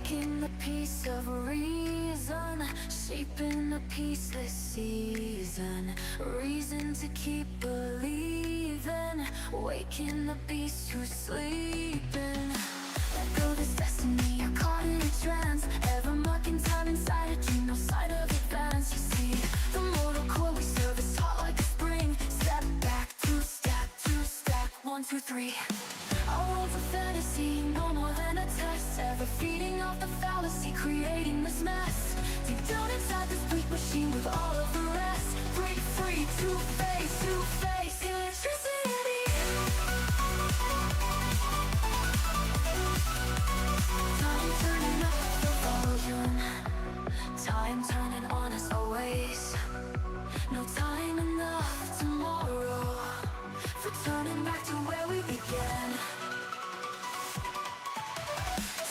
Waking the peace of reason, shaping a peaceless season. Reason to keep believing, waking the beast who's sleeping. Let go this destiny, you're caught in a trance. Ever marking time inside a dream, no sight of advance. You see, the mortal core we serve is hot like a spring. Step back, two step, 1, 2, 3. Our world's a fantasy, no more than a test. Ever feeding off the fallacy, creating this mess. Deep down inside this bleak machine with all of the rest. Break free, two-face electricity. Time turning up the volume, time turning on as always. No time enough tomorrow for turning back to where we began.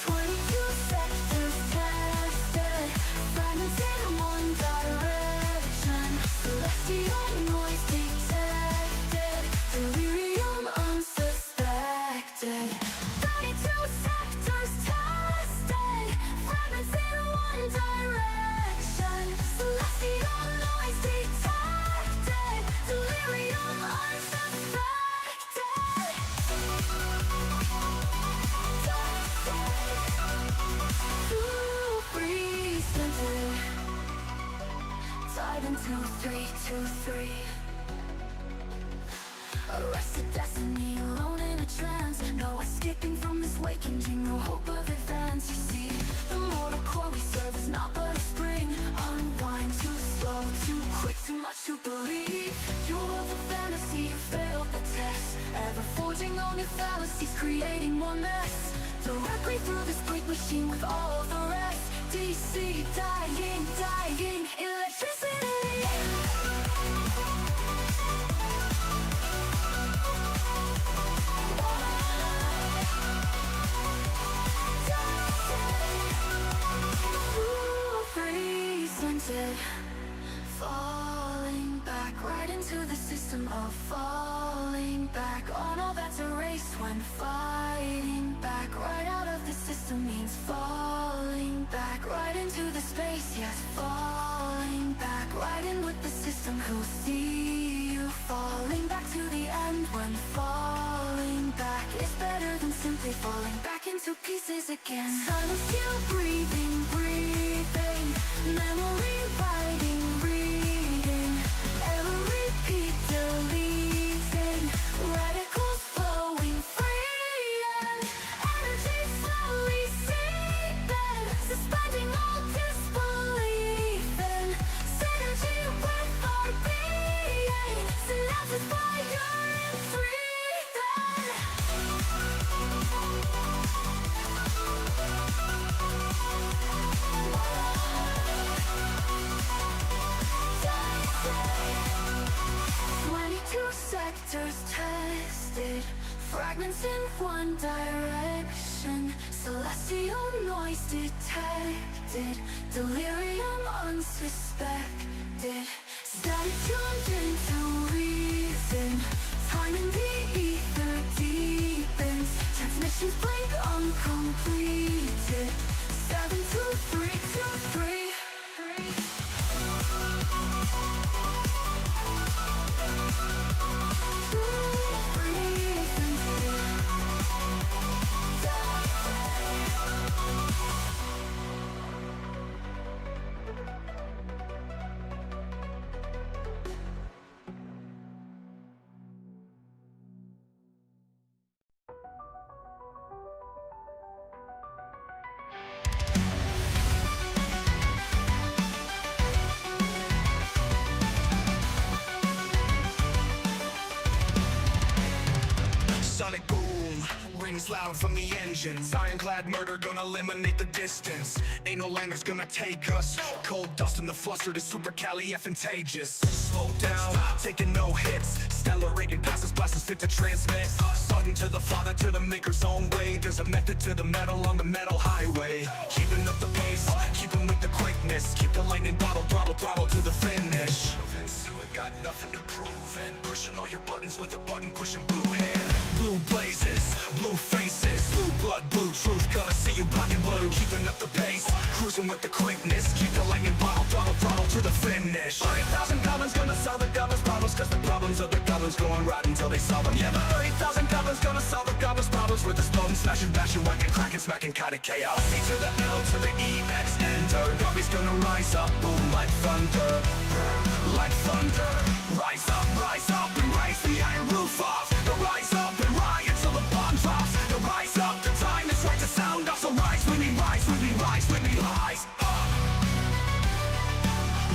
22 sectors tested, fragments in one direction. Celestial noise detected, delirium unsuspected. 32 sectors tested, fragments in one direction. Celestial noise detected, delirium unsuspected. Dive into 3, 2, 3. Arrested destiny, alone in a trance. No escaping from this waking dream, no hope of advance. You see, the mortal core we serve is not but a spring. Unwind, too slow, too quick, too much to believe. Your world's a fantasy, you failed the test. Ever forging on new fallacies, creating more mess. Directly through this great machine with all of the rest. DC, dying, electricity. Presented, falling back right into the system of falling back on all that's erased when fighting back. Right out of the system means falling back right into the space, yes, falling back right in with the system who'll see you falling back to the end. When falling back is better than simply falling back into pieces again. Silence, still breathing, memory writing, reading, ever repeat, deleting, radicals flowing free, and energy slowly seeping, suspending all disbelief, and synergy with our being, synapses fire in 3 then. Sectors tested, fragments in one direction. Celestial noise detected, delirium unsuspected. Static tuned into reason, time in the ether deepens. Transmissions blank uncompleted. 7, 2, 3, 2, 3. Sonic boom, rings loud from the engines. Ironclad murder gonna eliminate the distance. Ain't no land that's gonna take us. Cold dust in the fluster is supercalifragilistic. Slow down, taking no hits. Accelerating passes, blasters fit to transmit. Sudden to the father, to the maker's own way. There's a method to the metal on the metal highway. Keeping up the pace, keeping with the quickness. Keep the lightning bottle, throttle to the finish. Got nothing to prove, and pushing all your buttons with a button pushing blue hand. Blue blazes, blue faces, blue blood, blue truth. Gonna see you black and blue. Keeping up the moving with the quickness. Keep the lightning bottle, throttle to the finish. 30,000 goblins gonna solve the goblins' problems, cause the problems of the goblins going right until they solve them. Yeah, the 30,000 goblins gonna solve the goblins' problems with the stone smashing, bashing, whacking, cracking, smacking, kind of chaos. C to the L to the E, X, enter. Goblins gonna rise up, boom like thunder. Like thunder. Rise up, and raise the iron roof off. The rise up and riot till the bomb drops. The rise up, the time is right to sound off. So rise with me, rise with me, rise with me, rise up.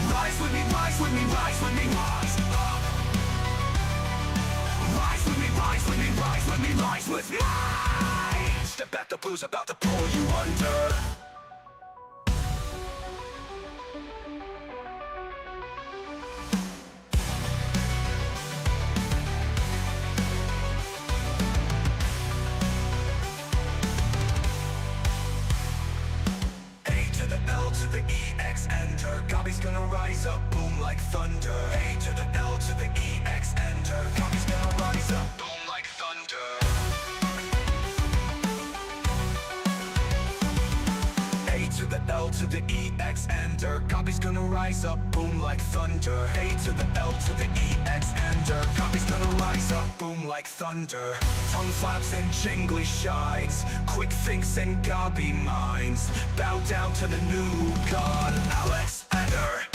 Rise with me, rise with me, rise with me, rise up. Rise with me, rise with me, rise with me, rise with me. Step back, the blues about to pull you under. To the E, X, enter. Goblins gonna rise up, boom like thunder. A to the L to the E, X, enter. Goblins gonna rise up, boom like thunder. A to the L to the E, X, enter. Goblins gonna rise up, boom like thunder. A to the L to the E, X, enter. Goblins gonna rise up, boom like thunder. Tongue flaps and jingly shides, quick thinks and gobby minds. Bow down to the new god, Alexander.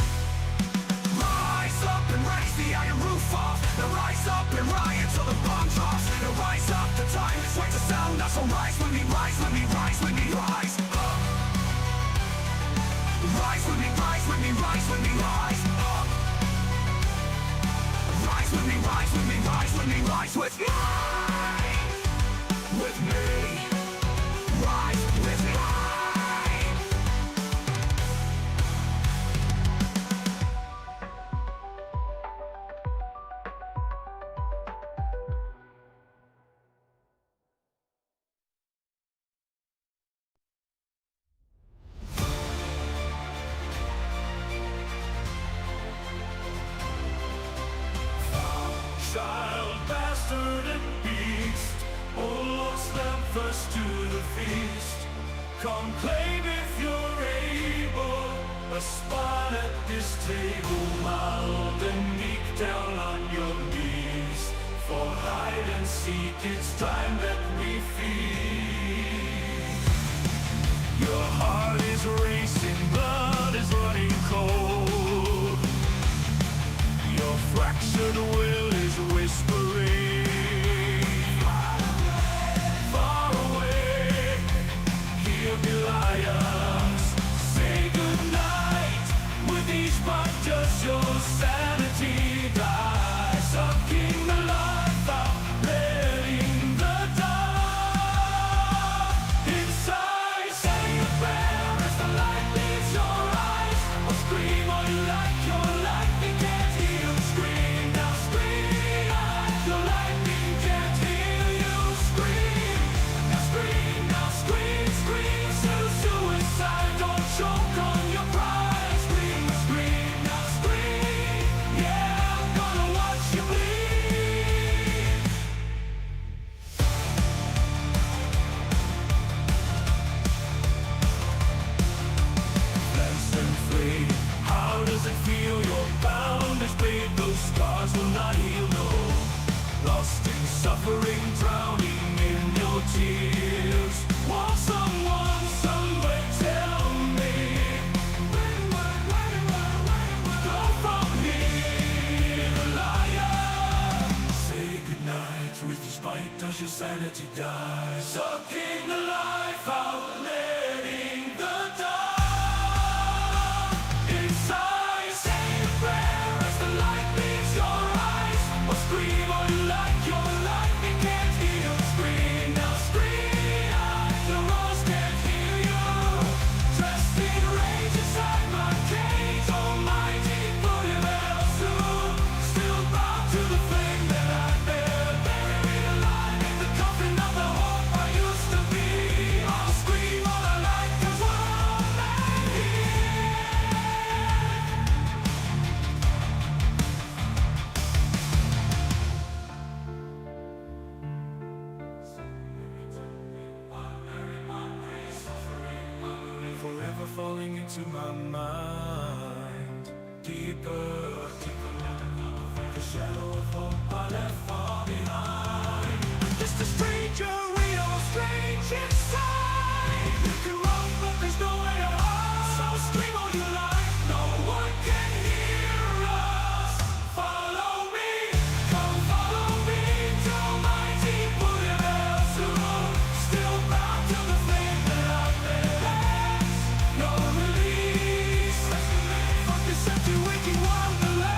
Rise up and raise the iron roof off. Now rise up and riot till the bomb drops. Now rise up, the time is right to sound off. So rise with me, rise with me, rise with me, rise up. Rise with me, rise with me, rise with me, rise up. Rise with me, rise with me, rise with me, rise with me. With me, rise with me. Child, bastard, and beast, warlords them first to the feast. Come claim if you're able a spot at this table, mild and meek down on your knees. For hide and seek, it's time that we feed. Your heart is racing, blood is running cold. Your fractured will is whispering. Far away, hear me lions say goodnight. With each part does your sanity die. Sucking the life out, letting the dark inside. Say a prayer as the light leaves your eyes. Or scream all you like, your lightning can't heal. Scream now, scream. Your lightning can't heal you. Scream now, scream now, scream, scream. Still suicide, don't choke on your pride. Scream now, scream. Yeah, I'm gonna watch you bleed. Lance and free. How does it feel? You're bound as blade. Those scars will not heal, no. Lost in suffering, drowning in your tears. Want someone somewhere tell me. Go from here, liar. Say goodnight. With your spite does your sanity die. Sucking the life out, letting the dark inside. Say a prayer as the light leaves your eyes. Or scream all you like, your lightning can't heal. Scream now, scream. The rose can't heal you. Dressed in rage inside my cage. Almighty, put him else soon. Still bound to the flame that I bear. Buried alive in the coffin of the hope I used to be. I'll scream into my mind. Deeper, the shadow of hope I left far behind. Just a stranger, we are strange inside. You can run, but there's nowhere to hide. So scream all you like, no one can hear us. Follow me, come follow me to my deep wooded Elsewhere. Still bound to the flame that I've been. No release, fuck this empty waking wonderland.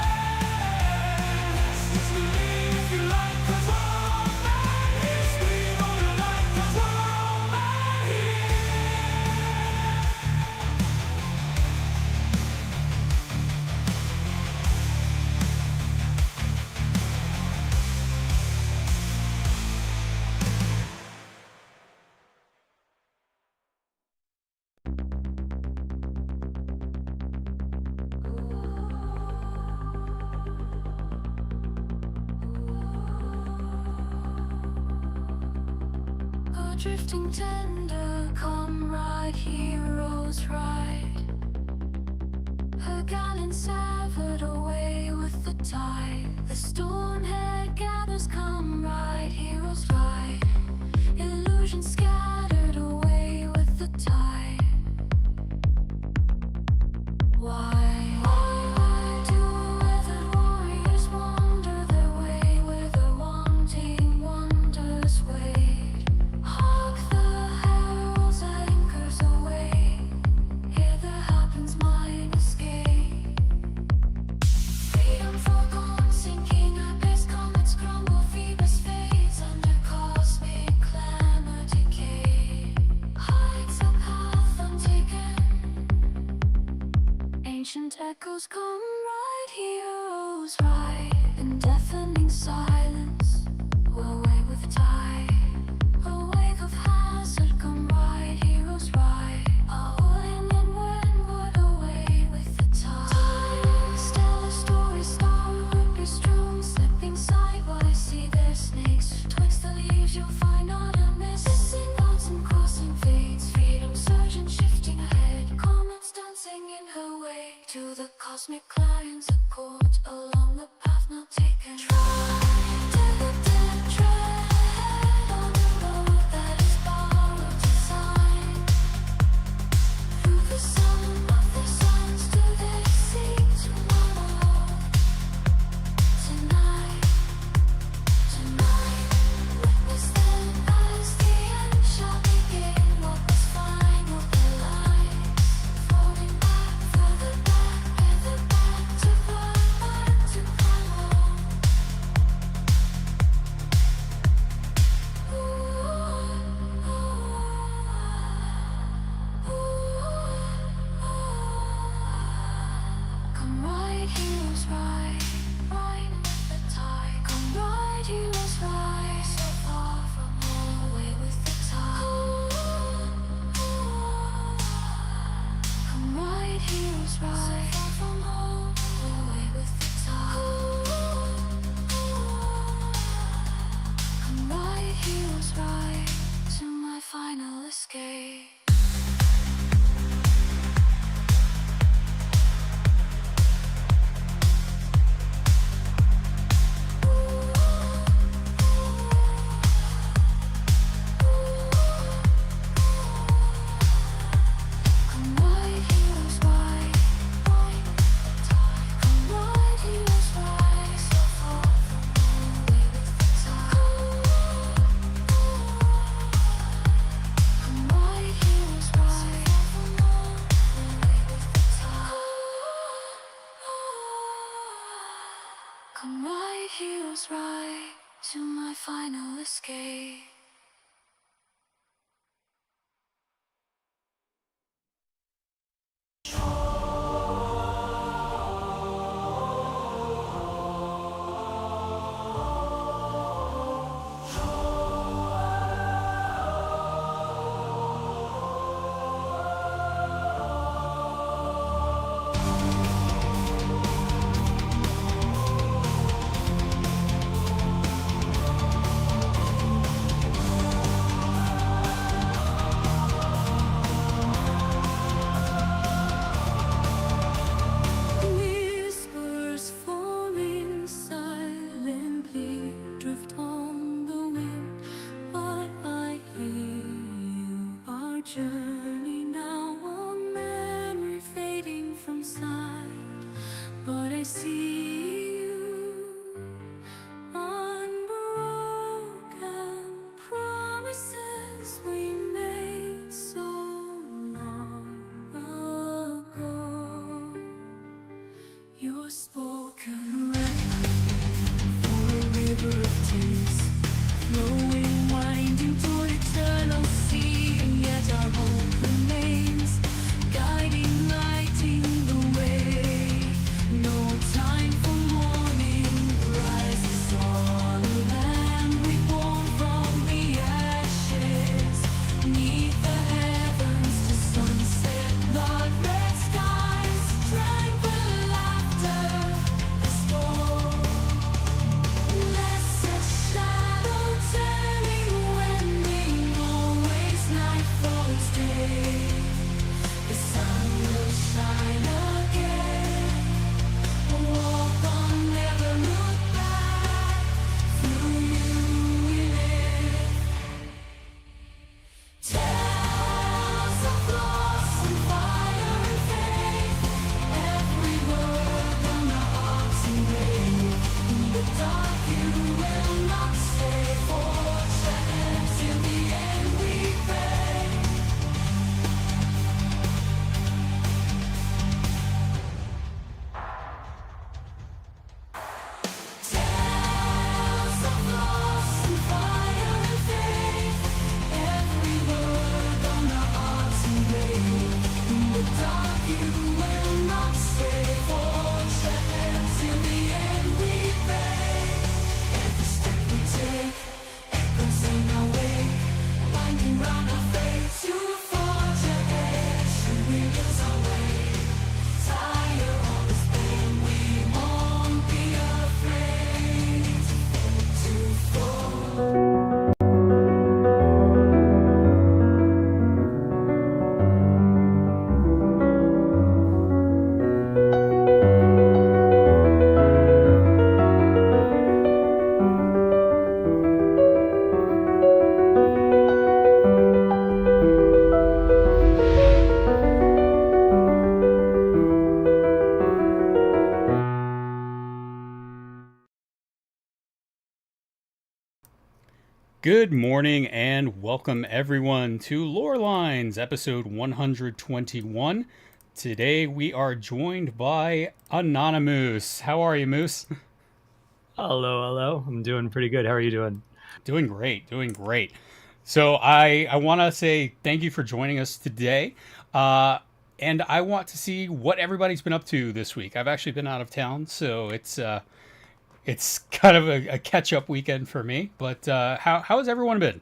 Scream if you like, 'cause we're all mad here. Scream all you like, 'cause we're all mad here. Oh, drifting tender, comrade, heroes ride. Her gallant severed away with the tide. The storm head gathers, comrade, heroes ride. Illusions scattered away with the tide. Why do weathered warriors wander their way where the wanting wonders wait? Hark the herald's anchors away. Here the happens mine escape. Freedom forgone, sinking abyss, comets crumble, Phoebus fades under cosmic clamor decay. Hides a path untaken. Ancient echoes come right, heroes ride. In deafening silence, we'll wait with tide. A wave of hazard come right, heroes ride. All in and windward away with the tide. Stellar stories, star orchestra, slipping sidewise. See their snakes twixt the leaves, you'll find Anonymoose. Missing thoughts and crossing fades. Freedom surging, shifting ahead. Comets dancing in her way to the cosmic clarions accord along the path not taken. Try to the dead tread on the road that is borrowed design. Through the sun of the suns do they seek tomorrow? Tonight, witness them as the end shall begin. What was final delight, floating back, further back, hither back to burn, to primal. Come ride, heroes ride, ride with the tide. Come ride, heroes ride, so far from home, away with the tide. Come ride, heroes ride, so far from home, away with the tide. Come ride, heroes ride, to my final escape. Come ride, heroes ride, ride with the tide. Come ride, heroes ride, so far from home, away with the tide. Come ride, heroes ride, so far from home, away with the tide. Come ride, heroes ride, to my final escape. Good morning and welcome everyone to Lorelines episode 121. Today we are joined by Anonymoose. How are you, Moose? Hello. I'm doing pretty good. How are you doing? Doing great. So I want to say thank you for joining us today. And I want to see what everybody's been up to this week. I've actually been out of town, so it's kind of a catch up weekend for me. But how has everyone been?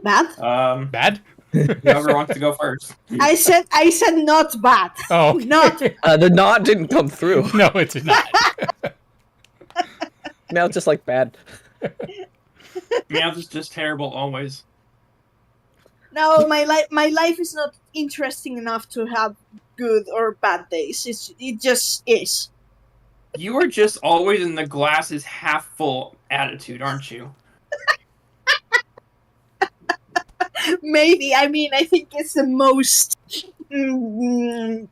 Bad? Bad? Whoever wants to go first. I said not bad. Oh, okay. Not. The not didn't come through. No, it's not. Now it's just like bad. Meowth is just terrible always. No, my life is not interesting enough to have good or bad days. It just is. You are just always in the glass is half full attitude, aren't you? Maybe. I mean, I think it's the most. It's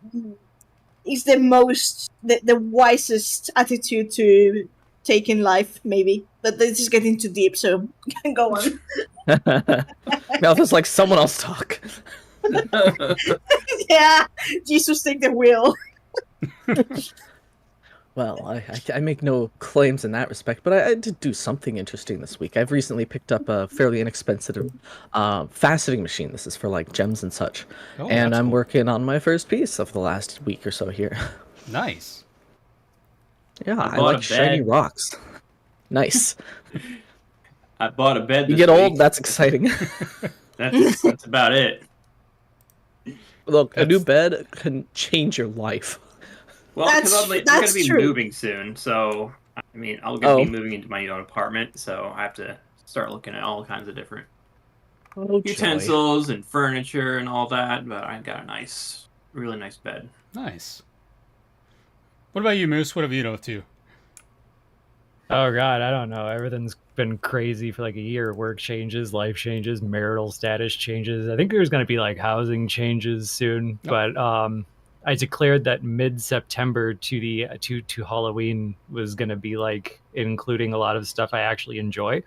the wisest attitude to take in life. Maybe, but this is getting too deep. So go on. Mouth is like someone else talk. Yeah, Jesus, take the wheel. Well, I make no claims in that respect, but I did do something interesting this week. I've recently picked up a fairly inexpensive faceting machine. This is for like gems and such. Oh, and that's I'm cool. working on my first piece of the last week or so here. Nice. Yeah, I bought like a shiny bed. rocks. Nice. I bought a bed. You This get week. old, that's exciting. That's about it. Look, a new bed can change your life. Well, because I'm That's gonna be true. moving soon, so I mean, I'll Oh. be moving into my own apartment, so I have to start looking at all kinds of different Oh, joy. utensils and furniture and all that. But I got a really nice bed. Nice. What about you, Moose? What have you been up to? Oh God, I don't know. Everything's been crazy for like a year. Work changes, life changes, marital status changes. I think there's going to be like housing changes soon. Oh. But I declared that mid-September to Halloween was going to be like including a lot of stuff I actually enjoy.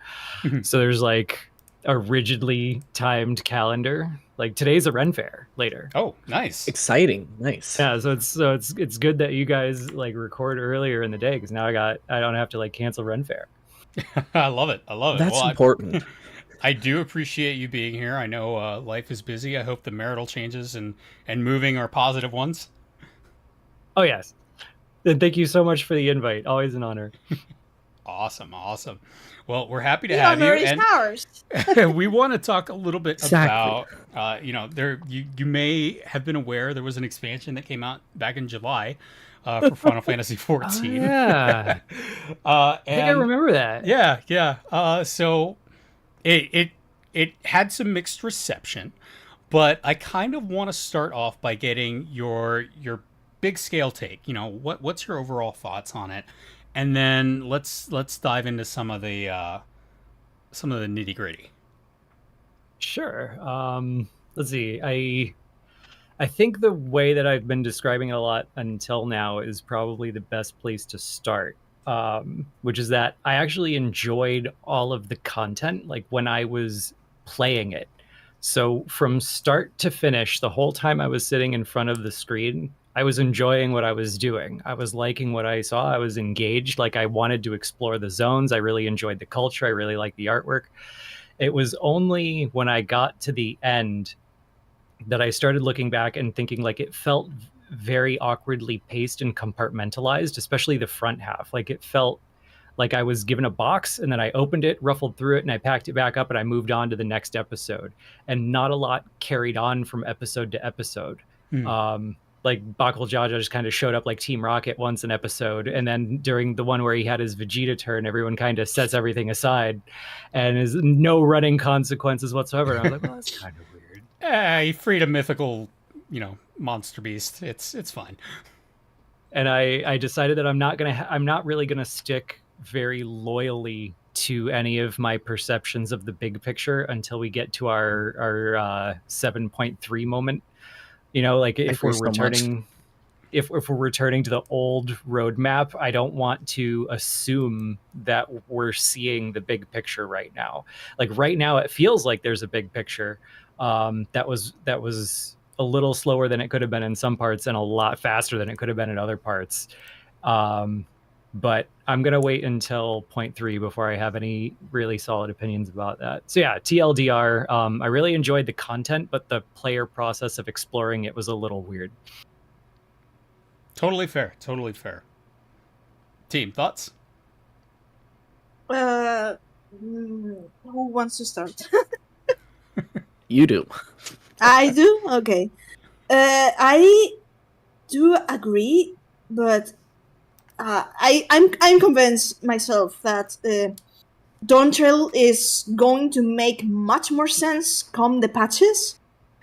So there's like a rigidly timed calendar. Like today's a Ren Fair later. Oh, nice. Exciting. Nice. Yeah, so it's good that you guys like record earlier in the day because now I don't have to like cancel Ren Fair. I love it. That's Well, important. I do appreciate you being here. I know life is busy. I hope the marital changes and moving are positive ones. Oh yes, and thank you so much for the invite. Always an honor. Awesome. Well, we're happy to The have you. honor is ours. And we want to talk a little bit Exactly. about, you may have been aware there was an expansion that came out back in July for Final Fantasy XIV. Oh, yeah, I think I remember that. Yeah. So it had some mixed reception, but I kind of want to start off by getting your big scale take. You know, what's your overall thoughts on it, and then let's dive into some of the nitty gritty. Sure. Let's see. I think the way that I've been describing it a lot until now is probably the best place to start. Which is that I actually enjoyed all of the content, like when I was playing it. So from start to finish, the whole time I was sitting in front of the screen, I was enjoying what I was doing. I was liking what I saw. I was engaged. Like I wanted to explore the zones. I really enjoyed the culture. I really liked the artwork. It was only when I got to the end that I started looking back and thinking like it felt very awkwardly paced and compartmentalized, especially the front half. Like it felt like I was given a box and then I opened it, ruffled through it, and I packed it back up and I moved on to the next episode. And not a lot carried on from episode to episode. Like Bakul Jaja just kind of showed up like Team Rocket once an episode, and then during the one where he had his Vegeta turn, everyone kind of sets everything aside, and is no running consequences whatsoever. And I was like, well, that's kind of weird. He freed a mythical, monster beast. It's fine. And I decided that I'm not really gonna stick very loyally to any of my perceptions of the big picture until we get to our 7.3 moment. Like if we're returning if we're returning to the old roadmap, I don't want to assume that we're seeing the big picture right now. Like right now, it feels like there's a big picture that was a little slower than it could have been in some parts and a lot faster than it could have been in other parts. But I'm going to wait until point 3 before I have any really solid opinions about that. So yeah, TLDR, I really enjoyed the content, but the player process of exploring it was a little weird. Totally fair. Totally fair. Team, thoughts? Who wants to start? You do. I do? Okay. I do agree, but I'm convinced myself that Dawntrail is going to make much more sense come the patches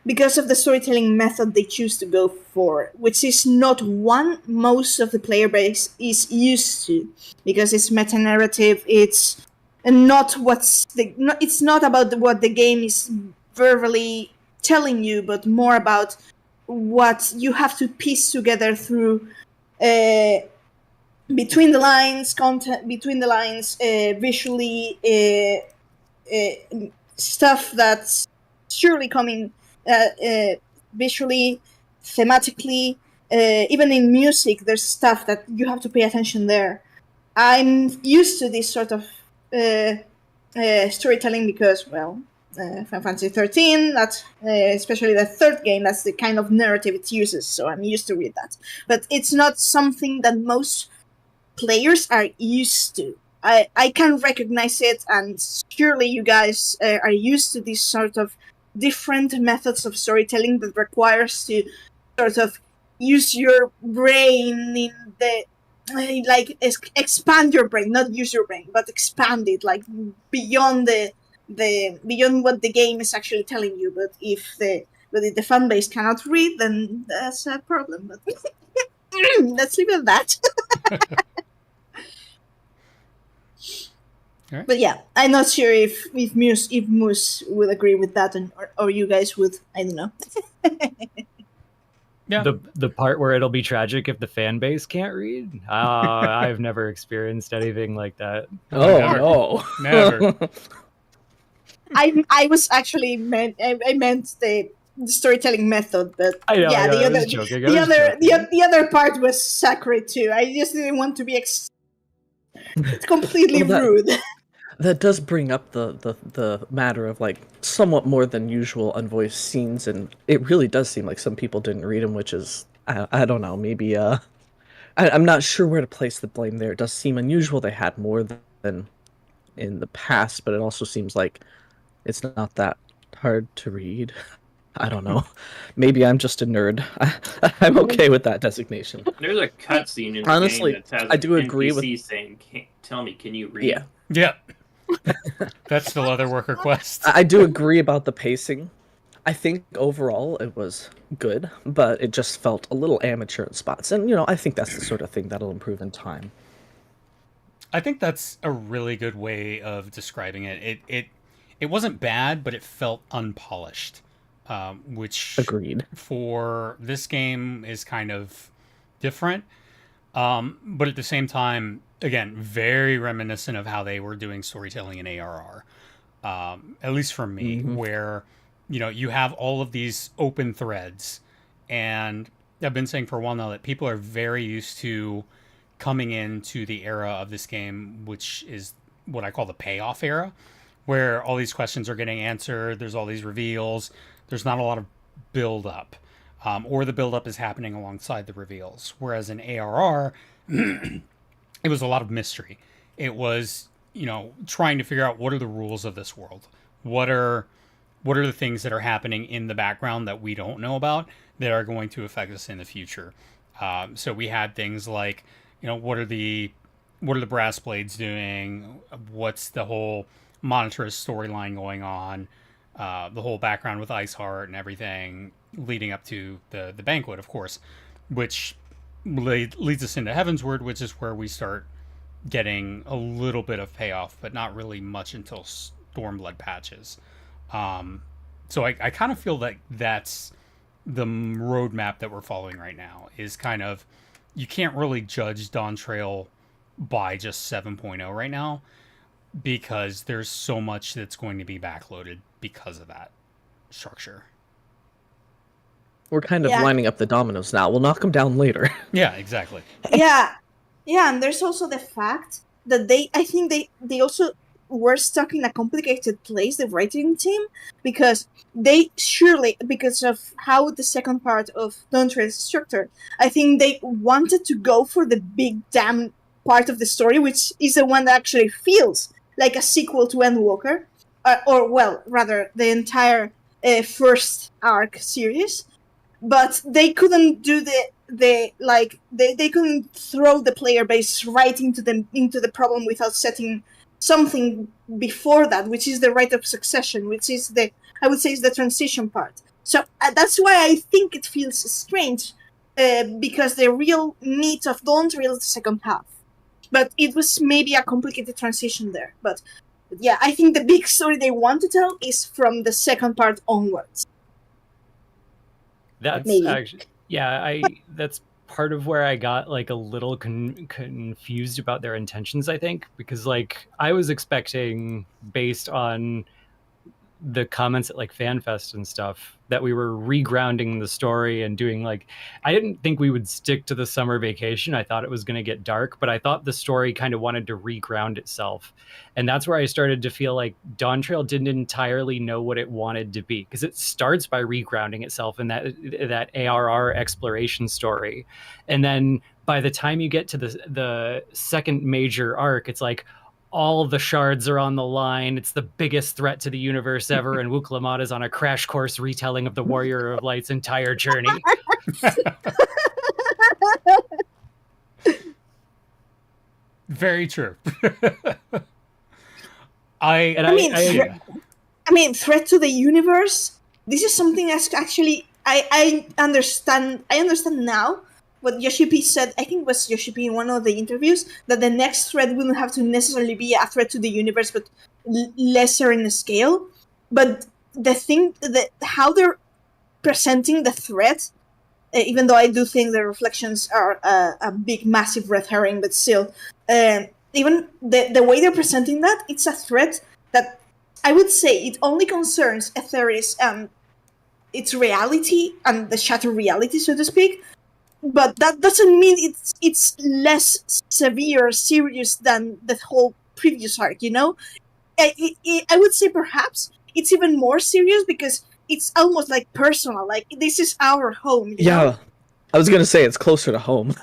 because of the storytelling method they choose to go for, which is not one most of the player base is used to, because it's meta narrative. It's not it's not about what the game is verbally telling you, but more about what you have to piece together through between the lines, content between the lines, visually, stuff that's surely coming visually, thematically, even in music. There's stuff that you have to pay attention there. I'm used to this sort of storytelling because, well, Final Fantasy 13, that especially the third game, that's the kind of narrative it uses, so I'm used to read that. But it's not something that most players are used to. I can recognize it, and surely you guys are used to this sort of different methods of storytelling that requires to sort of use your brain in the expand your brain, not use your brain, but expand it like beyond beyond what the game is actually telling you. But if the fan base cannot read, then that's a problem. But let's leave it at that. Right. But yeah, I'm not sure if Moose would agree with that, or you guys would. I don't know. Yeah. The part where it'll be tragic if the fan base can't read. I've never experienced anything like that. Oh, Never. no. Never. I was actually I meant the storytelling method, but I know, yeah, I the was joking. the other part was sacred too. I just didn't want to be it's completely rude. That does bring up the matter of like somewhat more than usual unvoiced scenes, and it really does seem like some people didn't read them, which is I don't know, maybe I'm not sure where to place the blame there. It does seem unusual they had more than in the past, but it also seems like it's not that hard to read. I don't know. Maybe I'm just a nerd. I'm okay with that designation. There's a cutscene in the Honestly, game that has I do an agree NPC with- saying, "Tell me, can you read?" Yeah. Yeah. That's still other work requests. I do agree about the pacing. I think overall it was good, but it just felt a little amateur in spots. And, I think that's the sort of thing that'll improve in time. I think that's a really good way of describing it. It wasn't bad, but it felt unpolished, which Agreed. for this game is kind of different. But at the same time, again, very reminiscent of how they were doing storytelling in ARR. At least for me, where, you have all of these open threads. And I've been saying for a while now that people are very used to coming into the era of this game, which is what I call the payoff era, where all these questions are getting answered. There's all these reveals. There's not a lot of build up. Or the build up is happening alongside the reveals. Whereas in ARR, it was a lot of mystery. It was, trying to figure out what are the rules of this world. What are the things that are happening in the background that we don't know about that are going to affect us in the future. So we had things like, what are the brass blades doing? What's the whole Monitor's storyline going on? The whole background with Iceheart and everything leading up to the banquet, of course, which leads us into Heavensward, which is where we start getting a little bit of payoff, but not really much until Stormblood patches. So I kind of feel like that's the roadmap that we're following right now is kind of, you can't really judge Dawntrail by just 7.0 right now, because there's so much that's going to be backloaded because of that structure. We're kind of lining up the dominoes now. We'll knock them down later. Yeah, exactly. Yeah, and there's also the fact that I think they also were stuck in a complicated place, the writing team, because they surely, because of how the second part of Dawntrail is structured, I think they wanted to go for the big damn part of the story, which is the one that actually feels like a sequel to Endwalker, or well, rather the entire first arc series. But they couldn't do they couldn't throw the player base right into the problem without setting something before that, which is the rite of succession, which is I would say is the transition part. So that's why I think it feels strange, because the real meat of Dawntrail is the second half. But it was maybe a complicated transition there. But yeah, I think the big story they want to tell is from the second part onwards. That's Maybe. actually, yeah, that's part of where I got like a little confused about their intentions, I think, because like I was expecting, based on the comments at like FanFest and stuff, that we were regrounding the story and doing like, I didn't think we would stick to the summer vacation. I thought it was going to get dark, but I thought the story kind of wanted to reground itself. And that's where I started to feel like Dawntrail didn't entirely know what it wanted to be, because it starts by regrounding itself in that ARR exploration story. And then by the time you get to the second major arc, it's like, all the shards are on the line. It's the biggest threat to the universe ever, and Wuklamata is on a crash course retelling of the Warrior of Light's entire journey. Very true. I mean, threat to the universe. This is something that's actually I understand. I understand now what Yoshi P said. I think it was Yoshi P in one of the interviews, that the next threat wouldn't have to necessarily be a threat to the universe, but lesser in scale. But the thing that how they're presenting the threat, even though I do think the reflections are a big, massive red herring, but still, even the way they're presenting that, it's a threat that I would say it only concerns Etheris and its reality and the shattered reality, so to speak. But that doesn't mean it's less severe or serious than the whole previous arc, you know? I would say perhaps it's even more serious because it's almost like personal, like this is our home. You know? I was gonna say it's closer to home.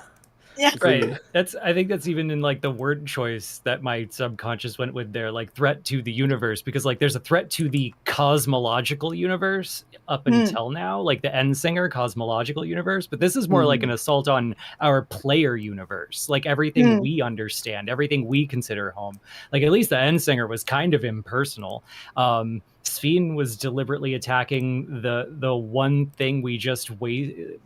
Yeah, Right. I think that's even in like the word choice that my subconscious went with there, like threat to the universe, because like there's a threat to the cosmological universe up until now, like the Endsinger cosmological universe, but this is more like an assault on our player universe, like everything we understand, everything we consider home. Like at least the Endsinger was kind of impersonal. Sphene was deliberately attacking the one thing we just I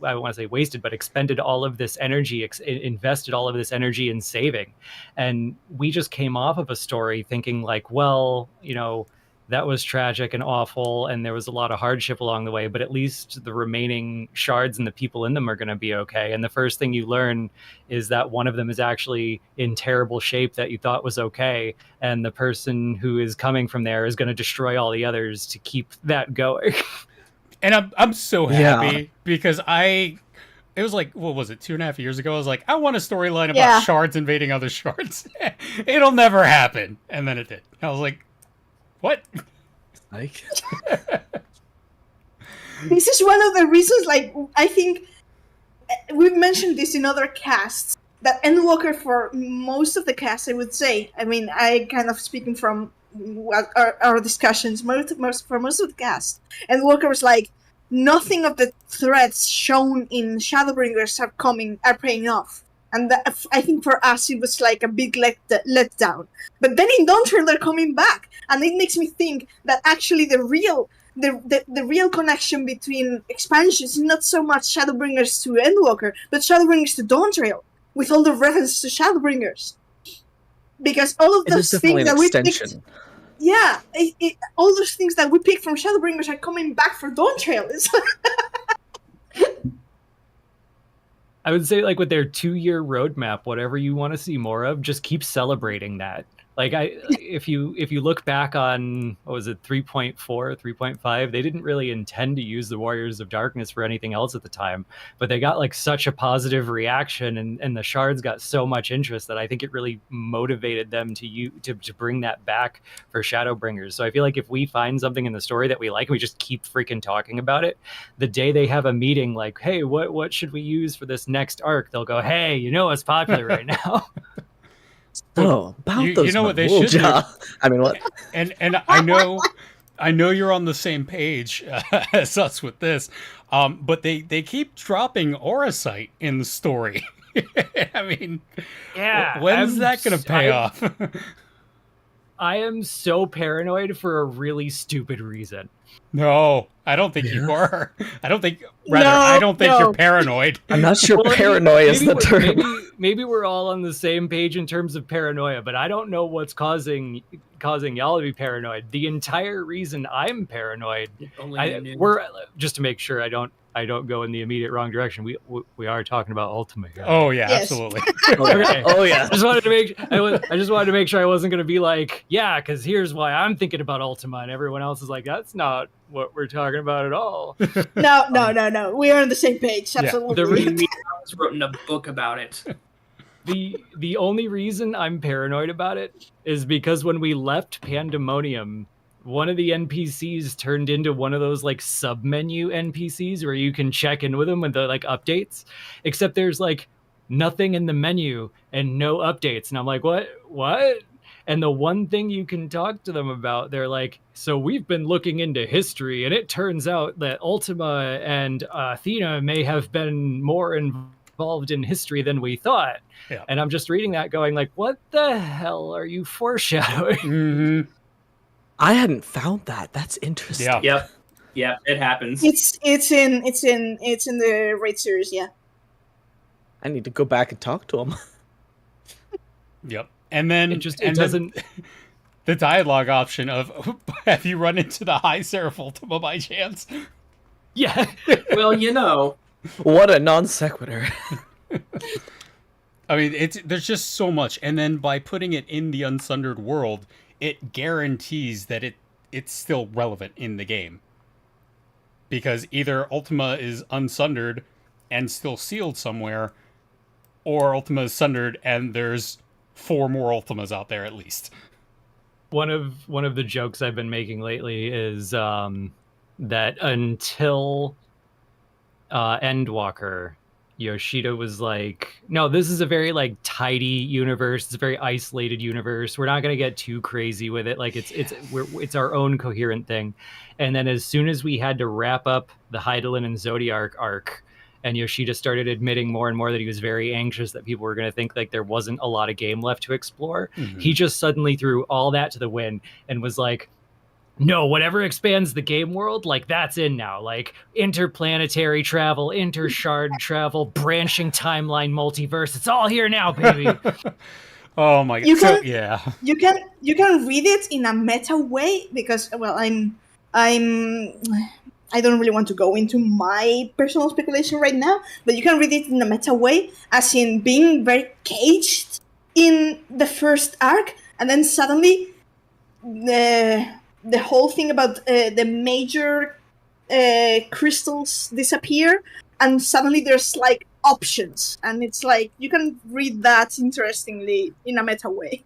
don't want to say wasted, but expended all of this energy, invested all of this energy in saving. And we just came off of a story thinking like, well, you know, that was tragic and awful, and there was a lot of hardship along the way, but at least the remaining shards and the people in them are going to be okay. And the first thing you learn is that one of them is actually in terrible shape that you thought was okay, and the person who is coming from there is going to destroy all the others to keep that going. And I'm so happy because it was like, what was it, 2.5 years ago? I was like, I want a storyline about shards invading other shards. It'll never happen. And then it did. I was like, what? Like, this is one of the reasons, like, I think we've mentioned this in other casts, that Endwalker, for most of the cast, I would say, I mean, I kind of speaking from what our discussions, for most of the cast, Endwalker was like, nothing of the threats shown in Shadowbringers are paying off. And that, I think for us, it was like a big letdown. But then in Dawntrail, they're coming back. And it makes me think that actually the real connection between expansions is not so much Shadowbringers to Endwalker, but Shadowbringers to Dawntrail, with all the references to Shadowbringers. Because all of those things that we picked... Yeah, all those things that we picked from Shadowbringers are coming back for Dawntrail. I would say, like, with their 2-year roadmap, whatever you want to see more of, just keep celebrating that. Like, if you look back on, what was it, 3.4, 3.5, they didn't really intend to use the Warriors of Darkness for anything else at the time, but they got like such a positive reaction, and the shards got so much interest that I think it really motivated them to bring that back for Shadowbringers. So I feel like if we find something in the story that we like, and we just keep freaking talking about it, the day they have a meeting like, hey, what should we use for this next arc, they'll go, hey, you know what's popular right now. Oh, about you those know what they should do? I mean, what? And I know you're on the same page as us with this, but they keep dropping Auracite in the story. I mean, Yeah, when's that going to pay off? I am so paranoid for a really stupid reason. No, I don't think you are. I don't think No, you're paranoid. I'm not sure Well, paranoia is the maybe term. maybe we're all on the same page in terms of paranoia, but I don't know what's causing y'all to be paranoid. The entire reason I'm paranoid, we're just to make sure I don't go in the immediate wrong direction. We are talking about Ultima here. Oh yeah, Yes. absolutely. Okay. Oh yeah. I just wanted to make sure I wasn't going to be like, yeah, because here's why I'm thinking about Ultima, and everyone else is like, that's not what we're talking about at all. No. We are on the same page. Yeah. Absolutely. The reason I was written a book about it. The only reason I'm paranoid about it is because when we left Pandemonium, one of the NPCs turned into one of those like sub-menu NPCs where you can check in with them with the like updates, except there's like nothing in the menu and no updates. And I'm like, what? And the one thing you can talk to them about, they're like, so we've been looking into history, and it turns out that Ultima and Athena may have been more involved in history than we thought. Yeah. And I'm just reading that going like, what the hell are you foreshadowing? Mm-hmm. I hadn't found that. That's interesting. Yeah. Yep, it happens. It's in the raid series. Yeah. I need to go back and talk to him. Yep. And then doesn't. The dialogue option of have you run into the High Seraph Ultima by chance? Yeah. Well, you know. What a non sequitur. I mean, there's just so much, and then by putting it in the Unsundered world, it guarantees that it's still relevant in the game. Because either Ultima is unsundered and still sealed somewhere, or Ultima is sundered and there's 4 more Ultimas out there at least. One of the jokes I've been making lately is that until Endwalker, Yoshida was like, no, this is a very like tidy universe. It's a very isolated universe. We're not going to get too crazy with it. Like it's our own coherent thing. And then as soon as we had to wrap up the Hydaelyn and Zodiark arc, and Yoshida started admitting more and more that he was very anxious that people were going to think like there wasn't a lot of game left to explore, he just suddenly threw all that to the wind and was like, no, whatever expands the game world, like that's in now. Like interplanetary travel, intershard travel, branching timeline, multiverse. It's all here now, baby. Oh my god. You So, can- yeah. You can read it in a meta way because, well, I don't really want to go into my personal speculation right now, but you can read it in a meta way, as in being very caged in the first arc, and then suddenly the whole thing about the major crystals disappear, and suddenly there's like options, and it's like you can read that interestingly in a meta way.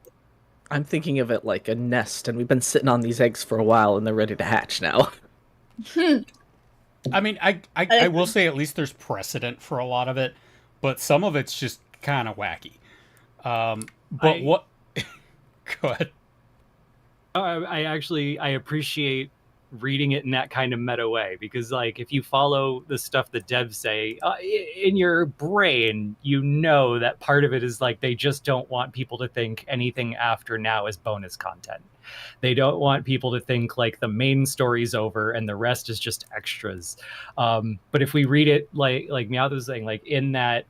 I'm thinking of it like a nest, and we've been sitting on these eggs for a while, and they're ready to hatch now. I mean, I will say at least there's precedent for a lot of it, but some of it's just kind of wacky. But what? Go ahead. I appreciate reading it in that kind of meta way, because like if you follow the stuff that devs say in your brain, you know that part of it is like they just don't want people to think anything after now is bonus content. They don't want people to think like the main story's over and the rest is just extras. But if we read it like Meowth was saying, like in that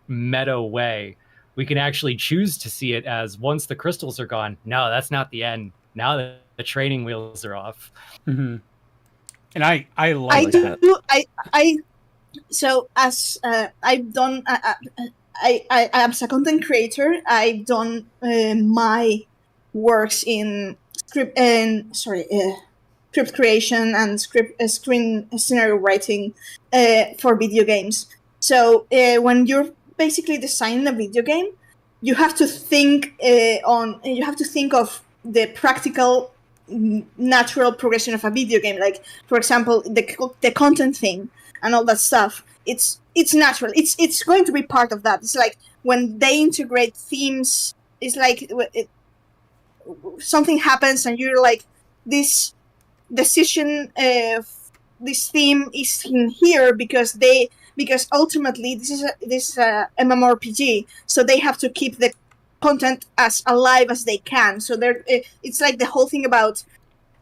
meta way, we can actually choose to see it as once the crystals are gone, no, that's not the end. Now that the training wheels are off. Mm-hmm. And I like I So as I've done, I as a content creator, I've done my works in script and script creation and screen scenario writing for video games. So when you're basically designing a video game, you have to think of the practical natural progression of a video game. Like, for example, the content thing and all that stuff. It's natural. It's going to be part of that. It's like when they integrate themes. It's like something happens and you're like, this decision of this theme is in here because ultimately this is a MMORPG, so they have to keep the content as alive as they can. So it's like the whole thing about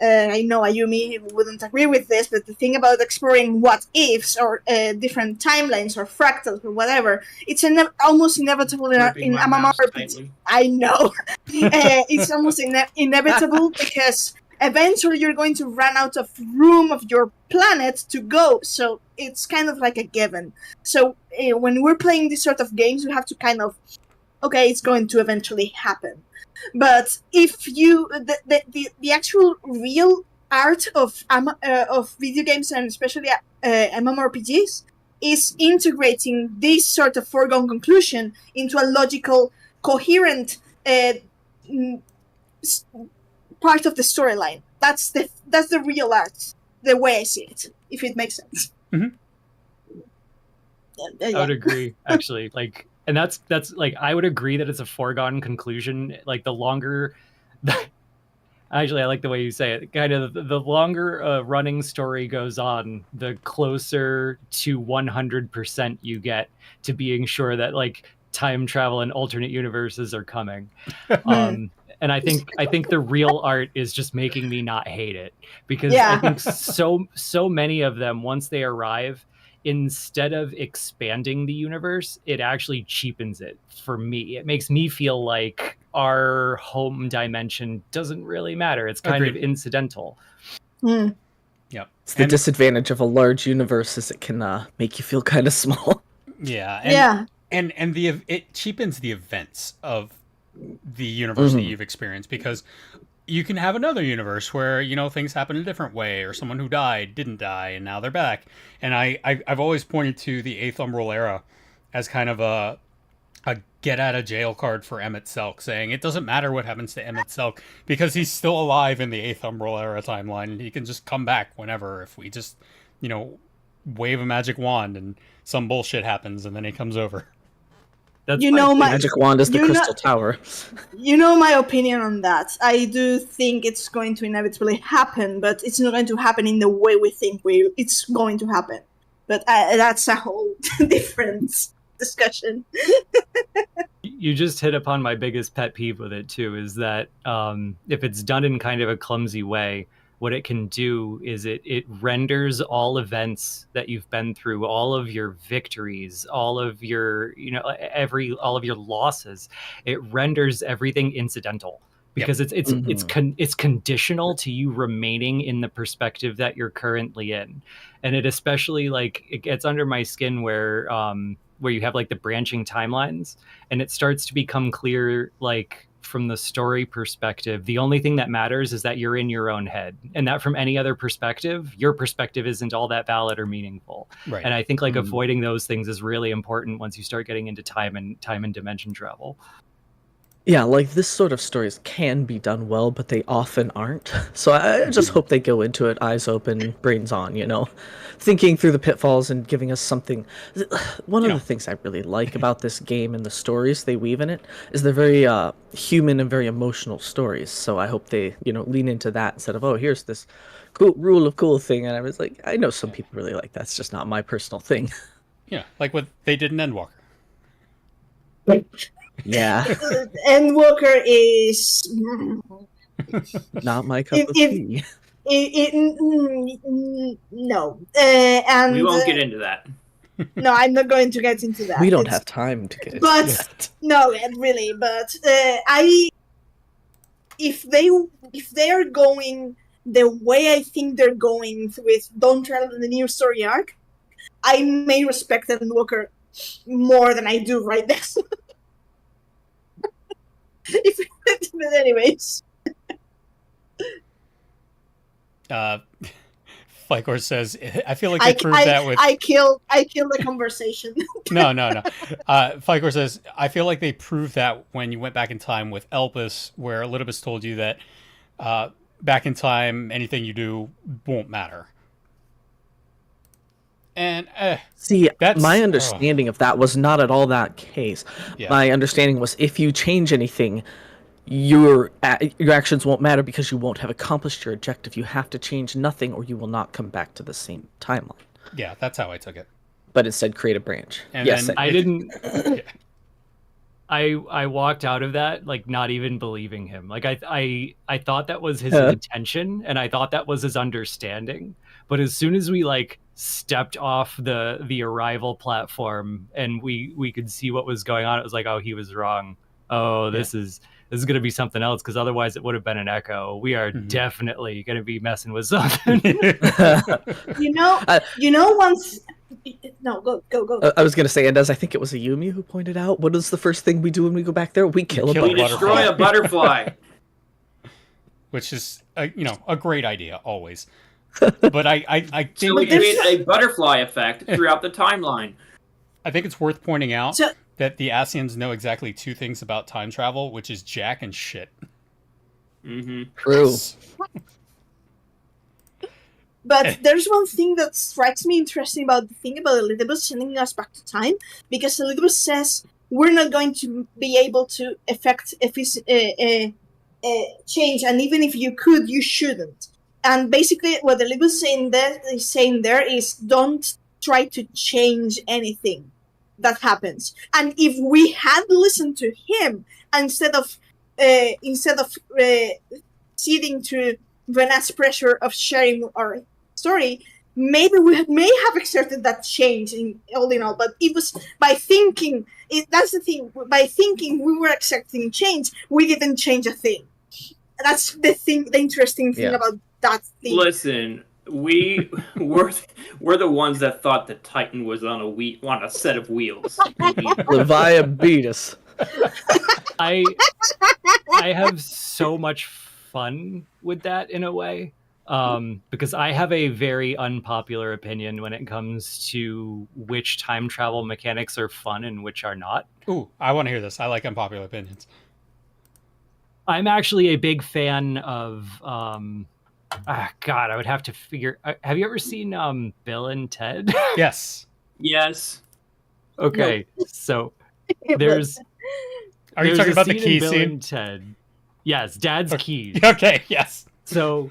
I know Ayumi wouldn't agree with this, but the thing about exploring what ifs or different timelines or fractals or whatever, it's almost inevitable in MMORPG. I know. It's almost inevitable because eventually you're going to run out of room of your planet to go. So it's kind of like a given. So when we're playing these sort of games, we have to kind of, okay, it's going to eventually happen. But if you the actual real art of video games and especially MMORPGs is integrating this sort of foregone conclusion into a logical, coherent part of the storyline. That's the real art, the way I see it, if it makes sense. Mm-hmm. I would agree, actually. Like. And that's like, I would agree that it's a foregone conclusion. Like the longer, actually, I like the way you say it. Kind of the longer a running story goes on, the closer to 100% you get to being sure that like time travel and alternate universes are coming. And I think the real art is just making me not hate it, because I think so many of them, once they arrive, instead of expanding the universe, it actually cheapens it for me. It makes me feel like our home dimension doesn't really matter. It's kind of incidental. Mm. Yep. It's the disadvantage of a large universe is it can make you feel kind of small. Yeah. And it cheapens the events of the universe that you've experienced, because you can have another universe where, you know, things happen a different way, or someone who died didn't die and now they're back. And I've always pointed to the 8th Umbral era as kind of a get out of jail card for Emmett-Selch, saying it doesn't matter what happens to Emmett-Selch because he's still alive in the 8th Umbral era timeline, and he can just come back whenever if we just, you know, wave a magic wand and some bullshit happens and then he comes over. That's my magic wand is the crystal tower. You know my opinion on that. I do think it's going to inevitably happen, but it's not going to happen in the way we think it's going to happen. But that's a whole different discussion. You just hit upon my biggest pet peeve with it too, is that if it's done in kind of a clumsy way, what it can do is it renders all events that you've been through, all of your victories, all of your, you know, all of your losses, it renders everything incidental, because it's conditional to you remaining in the perspective that you're currently in. And it especially, like, it gets under my skin where you have like the branching timelines, and it starts to become clear, like, from the story perspective, the only thing that matters is that you're in your own head, and that from any other perspective, your perspective isn't all that valid or meaningful. Right. And I think like avoiding those things is really important once you start getting into time and dimension travel. Yeah, like this sort of stories can be done well, but they often aren't. So I just hope they go into it eyes open, brains on, you know, thinking through the pitfalls and giving us something. One of the things I really like about this game and the stories they weave in it is they're very human and very emotional stories. So I hope they, you know, lean into that instead of, oh, here's this cool rule of cool thing. And I was like, I know some people really like that. It's just not my personal thing. Yeah, like what they did in Endwalker. Yeah. Endwalker is not my cup of tea. No. And we won't get into that. No, I'm not going to get into that. We don't have time to get into that. No, really. But if they are going the way I think they're going with Dawntrail and the new story arc, I may respect Endwalker more than I do right now. But anyways. Ficor says, I feel like they proved that with... I killed the conversation. No. Ficor says, I feel like they proved that when you went back in time with Elpis, where Elidibus told you that back in time, anything you do won't matter. And see, my understanding of that was not at all that case. Yeah. My understanding was if you change anything, your actions won't matter because you won't have accomplished your objective. You have to change nothing or you will not come back to the same timeline. Yeah, that's how I took it. But instead create a branch. And yes, then I didn't... I walked out of that like not even believing him. Like I thought that was his intention and I thought that was his understanding. But as soon as we like stepped off the arrival platform and we could see what was going on, it was like, oh, he was wrong. Oh, this is going to be something else, because otherwise it would have been an echo. We are definitely going to be messing with something. Once. No, go. I was going to say, and as I think it was a Yumi who pointed out, what is the first thing we do when we go back there? We kill a butterfly. We destroy a butterfly. Which is, a great idea, always. But I think... So we create a butterfly effect throughout the timeline. I think it's worth pointing out that the Asians know exactly two things about time travel, which is Jack and shit. Mm-hmm. True. But there's one thing that strikes me interesting about the thing about Elidibus sending us back to time, because Elidibus says we're not going to be able to effect a change, and even if you could, you shouldn't. And basically, what Elidibus is saying there is don't try to change anything that happens. And if we had listened to him instead of ceding to Venat's pressure of sharing our story, maybe we may have exerted that change in all. But it was by thinking. That's the thing. By thinking we were accepting change, we didn't change a thing. That's the thing. The interesting thing about that thing. Listen, we're the ones that thought the Titan was on a set of wheels. Leviah beat us. I have so much fun with that in a way, because I have a very unpopular opinion when it comes to which time travel mechanics are fun and which are not. Ooh, I want to hear this. I like unpopular opinions. I'm actually a big fan of God, I would have to figure. Have you ever seen Bill and Ted? Yes. Yes. Okay, so there's. Are you talking about the key Bill scene? and Ted. Yes, Dad's keys. Okay. Yes. So,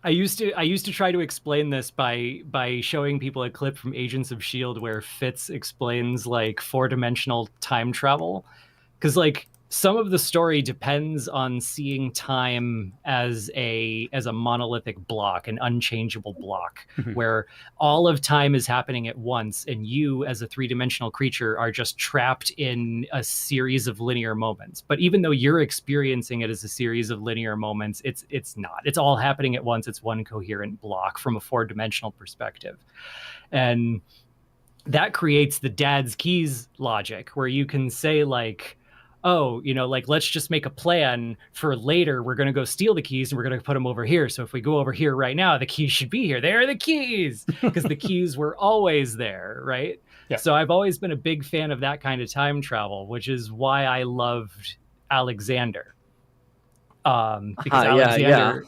I used to try to explain this by showing people a clip from Agents of S.H.I.E.L.D. where Fitz explains like 4-dimensional time travel, because like some of the story depends on seeing time as a monolithic block, an unchangeable block, where all of time is happening at once, and you, as a 3-dimensional creature, are just trapped in a series of linear moments. But even though you're experiencing it as a series of linear moments, it's not. It's all happening at once. It's one coherent block from a 4-dimensional perspective. And that creates the dad's keys logic, where you can say like, oh, like, let's just make a plan for later. We're going to go steal the keys and we're going to put them over here. So if we go over here right now, the keys should be here. There are the keys, because the keys were always there, right? Yeah. So I've always been a big fan of that kind of time travel, which is why I loved Alexander. Because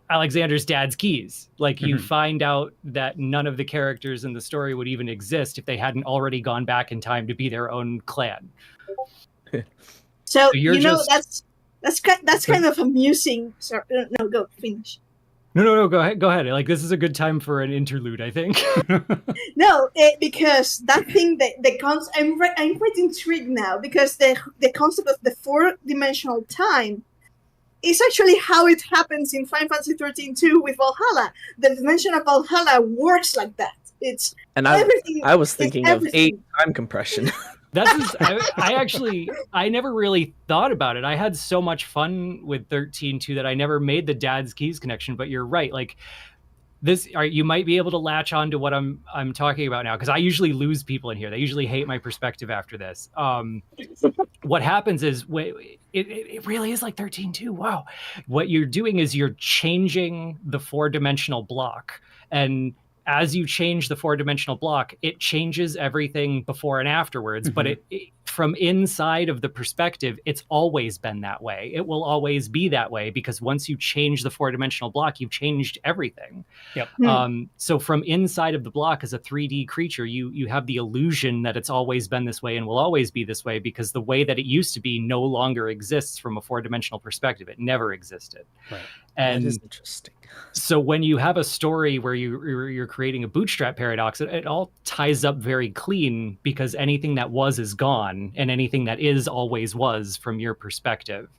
Alexander's dad's keys. Like, you find out that none of the characters in the story would even exist if they hadn't already gone back in time to be their own clan. So that's kind of amusing. Sorry, no, go finish. No, go ahead. Like, this is a good time for an interlude, I think. No, because that thing, I'm quite intrigued now, because the concept of the 4-dimensional time is actually how it happens in Final Fantasy 13-2 with Valhalla. The dimension of Valhalla works like that. It's everything. I was thinking of 8 time compression. I never really thought about it. I had so much fun with 13-2 that I never made the dad's keys connection, but you're right. Like, you might be able to latch on to what I'm talking about now, because I usually lose people in here. They usually hate my perspective after this. What happens is it really is like 13-2. Wow. What you're doing is you're changing the 4-dimensional block, and as you change the 4-dimensional block, it changes everything before and afterwards. But it from inside of the perspective, it's always been that way. It will always be that way, because once you change the 4-dimensional block, you've changed everything. Yep. So from inside of the block, as a 3D creature, you have the illusion that it's always been this way and will always be this way, because the way that it used to be no longer exists from a 4-dimensional perspective. It never existed. Right. And that is interesting. So when you have a story where you're creating a bootstrap paradox, it all ties up very clean, because anything that was is gone, and anything that is always was from your perspective.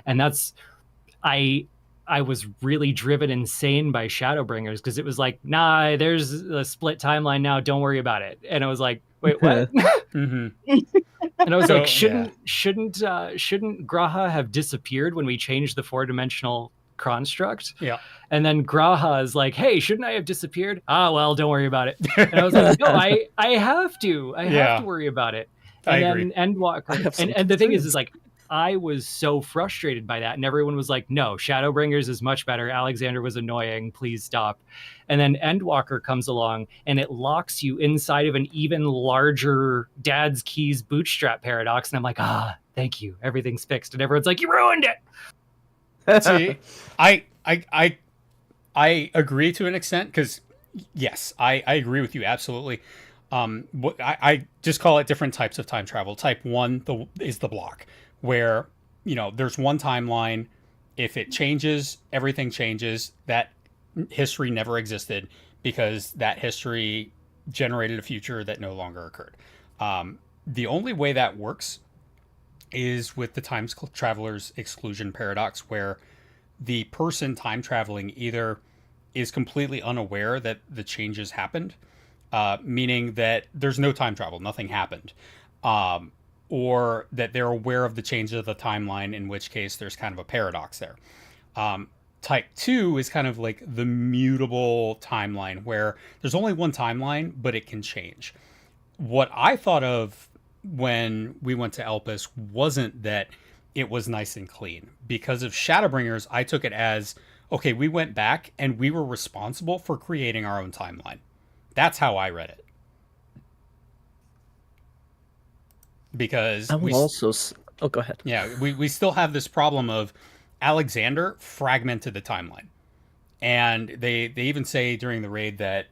And that's, I was really driven insane by Shadowbringers, because it was like, nah, there's a split timeline now, don't worry about it. And I was like, wait, what? And I was like, shouldn't Graha have disappeared when we changed the 4-dimensional construct? Yeah. And then Graha is like, hey, shouldn't I have disappeared? Ah, well, don't worry about it. And I was like, no, I have to worry about it. And I then agree. Endwalker, and the thing is like, I was so frustrated by that, and everyone was like, no, Shadowbringers is much better. Alexander was annoying, please stop. And then Endwalker comes along, and it locks you inside of an even larger Dad's Keys bootstrap paradox, and I'm like, thank you, everything's fixed. And everyone's like, you ruined it. See, I agree to an extent, because yes, I agree with you absolutely. I just call it different types of time travel. Type 1 is the block, where there's one timeline. If it changes, everything changes. That history never existed, because that history generated a future that no longer occurred. The only way that works is with the time traveler's exclusion paradox, where the person time traveling either is completely unaware that the changes happened, meaning that there's no time travel, nothing happened, or that they're aware of the changes of the timeline, in which case there's kind of a paradox there. Type 2 is kind of like the mutable timeline, where there's only one timeline, but it can change. What I thought of when we went to Elpis wasn't that it was nice and clean. Because of Shadowbringers, I took it as, okay, we went back and we were responsible for creating our own timeline. That's how I read it. Because go ahead. Yeah, we still have this problem of Alexander fragmented the timeline. And they even say during the raid that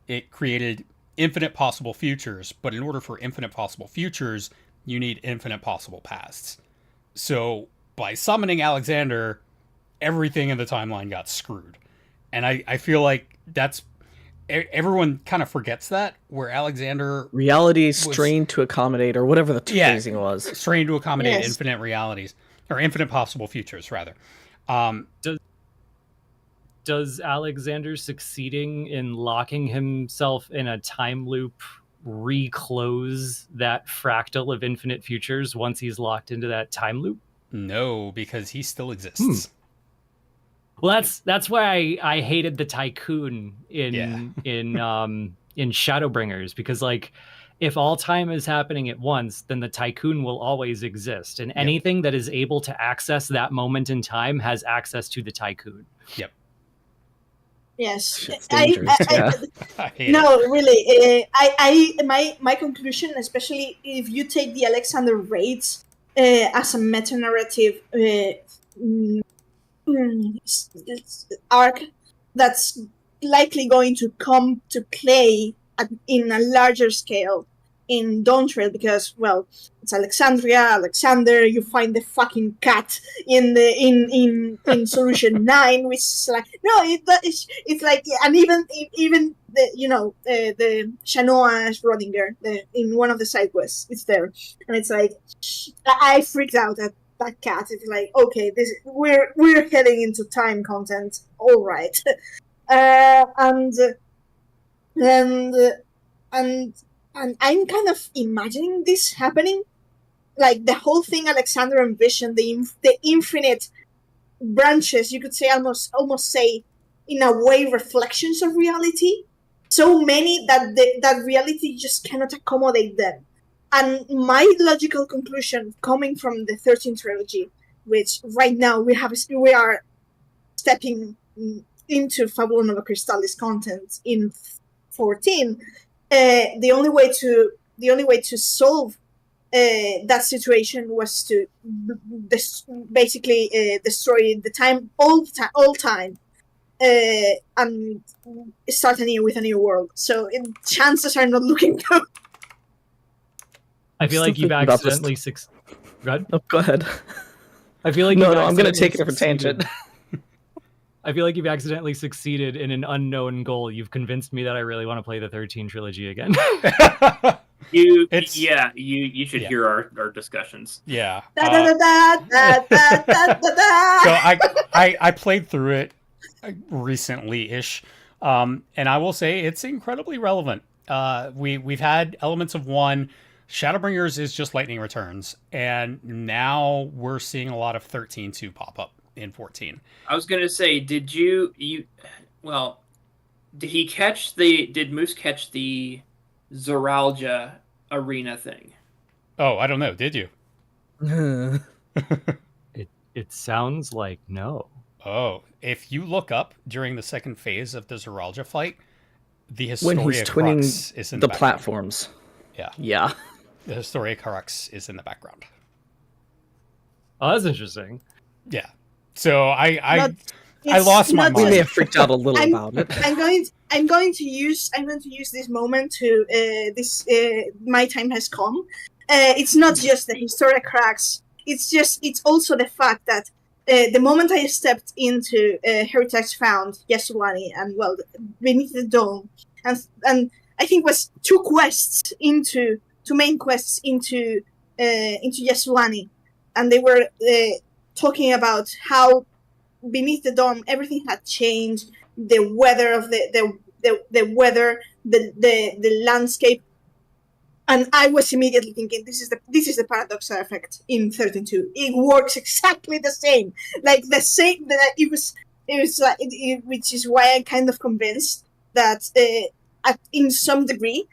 it created infinite possible futures, but in order for infinite possible futures, you need infinite possible pasts. So by summoning Alexander, everything in the timeline got screwed. And I feel like that's, everyone kind of forgets that, where Alexander reality strained to accommodate, or whatever the phrasing was, strained to accommodate infinite realities, or infinite possible futures rather. Does Alexander succeeding in locking himself in a time loop reclose that fractal of infinite futures once he's locked into that time loop? No, because he still exists. Well, that's why I hated the tycoon in Shadowbringers, because like, if all time is happening at once, then the tycoon will always exist, and anything that is able to access that moment in time has access to the tycoon. Yep. Yes, no, really. My conclusion, especially if you take the Alexander raids as a meta narrative arc, that's likely going to come to play in a larger scale in Dawntrail, because, well, it's Alexander, you find the fucking cat in solution 9, which is like, no, it's like, and even the Shanoa Schrodinger, in one of the side quests, it's there, and it's like, I freaked out at that cat. It's like, okay, we're heading into time content, all right. And I'm kind of imagining this happening, like the whole thing Alexander envisioned, the infinite branches, you could say, almost say, in a way, reflections of reality. So many that that reality just cannot accommodate them. And my logical conclusion, coming from the 13 trilogy, which right now we are stepping into Fabula Nova Crystallis content in 14, the only way to solve that situation was to basically destroy the time, all time, and start anew with a new world. So chances are not looking good. I feel like you've accidentally Go ahead. Oh, go ahead. I feel like No, I'm going to take a different tangent. I feel like you've accidentally succeeded in an unknown goal. You've convinced me that I really want to play the 13 trilogy again. You should hear our discussions. Yeah. Da, da, da, da, da, da, da, da. So I played through it recently-ish, and I will say it's incredibly relevant. We've had elements of 1. Shadowbringers is just Lightning Returns, and now we're seeing a lot of 13-2 pop up in 14. I was gonna say, did Moose catch the Zoralja arena thing? Oh, I don't know. Did you? It sounds like no. Oh, if you look up during the second phase of the Zoralja fight, the Historia When he's Crux twinning is in the background. platforms. Yeah. Yeah. The Historia Crux is in the background. Oh, that's interesting. Yeah. So I It's lost my not- We mind. may have freaked out a little I'm- about it. I'm going to use this moment to my time has come. It's not just the Historia Crux. It's also the fact that the moment I stepped into Heritage Found, Yasuani, and Beneath the Dome, and I think was two main quests into Yasuani, and they were talking about how beneath the dome everything had changed, the weather of the weather, the landscape, and I was immediately thinking this is the paradox effect in 13.2. It works exactly the same, like the same. That it was like which is why I'm kind of convinced that in some degree.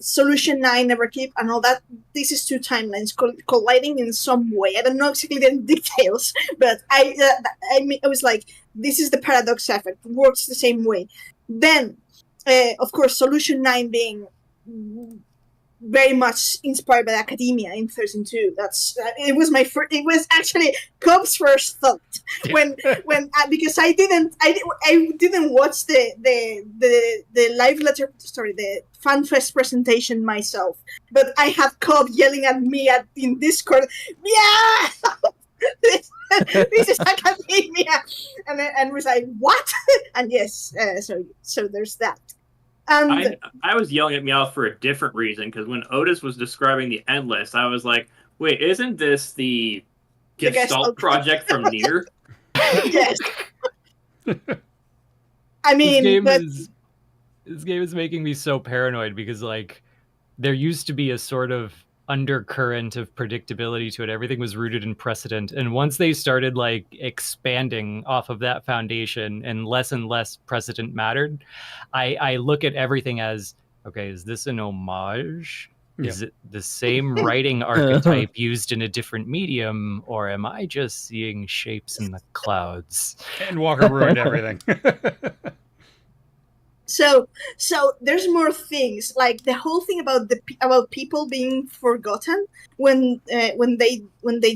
Solution 9, Neverkeep, and all that. This is 2 timelines colliding in some way. I don't know exactly the details, but I was like, this is the paradox effect. It works the same way. Then, of course, Solution 9 being very much inspired by academia in 13.2. It was actually Cobb's first thought when because I didn't watch the live letter story, the FanFest presentation myself, but I had Cobb yelling at me in Discord, yeah, this is academia, and was like, what? And yes, so there's that. I was yelling at Meow for a different reason, because when Otis was describing the Endless, I was like, wait, isn't this the Gestalt project from Nier? Yes. I mean, this game is making me so paranoid because, like, there used to be a sort of undercurrent of predictability to it. Everything was rooted in precedent, and once they started like expanding off of that foundation and less precedent mattered, I look at everything as, okay, is this an homage? Is it the same writing archetype used in a different medium, or am I just seeing shapes in the clouds? And Walker ruined everything. So there's more things, like the whole thing about people being forgotten when they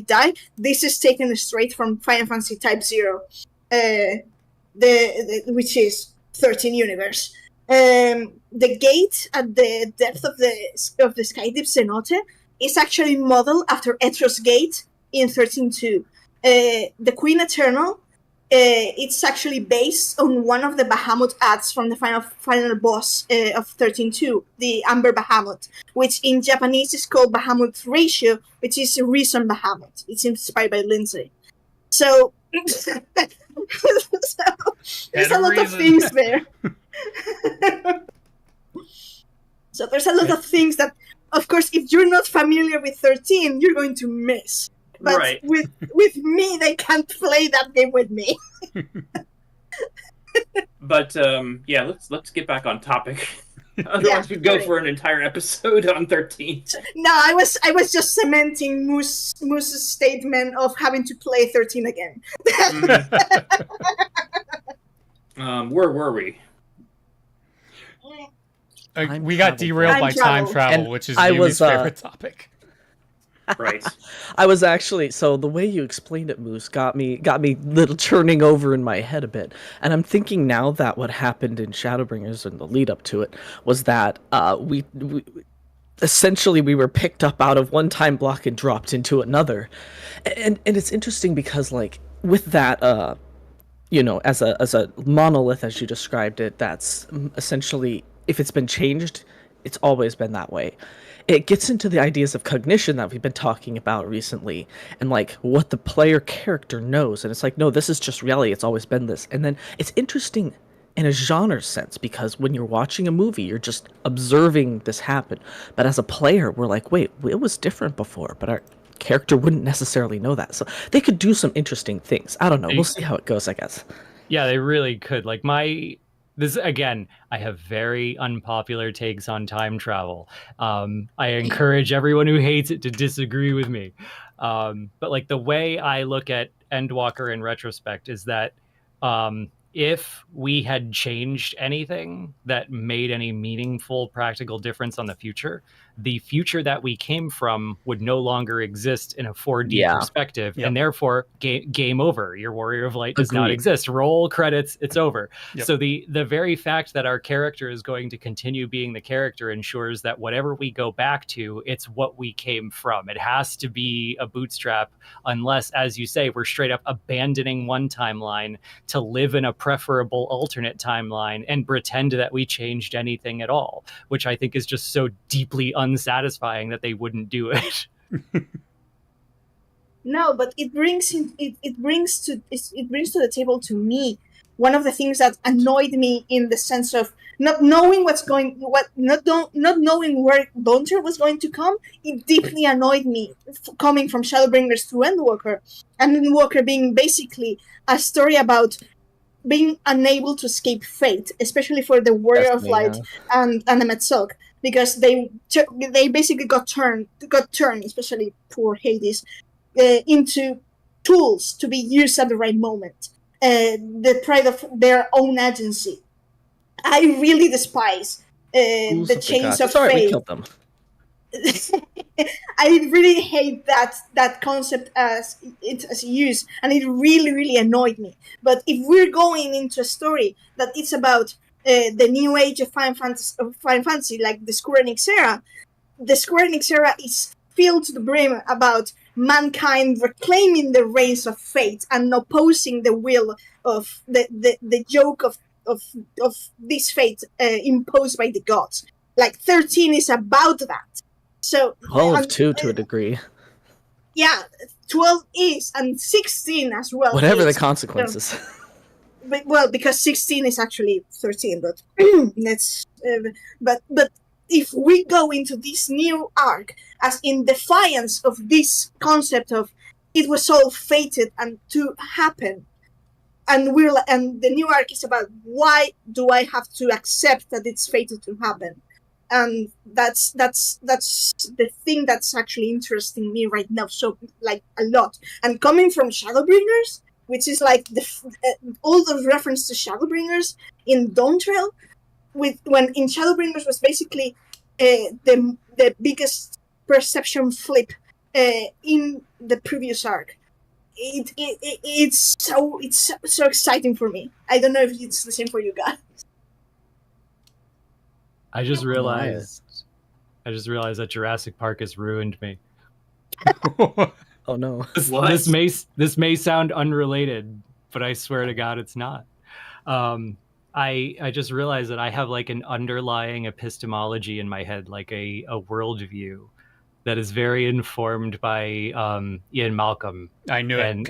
die. This is taken straight from Final Fantasy Type 0, which is 13 universe. The gate at the depth of the Skydeep Cenote is actually modeled after Etros Gate in 13.2. The Queen Eternal. It's actually based on one of the Bahamut ads from the final boss of 13.2, the Amber Bahamut, which in Japanese is called Bahamut Ratio, which is a Reason Bahamut. It's inspired by Lindsay. So, there's a lot of things there. So there's a lot of things that, of course, if you're not familiar with 13, you're going to miss. But right. with me, they can't play that game with me. But yeah, let's get back on topic. Otherwise, we'd go for an entire episode on 13. No, I was just cementing Moose's statement of having to play 13 again. Where were we? We got derailed by time travel, which is Yumi's favorite topic. Right. I was actually, so the way you explained it, Moose, got me little turning over in my head a bit. And I'm thinking now that what happened in Shadowbringers and the lead up to it was that we essentially we were picked up out of one time block and dropped into another. And it's interesting because like with that as a monolith as you described it, that's essentially, if it's been changed, it's always been that way. It gets into the ideas of cognition that we've been talking about recently, and like what the player character knows. And it's like, no, this is just reality. It's always been this. And then it's interesting in a genre sense, because when you're watching a movie, you're just observing this happen. But as a player, we're like, wait, it was different before, but our character wouldn't necessarily know that. So they could do some interesting things. I don't know. We'll see how it goes, I guess. Yeah, they really could. Like this again, I have very unpopular takes on time travel. I encourage everyone who hates it to disagree with me. But like the way I look at Endwalker in retrospect is that if we had changed anything that made any meaningful practical difference on the future that we came from would no longer exist in a 4D perspective. Yep. And therefore game over. Your Warrior of Light does not exist. Roll credits, it's over. Yep. So the very fact that our character is going to continue being the character ensures that whatever we go back to, it's what we came from. It has to be a bootstrap, unless, as you say, we're straight up abandoning one timeline to live in a preferable alternate timeline and pretend that we changed anything at all, which I think is just so deeply unsatisfying that they wouldn't do it. No, but it brings to the table, to me, one of the things that annoyed me, in the sense of not knowing not knowing where Dawntrail was going to come. It deeply annoyed me, coming from Shadowbringers to Endwalker, and Endwalker being basically a story about being unable to escape fate, especially for the Warrior of Light and Emmett-Selch, because they basically got turned, especially poor Hades, into tools to be used at the right moment. The pride of their own agency. I really despise the chains of fate. We killed them. I really hate that concept as used, and it really annoyed me. But if we're going into a story that it's about the new age of Final Fantasy, like the Square Enix era, the Square Enix era is filled to the brim about mankind reclaiming the reins of fate and opposing the will of the yoke of this fate imposed by the gods. Like 13 is about that. So 12 too, to a degree. Yeah, 12 is, and 16 as well. Whatever the consequences. Well, because 16 is actually 13, but let's. But if we go into this new arc as in defiance of this concept of it was all fated and to happen, and the new arc is about why do I have to accept that it's fated to happen. And that's the thing that's actually interesting me right now, so like a lot. And coming from Shadowbringers, which is like all the reference to Shadowbringers in Dawntrail, when in Shadowbringers was basically the biggest perception flip in the previous arc. It's so exciting for me. I don't know if it's the same for you guys. I just realized that Jurassic Park has ruined me. Oh no. This may sound unrelated, but I swear to God it's not. I just realized that I have like an underlying epistemology in my head, like a worldview that is very informed by Ian Malcolm. I knew it.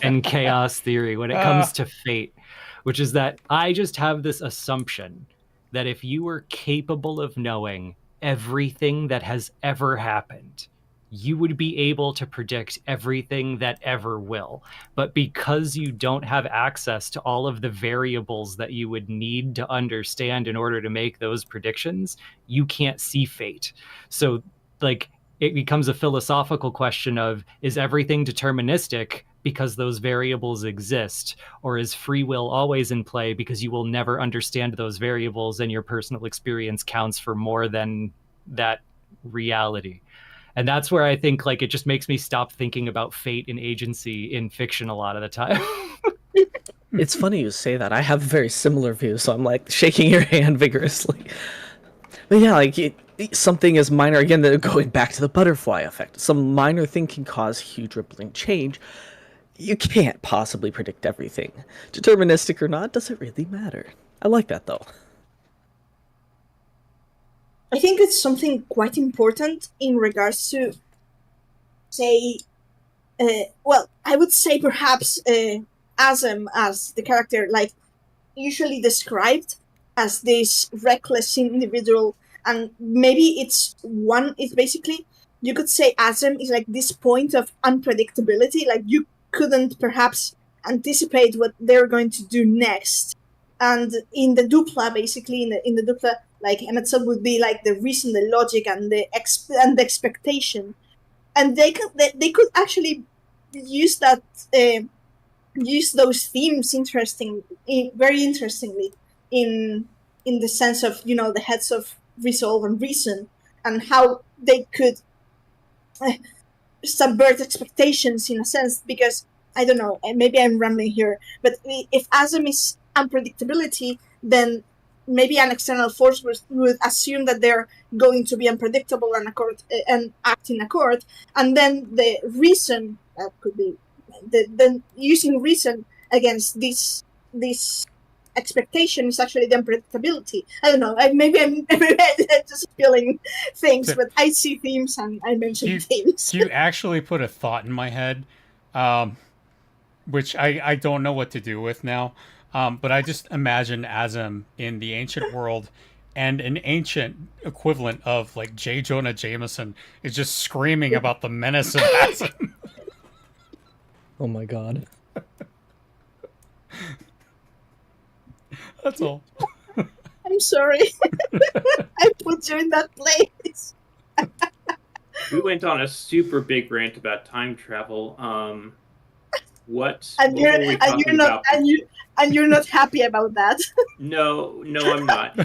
And chaos theory when it comes to fate, which is that I just have this assumption that if you were capable of knowing everything that has ever happened, you would be able to predict everything that ever will. But because you don't have access to all of the variables that you would need to understand in order to make those predictions, you can't see fate. So, like, it becomes a philosophical question of, is everything deterministic because those variables exist? Or is free will always in play because you will never understand those variables and your personal experience counts for more than that reality? And that's where I think, like, it just makes me stop thinking about fate and agency in fiction a lot of the time. It's funny you say that. I have very similar views, so I'm like shaking your hand vigorously. But yeah, like something as minor, again, going back to the butterfly effect, some minor thing can cause huge rippling change. You can't possibly predict everything. Deterministic or not, doesn't really matter. I like that, though. I think it's something quite important in regards to, say, well, I would say perhaps Azem as the character, like, usually described as this reckless individual, and maybe it's basically, you could say Azem is like this point of unpredictability, like you couldn't perhaps anticipate what they're going to do next. And in the dupla, basically, in the dupla, like Emmett-Selch would be like the reason, the logic, and the expectation, and they could actually use that use those themes very interestingly in the sense of, you know, the heads of resolve and reason, and how they could subvert expectations in a sense. Because I don't know, maybe I'm rambling here, but if Azem is unpredictability, then maybe an external force would assume that they're going to be unpredictable and act in accord, and then the reason that could be then using reason against this expectation is actually the unpredictability. I don't know. Maybe I'm just feeling things, but I see themes and I mention themes. You actually put a thought in my head, which I don't know what to do with now. But I just imagine Azem in the ancient world, and an ancient equivalent of like J. Jonah Jameson is just screaming about the menace of Azem. Oh my god. That's all. I'm sorry. I put you in that place. We went on a super big rant about time travel. What and were we talking about? And you're not happy about that. No, I'm not.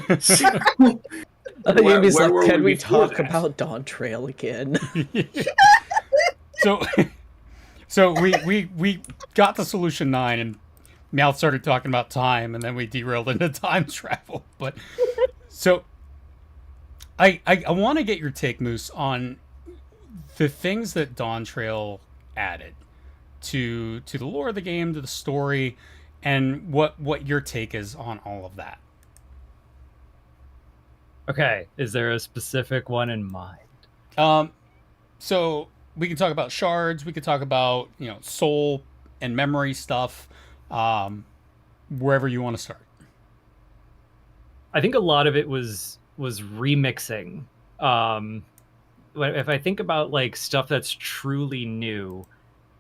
Can we talk about Dawntrail again? So we got to solution 9, and Mouth started talking about time, and then we derailed into time travel. But so I want to get your take, Moose, on the things that Dawntrail added to the lore of the game, to the story, and what your take is on all of that. Okay, is there a specific one in mind? So we can talk about shards, we could talk about, you know, soul and memory stuff, wherever you want to start. I think a lot of it was remixing. If I think about like stuff that's truly new,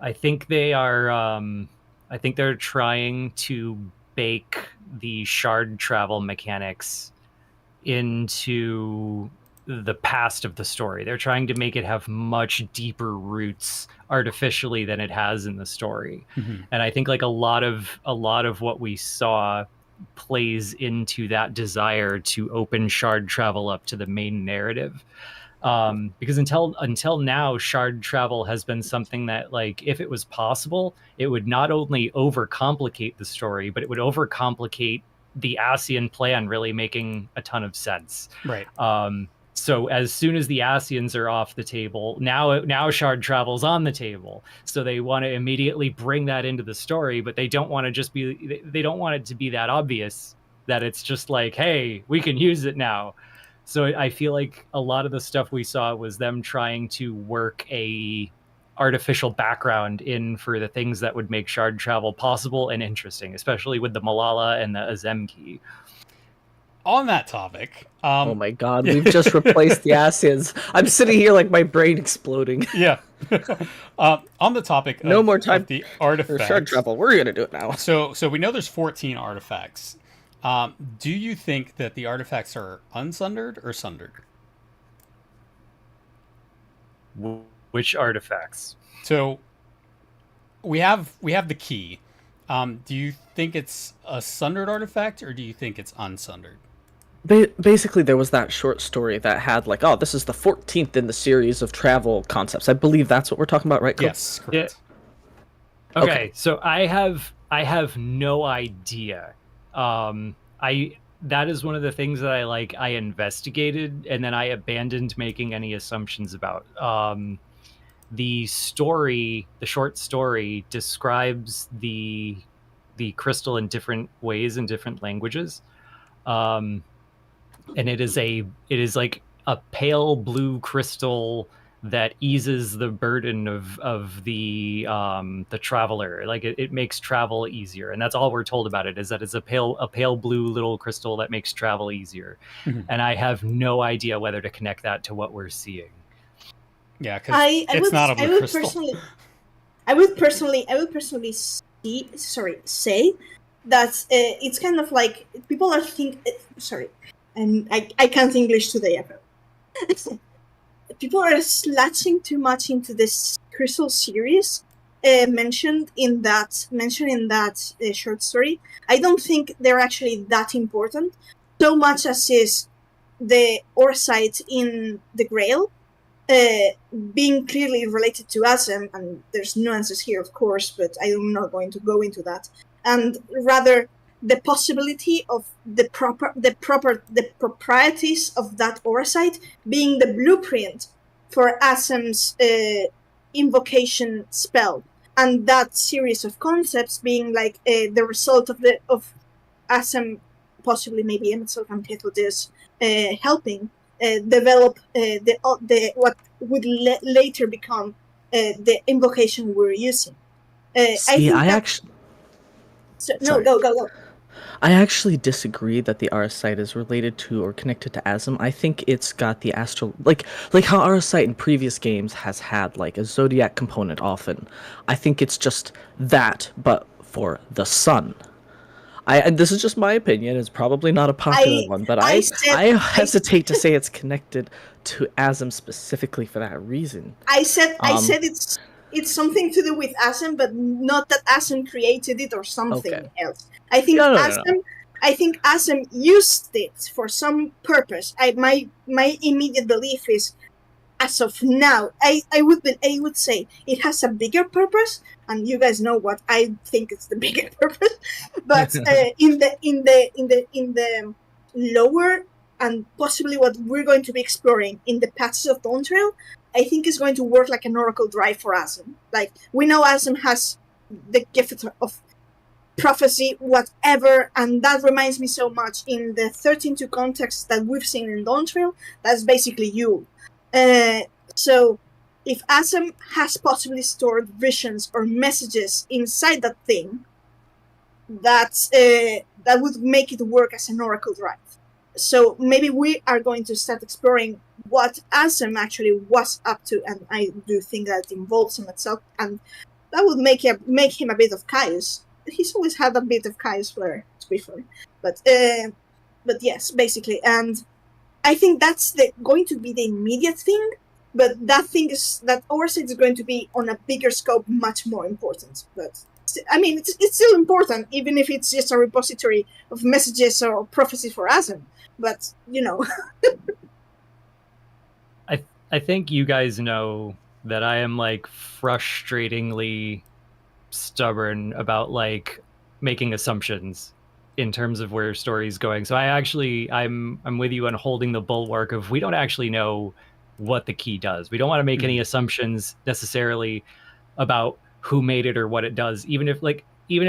I think they are. I think they're trying to bake the shard travel mechanics into the past of the story. They're trying to make it have much deeper roots artificially than it has in the story. Mm-hmm. And I think like a lot of what we saw plays into that desire to open shard travel up to the main narrative. Because until now, shard travel has been something that, like, if it was possible, it would not only overcomplicate the story, but it would overcomplicate the Ascian plan really making a ton of sense. Right. So as soon as the Ascians are off the table, now shard travel's on the table. So they want to immediately bring that into the story, but they don't want it to be that obvious that it's just like, hey, we can use it now. So I feel like a lot of the stuff we saw was them trying to work a artificial background in for the things that would make shard travel possible and interesting, especially with the Malala and the Azem key. on that topic, Oh my god, we've just replaced the acids. I'm sitting here like my brain exploding. yeah. On the topic No of, more time of the For artifacts. shard travel, we're gonna do it now. So we know there's 14 artifacts. Do you think that the artifacts are unsundered or sundered? Which artifacts? So we have the key. Do you think it's a sundered artifact or do you think it's unsundered? Basically, there was that short story that had like, oh, this is the 14th in the series of travel concepts. I believe that's what we're talking about, right? Cope? Yes, correct. Yeah. Okay. So I have no idea. That is one of the things that I investigated and then I abandoned making any assumptions about. The short story describes the crystal in different ways in different languages. And it is like a pale blue crystal that eases the burden of the traveler. Like it makes travel easier, and that's all we're told about it, is that it's a pale blue little crystal that makes travel easier. Mm-hmm. And I have no idea whether to connect that to what we're seeing. Yeah, because it's not a blue crystal. I would personally say that it's kind of like people are and I can't English today ever. People are latching too much into this crystal series mentioned in that short story. I don't think they're actually that important, so much as is the Orsight in the Grail being clearly related to Asem, and there's nuances here, of course, but I'm not going to go into that. And rather, the possibility of the proprieties of that Orsight being the blueprint for Asem's invocation spell, and that series of concepts being like the result of Asem, possibly maybe Emmett-Selch and Kethodis helping develop the what would later become the invocation we're using. Go. I actually disagree that the Arisight is related to or connected to Asm. I think it's got the astral, like how Arisight in previous games has had like a zodiac component often. I think it's just that, but for the sun. And this is just my opinion. It's probably not a popular one, but I hesitate to say it's connected to Asm specifically for that reason. I said it's something to do with Asm, but not that Asm created it or something else. I think I think Asm used it for some purpose. My immediate belief is, as of now, I would say it has a bigger purpose, and you guys know what I think is the bigger purpose. But in the lower and possibly what we're going to be exploring in the patches of Dawntrail, I think is going to work like an oracle drive for Asm. Like, we know Asm has the gift of prophecy, whatever, and that reminds me so much in the 13-2 context that we've seen in Dawntrail. That's basically you. So if Asm has possibly stored visions or messages inside that thing, that would make it work as an oracle drive. So maybe we are going to start exploring what Asm actually was up to, and I do think that it involves him itself, and that would make him a bit of Caius. He's always had a bit of Caius flair, to be fair. But yes, basically, and I think that's going to be the immediate thing. But that thing is that Oversight is going to be on a bigger scope, much more important. But I mean, it's still important, even if it's just a repository of messages or prophecy for Asm. But you know, I think you guys know that I am like frustratingly stubborn about like making assumptions in terms of where story's going. So I'm with you on holding the bulwark of we don't actually know what the key does. We don't want to make any assumptions necessarily about who made it or what it does, even if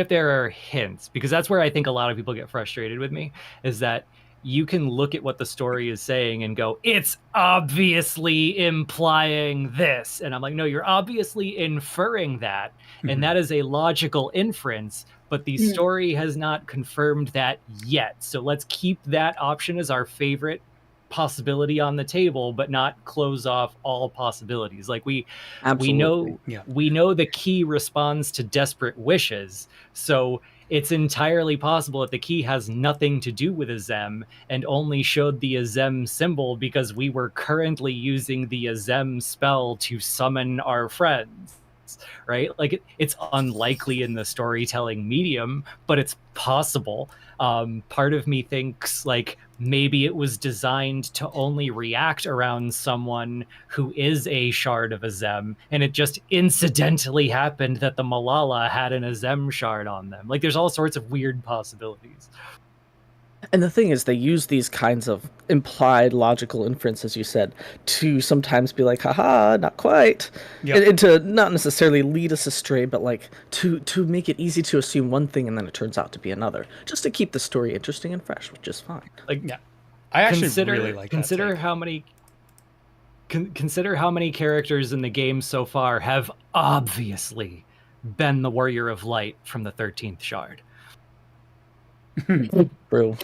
there are hints, because that's where I think a lot of people get frustrated with me, is that you can look at what the story is saying and go, it's obviously implying this. And I'm like, no, you're obviously inferring that. And that is a logical inference, but the story has not confirmed that yet. So let's keep that option as our favorite possibility on the table, but not close off all possibilities. Like we know the key responds to desperate wishes, so it's entirely possible that the key has nothing to do with Azem and only showed the Azem symbol because we were currently using the Azem spell to summon our friends, right? Like it's unlikely in the storytelling medium, but it's possible. Part of me thinks like maybe it was designed to only react around someone who is a shard of Azem, and it just incidentally happened that the Malala had an Azem shard on them. Like there's all sorts of weird possibilities. And the thing is, they use these kinds of implied logical inference, as you said, to sometimes be like, haha, not quite. And to not necessarily lead us astray, but like to make it easy to assume one thing and then it turns out to be another. Just to keep the story interesting and fresh, which is fine. Like, I actually really like that. Consider how many characters in the game so far have obviously been the Warrior of Light from the 13th Shard. Bro.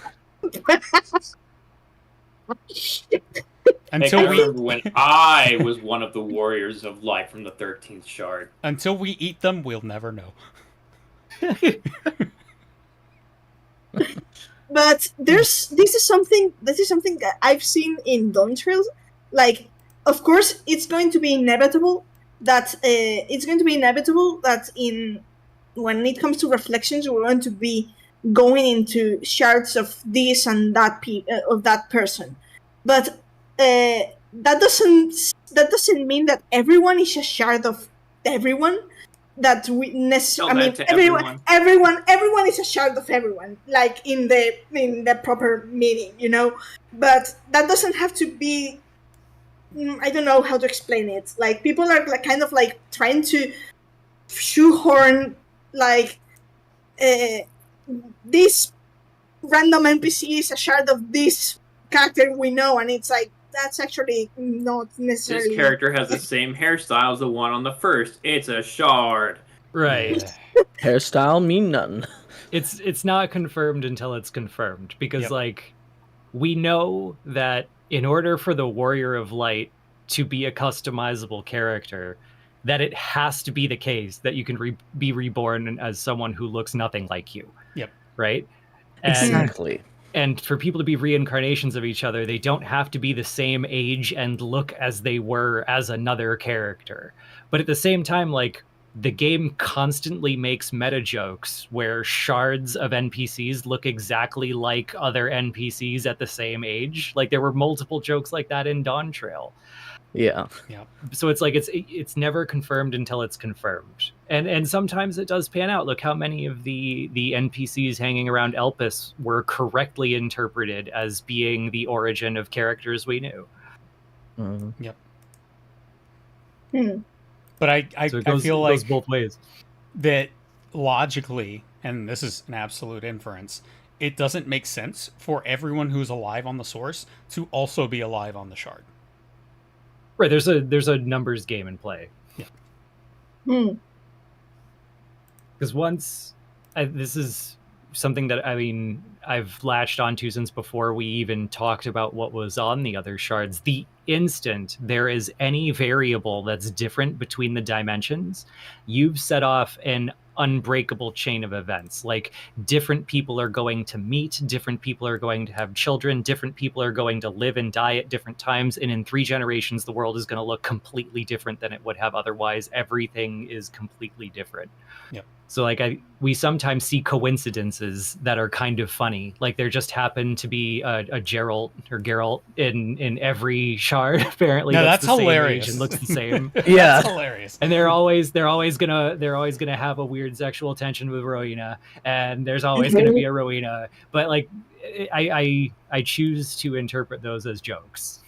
Until when I was one of the Warriors of Light from the 13th Shard. Until we eat them, we'll never know. But this is something that I've seen in Dawntrail. Like, of course, it's going to be inevitable that when it comes to reflections, we're going to be going into shards of this and that of that person, but that doesn't mean that everyone is a shard of everyone. That we necessarily, everyone is a shard of everyone, like in the proper meaning, you know. But that doesn't have to be. I don't know how to explain it. Like people are like kind of like trying to shoehorn like. This random NPC is a shard of this character we know, and it's like that's actually not necessarily. This character has the same hairstyle as the one on the first. It's a shard, right? Hairstyle mean none. It's not confirmed until it's confirmed, because like we know that in order for the Warrior of Light to be a customizable character, that it has to be the case that you can be reborn as someone who looks nothing like you. Yep. Right? Exactly. And for people to be reincarnations of each other, they don't have to be the same age and look as they were as another character. But at the same time, like, the game constantly makes meta jokes where shards of NPCs look exactly like other NPCs at the same age. Like, there were multiple jokes like that in Dawntrail. Yeah. So it's like it's never confirmed until it's confirmed, and sometimes it does pan out. Look how many of the NPCs hanging around Elpis were correctly interpreted as being the origin of characters we knew. Mm-hmm. Yep. But I feel like it goes both ways. That logically, and this is an absolute inference, it doesn't make sense for everyone who's alive on the source to also be alive on the shard. Right, there's a numbers game in play. Yeah. Because this is something that I've latched onto since before we even talked about what was on the other shards. The instant there is any variable that's different between the dimensions, you've set off an unbreakable chain of events. Like, different people are going to meet, different people are going to have children, different people are going to live and die at different times, and in 3 generations the world is going to look completely different than it would have otherwise. Everything is completely different. Yep. So like we sometimes see coincidences that are kind of funny. Like there just happened to be a Geralt or Geralt in every shard. Apparently, that's the hilarious same age and looks the same. Yeah, that's hilarious. And they're always gonna have a weird sexual tension with Rowena, and there's always gonna be a Rowena. But like, I choose to interpret those as jokes.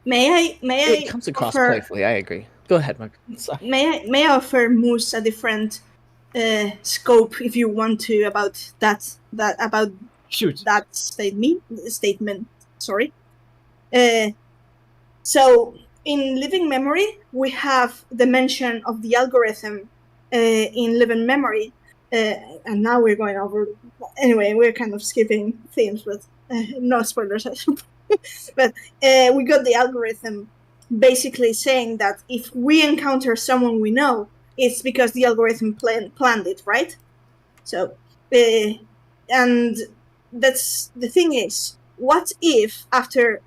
May I? It comes across playfully. I agree. Go ahead, Mark. Sorry. May I offer Moose a different scope, if you want to, about that Shoot. that statement. Sorry. So in living memory, we have the mention of the algorithm in living memory, and now we're going over. Anyway, we're kind of skipping themes, but no spoilers. But we got the algorithm basically saying that if we encounter someone we know, it's because the algorithm planned it, right? So, and that's the thing is, what if after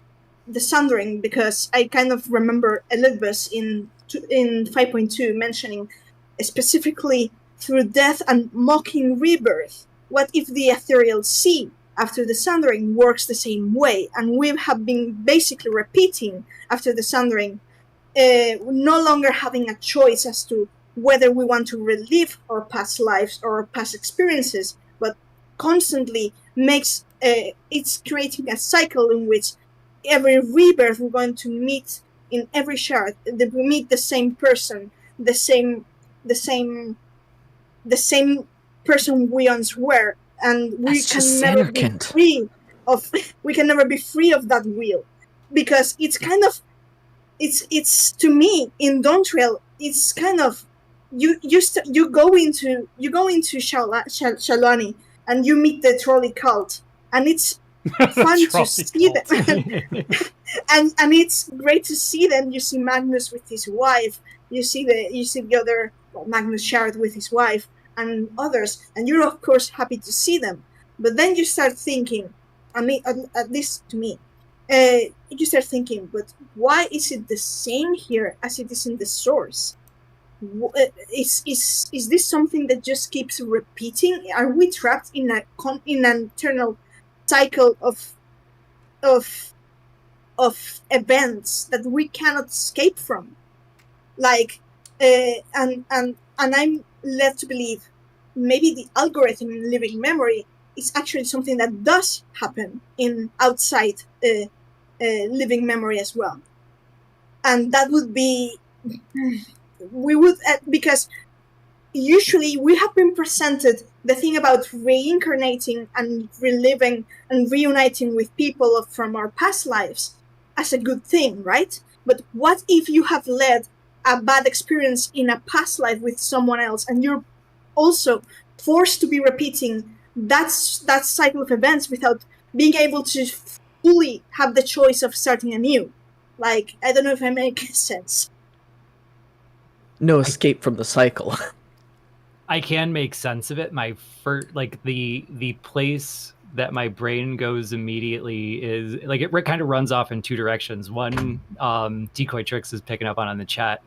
the Sundering, because I kind of remember Elizabeth in 5.2 mentioning specifically through death and mocking rebirth, what if the ethereal sea after the Sundering works the same way, and we have been basically repeating after the Sundering, no longer having a choice as to whether we want to relive our past lives or past experiences, but constantly makes it's creating a cycle in which every rebirth we're going to meet in every shard, we meet the same person, the same person we once were, and we can never be free of that wheel, because it's kind of it's to me in Dawntrail, it's kind of you go into Shalani and you meet the trolley cult, and it's fun to see them. and it's great to see them. You see Magnus with his wife, you see the other, Magnus Shard with his wife and others, and you're of course happy to see them. But then you start thinking, I mean, at least to me, you start thinking, but why is it the same here as it is in the source? Is this something that just keeps repeating? Are we trapped in an eternal cycle of events that we cannot escape from? Like, and I'm led to believe maybe the algorithm in living memory is actually something that does happen in outside living memory as well, and that would be we would because usually we have been presented the thing about reincarnating and reliving and reuniting with people from our past lives as a good thing, right? But what if you have led a bad experience in a past life with someone else, and you're also forced to be repeating that cycle of events without being able to fully have the choice of starting anew? Like, I don't know if I make sense. No escape from the cycle. I can make sense of it. My first, like the place that my brain goes immediately is like it kind of runs off in two directions. One, Decoy Tricks is picking up on the chat,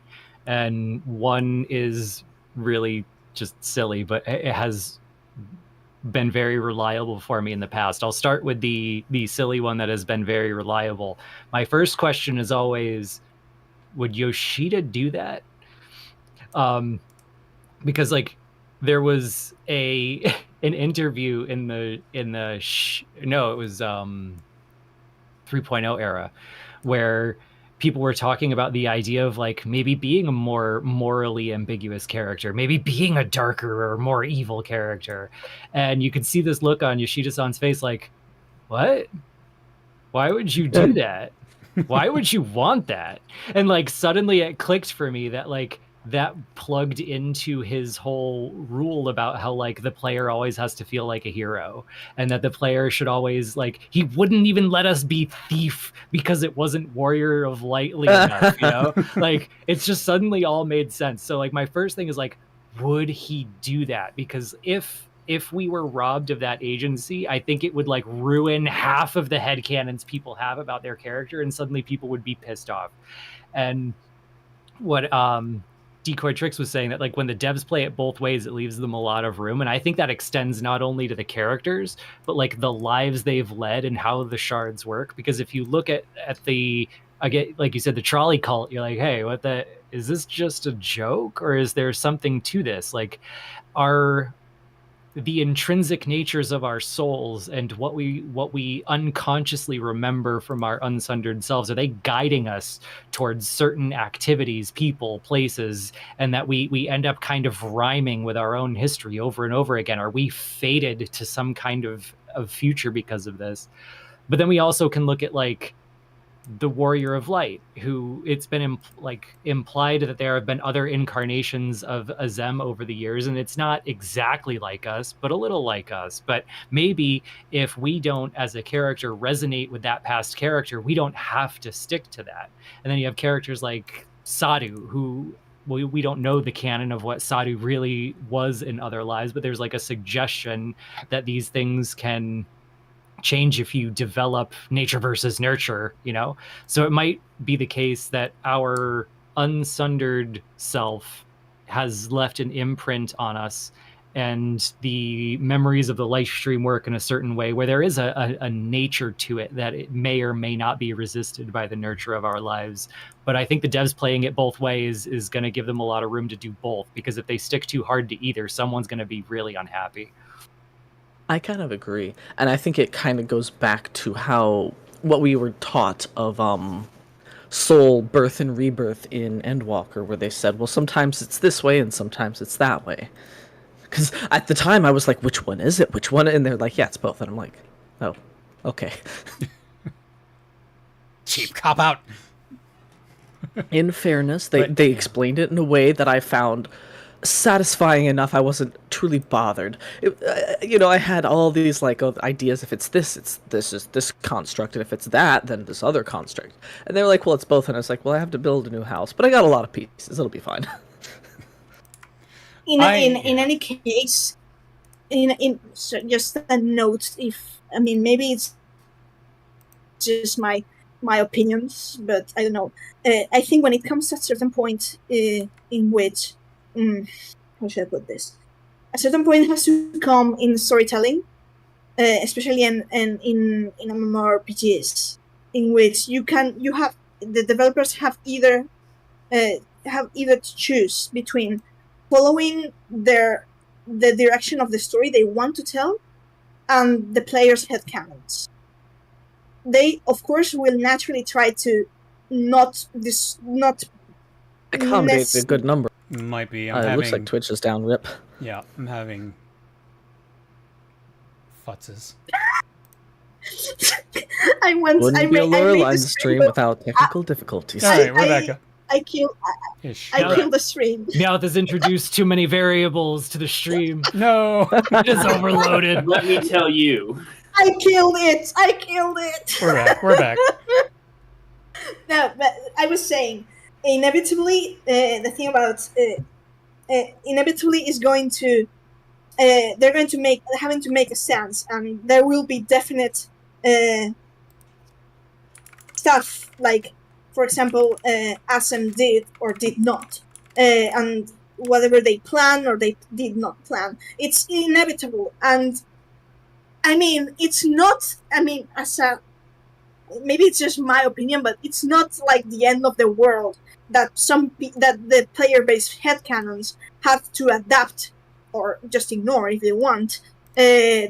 and one is really just silly, but it has been very reliable for me in the past. I'll start with the silly one that has been very reliable. My first question is always, would Yoshida do that? Because like there was an interview in the no, it was 3.0 era, where people were talking about the idea of like maybe being a more morally ambiguous character, maybe being a darker or more evil character, and you could see this look on Yoshida-san's face, like, what? Why would you do that? Why would you want that? And like suddenly it clicked for me that like that plugged into his whole rule about how like the player always has to feel like a hero, and that the player should always like, he wouldn't even let us be thief because it wasn't warrior of lightly enough, you know? Like it's just suddenly all made sense. So like my first thing is like, would he do that? Because if we were robbed of that agency, I think it would like ruin half of the headcanons people have about their character, and suddenly people would be pissed off. And what Decoy Tricks was saying, that like when the devs play it both ways, it leaves them a lot of room, and I think that extends not only to the characters but like the lives they've led and how the shards work. Because if you look at the, again, like you said, the trolley cult, you're like, hey, what the, is this just a joke, or is there something to this? Like, are the intrinsic natures of our souls and what we unconsciously remember from our unsundered selves, are they guiding us towards certain activities, people, places, and that we end up kind of rhyming with our own history over and over again? Are we fated to some kind of future because of this? But then we also can look at like the Warrior of Light, who it's been implied that there have been other incarnations of Azem over the years, and it's not exactly like us, but a little like us. But maybe if we don't, as a character, resonate with that past character, we don't have to stick to that. And then you have characters like Sadhu, who we don't know the canon of what Sadhu really was in other lives, but there's like a suggestion that these things can change if you develop nature versus nurture, you know? So it might be the case that our unsundered self has left an imprint on us, and the memories of the life stream work in a certain way where there is a nature to it that it may or may not be resisted by the nurture of our lives. But I think the devs playing it both ways is going to give them a lot of room to do both, because if they stick too hard to either, someone's going to be really unhappy. I kind of agree, and I think it kind of goes back to what we were taught of soul birth and rebirth in Endwalker, where they said, well, sometimes it's this way and sometimes it's that way. Because at the time I was like, which one is it? Which one? And they're like, yeah, it's both. And I'm like, oh, okay. Cheap cop out. In fairness, they explained it in a way that I found satisfying enough. I wasn't truly bothered. I had all these ideas. If it's this is this construct, and if it's that, then this other construct. And they're like, well, it's both. And I was like, well, I have to build a new house, but I got a lot of pieces. It'll be fine. In any case, so just a note. Maybe it's just my opinions, but I don't know. I think when it comes to a certain point in which how should I put this? A certain point has to come in storytelling, especially in MMORPGs, in which the developers have either to choose between following the direction of the story they want to tell and the player's headcanons. They, of course, will naturally try to not accommodate a good number. Might be. It looks like Twitch is down. Rip. Yeah, I'm having futzes. Wouldn't be a LoreLine's stream without technical difficulties. All right, Rebecca. I killed the stream. Meowth has introduced too many variables to the stream. No, it is overloaded. Let me tell you. I killed it. We're back. No, but I was saying, inevitably, the thing about inevitably is going to they're going to having to make a stance, and there will be definite stuff like, for example, Asem did or did not, and whatever they plan or they did not plan. It's inevitable, and it's not. Maybe it's just my opinion, but it's not like the end of the world that that the player-based headcanons have to adapt or just ignore if they want the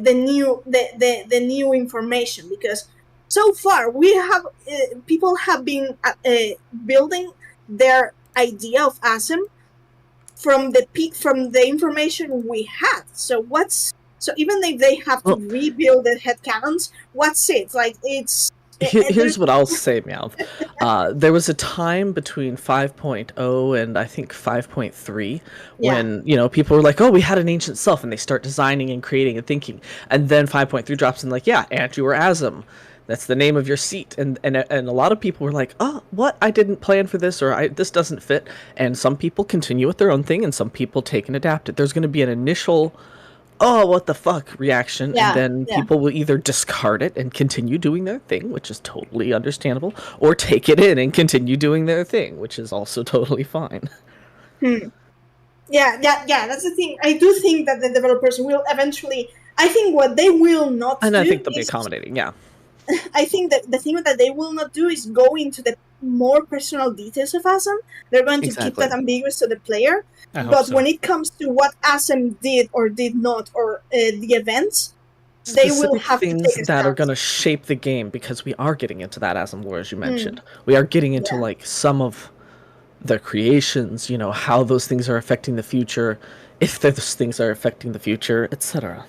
new information, because so far we have people have been building their idea of Asem from the information we had. So even if they have to rebuild the headcanons, what's it like? Here's what I'll say, Meowth. There was a time between 5.0 and I think 5.3 when, people were like, oh, we had an ancient self, and they start designing and creating and thinking. And then 5.3 drops in like, yeah, Andrew or Asem. That's the name of your seat. And a lot of people were like, oh, what? I didn't plan for this, or this doesn't fit. And some people continue with their own thing, and some people take and adapt it. There's going to be an initial, oh, what the fuck reaction, and then people will either discard it and continue doing their thing, which is totally understandable, or take it in and continue doing their thing, which is also totally fine. Yeah, that's the thing. I do think that the developers will eventually, I think what they will not do, and I think they'll be accommodating, I think that the thing that they will not do is go into the more personal details of Asem. They're going to keep that ambiguous to the player. But when it comes to what Asem did or did not, or the events, they will have things to take that are going to shape the game, because we are getting into that Asem lore, as you mentioned. We are getting into some of the creations, how those things are affecting the future, if those things are affecting the future, etc.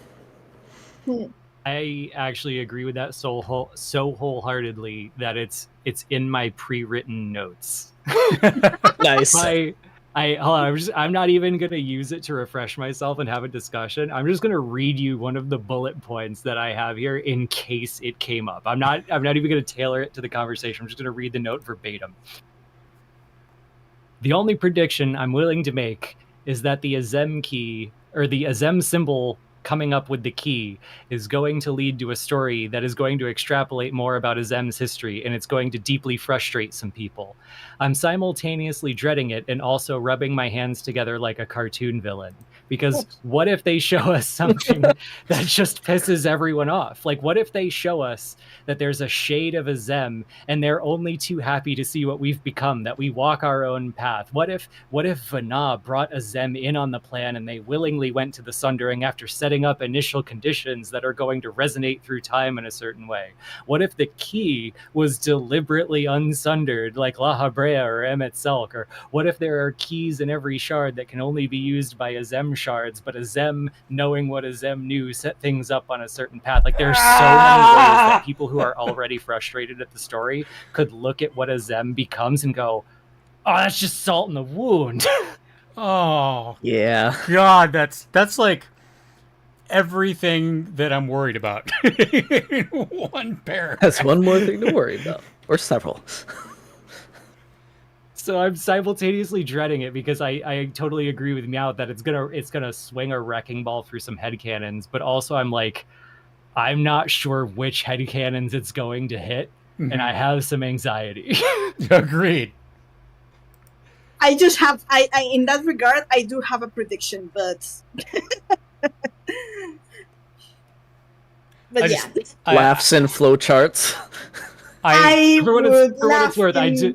I actually agree with that so wholeheartedly that it's in my pre-written notes. Nice. Hold on, I'm not even gonna use it to refresh myself and have a discussion. I'm just gonna read you one of the bullet points that I have here in case it came up. I'm not even gonna tailor it to the conversation. I'm just gonna read the note verbatim. The only prediction I'm willing to make is that the Azem key, or the Azem symbol coming up with the key, is going to lead to a story that is going to extrapolate more about Azem's history, and it's going to deeply frustrate some people. I'm simultaneously dreading it and also rubbing my hands together like a cartoon villain. Because what if they show us something that just pisses everyone off? Like, what if they show us that there's a shade of Azem and they're only too happy to see what we've become, that we walk our own path? What if Vana brought Azem in on the plan and they willingly went to the Sundering after setting up initial conditions that are going to resonate through time in a certain way? What if the key was deliberately unsundered like La Habrea or Emmett-Selch? Or what if there are keys in every shard that can only be used by Azem shards, but Azem, knowing what Azem knew, set things up on a certain path? Like, there's so many ways that people who are already frustrated at the story could look at what Azem becomes and go, oh, that's just salt in the wound. Oh Yeah. God, that's like everything that I'm worried about in one paragraph. That's one more thing to worry about, or several. So I'm simultaneously dreading it because I totally agree with Meow that it's gonna swing a wrecking ball through some headcanons, but also I'm like, I'm not sure which headcanons it's going to hit, and I have some anxiety. Agreed. I just have I in that regard I do have a prediction, but but yeah. Laughs and flowcharts. For what it's worth, in...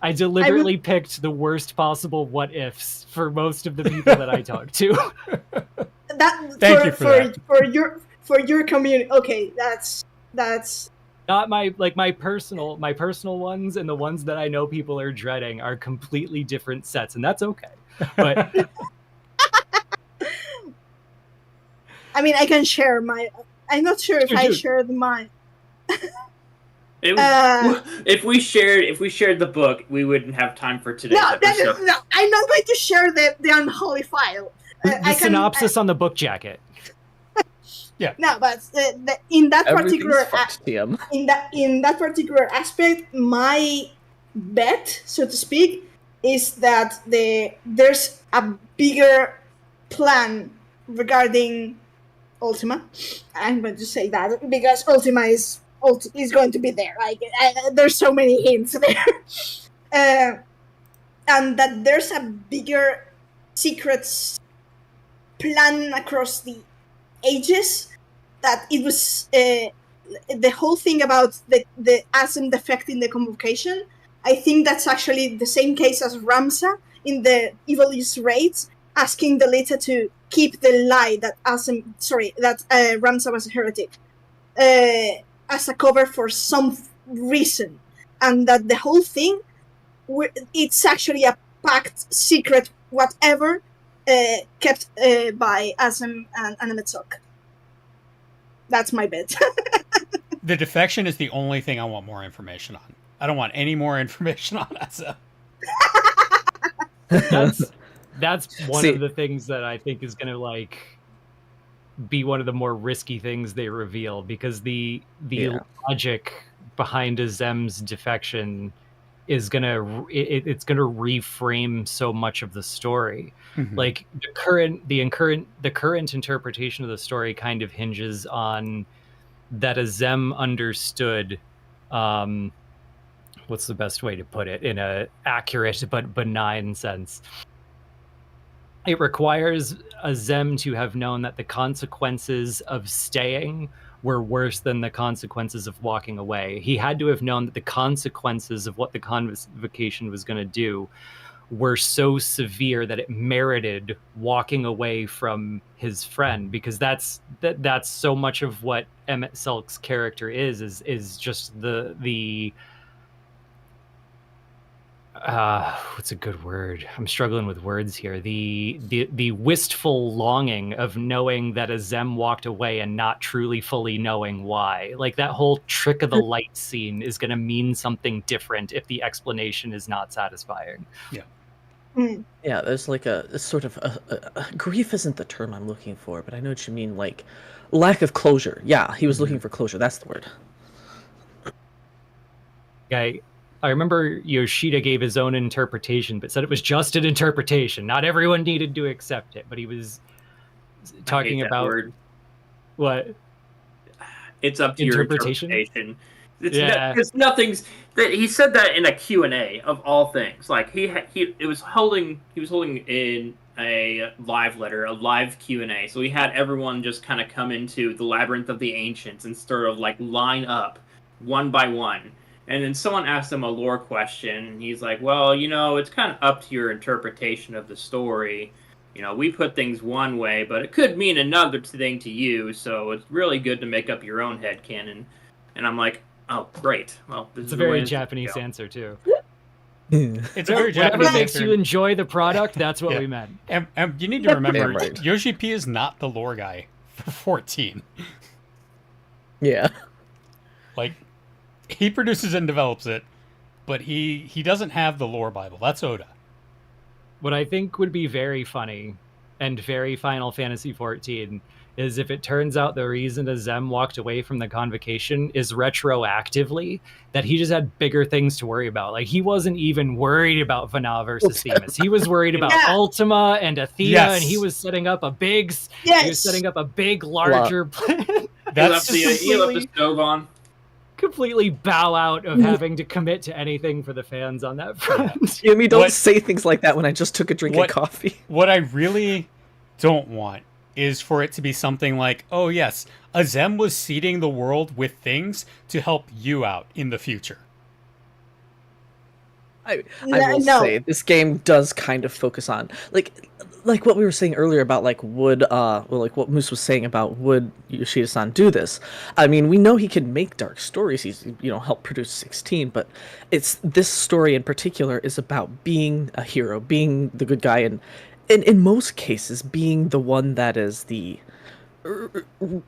I deliberately picked the worst possible what ifs for most of the people that I talk to. Thank you for your community. Okay, that's not my personal ones, and the ones that I know people are dreading are completely different sets, and that's okay. But I mean, I can share my. I'm not sure if I shared mine. If we shared the book, we wouldn't have time for today's episode. No, I'm not going to share the unholy file. The synopsis on the book jacket. Yeah. No, but in that particular in that particular aspect, my bet, so to speak, is that there's a bigger plan regarding Ultima. I'm going to say that because Ultima is going to be there. Like, there's so many hints there, and that there's a bigger secret plan across the ages. That it was the whole thing about the Asm defecting the convocation. I think that's actually the same case as Ramsa in the Evil Use Raids, asking the Lita to keep the lie that Ramsa was a heretic as a cover for some reason, and that the whole thing it's actually a packed secret whatever kept by Asm and Emmett-Selch. That's my bet. The defection is the only thing I want more information on. I don't want any more information on Asa. That's one of the things that I think is going to be one of the more risky things they reveal, because the logic behind Azem's defection is it's gonna reframe so much of the story. Mm-hmm. Like the current interpretation of the story kind of hinges on that Azem understood. What's the best way to put it in a accurate but benign sense? It requires Azem to have known that the consequences of staying were worse than the consequences of walking away. He had to have known that the consequences of what the convocation was going to do were so severe that it merited walking away from his friend, because that's so much of what Emmett-Selch's character is just the what's a good word? I'm struggling with words here. The wistful longing of knowing that Azem walked away and not truly fully knowing why. Like that whole trick of the light scene is going to mean something different if the explanation is not satisfying. Yeah. Yeah, there's like a sort of grief isn't the term I'm looking for, but I know what you mean. Like lack of closure. Yeah, he was looking for closure. That's the word. I remember Yoshida gave his own interpretation, but said it was just an interpretation. Not everyone needed to accept it, but he was talking about word. What? It's up to your Interpretation? interpretation. Yeah. It's nothing's that he said that in a Q&A of all things. Like he was holding in a live letter, a live Q&A. So he had everyone just kind of come into the labyrinth of the ancients and sort of like line up one by one. And then someone asked him a lore question, and he's like, well, you know, it's kind of up to your interpretation of the story. You know, we put things one way, but it could mean another thing to you, so it's really good to make up your own headcanon. And I'm like, oh, great. Well, this It's is a the way very this is Japanese going. answer, too. It's a very Whatever Japanese makes answer. you enjoy the product, that's what Yeah. we meant. And you need to remember, Damn right. Yoshi P is not the lore guy for 14. Yeah. Like, he produces and develops it, but he doesn't have the lore Bible. That's Oda. What I think would be very funny and very Final Fantasy XIV is if it turns out the reason Azem walked away from the convocation is retroactively that he just had bigger things to worry about. Like he wasn't even worried about Vana versus Themis. He was worried about Ultima and Athena, Yes. and he was setting up a big, Yes. larger plan. That's He left the stove on. Completely bow out of having to commit to anything for the fans on that front. Jimmy, don't What- say things like that when I just took a drink What- of coffee. what I really don't want is for it to be something like, oh yes, Azem was seeding the world with things to help you out in the future. I will No. say this game does kind of focus on like what we were saying earlier about like like what Moose was saying about would Yoshida-san do this. I mean, we know he can make dark stories. He's helped produce 16, but it's this story in particular is about being a hero, being the good guy, and in most cases being the one that is the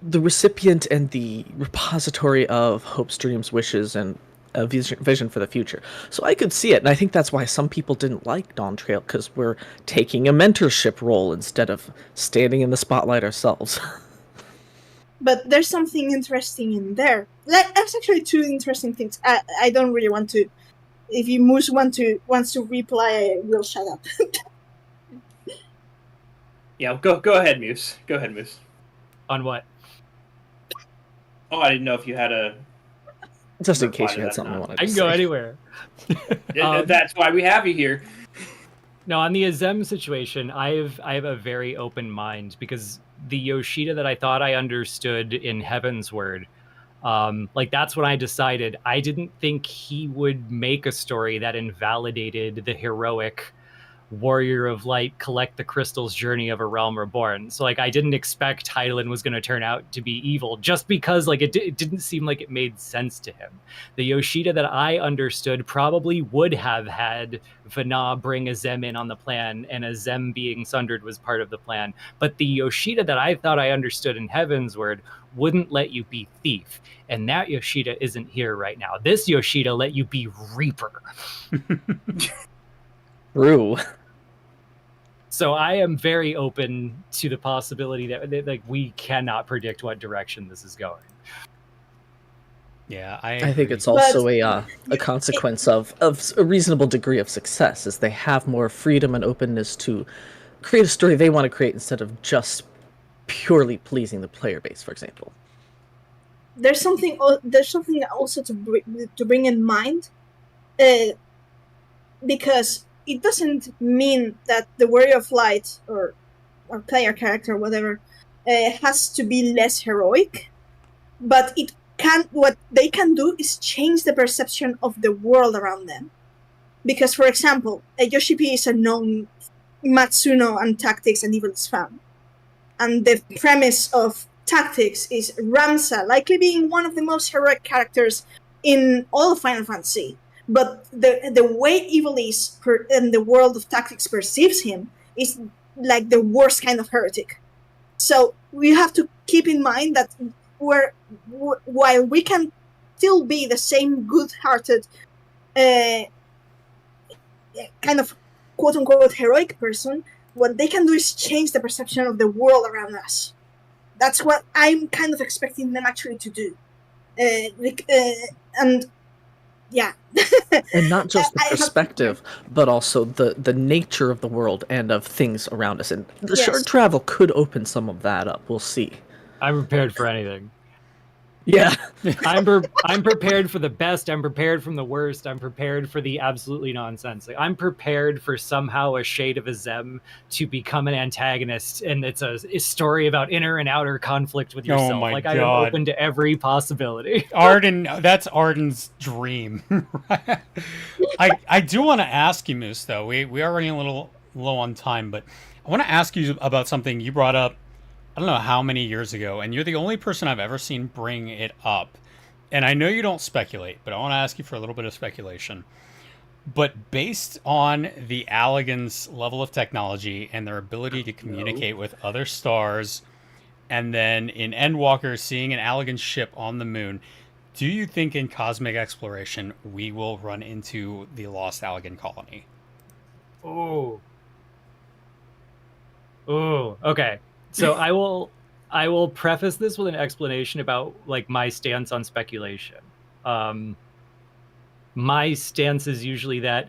recipient and the repository of hopes, dreams, wishes, and a vision for the future. So I could see it, and I think that's why some people didn't like Dawntrail, because we're taking a mentorship role instead of standing in the spotlight ourselves. But there's something interesting in there. There's actually two interesting things. I don't really want to. If you Moose wants to reply, I will shut up. Yeah, go ahead, Muse. Go ahead, Muse. On what? Oh, I didn't know if you had a... Just in Reply case to you had that something you now. wanted I to can go say. anywhere. That's why we have you here. No, on the Azem situation, I have a very open mind because the Yoshida that I thought I understood in Heaven's Word, like that's when I decided I didn't think he would make a story that invalidated the heroic warrior of light collect the crystals journey of a realm reborn. So like I didn't expect Hydaelyn was going to turn out to be evil just because like it didn't seem like it made sense to him. The Yoshida that I understood probably would have had Vana bring Azem in on the plan, and Azem being sundered was part of the plan. But the Yoshida that I thought I understood in Heaven's Word wouldn't let you be thief, and that Yoshida isn't here right now. This Yoshida let you be Reaper. True. So I am very open to the possibility that like we cannot predict what direction this is going. Yeah, I think agree. it's also a consequence of a reasonable degree of success, as they have more freedom and openness to create a story they want to create instead of just purely pleasing the player base, for example. There's something also to bring in mind, because it doesn't mean that the Warrior of Light or player character, whatever, has to be less heroic, but what they can do is change the perception of the world around them. Because, for example, Yoshi-P is a known Matsuno and Tactics and Evil is found. And the premise of Tactics is Ramsa likely being one of the most heroic characters in all of Final Fantasy, but the way evil is in the world of tactics perceives him is like the worst kind of heretic. So we have to keep in mind that while we can still be the same good-hearted kind of quote-unquote heroic person, what they can do is change the perception of the world around us. That's what I'm kind of expecting them actually to do. And yeah. And not just the perspective, but also the nature of the world and of things around us. And the shard travel could open some of that up. We'll see. I'm prepared for anything. Yeah. I'm prepared for the best. I'm prepared from the worst. I'm prepared for the absolutely nonsense. Like, I'm prepared for somehow a shade of a Zem to become an antagonist, and it's a story about inner and outer conflict with yourself. Oh my like, God. I am open to every possibility. Arden, that's Arden's dream. I do want to ask you, Moose, though. We are running a little low on time, but I want to ask you about something you brought up, I don't know how many years ago, and you're the only person I've ever seen bring it up. And I know you don't speculate, but I want to ask you for a little bit of speculation. But based on the Allagan's level of technology and their ability to communicate with other stars, and then in Endwalker seeing an Allagan ship on the moon, do you think in cosmic exploration we will run into the lost Allagan colony? Oh. Okay. So I will preface this with an explanation about like my stance on speculation. My stance is usually that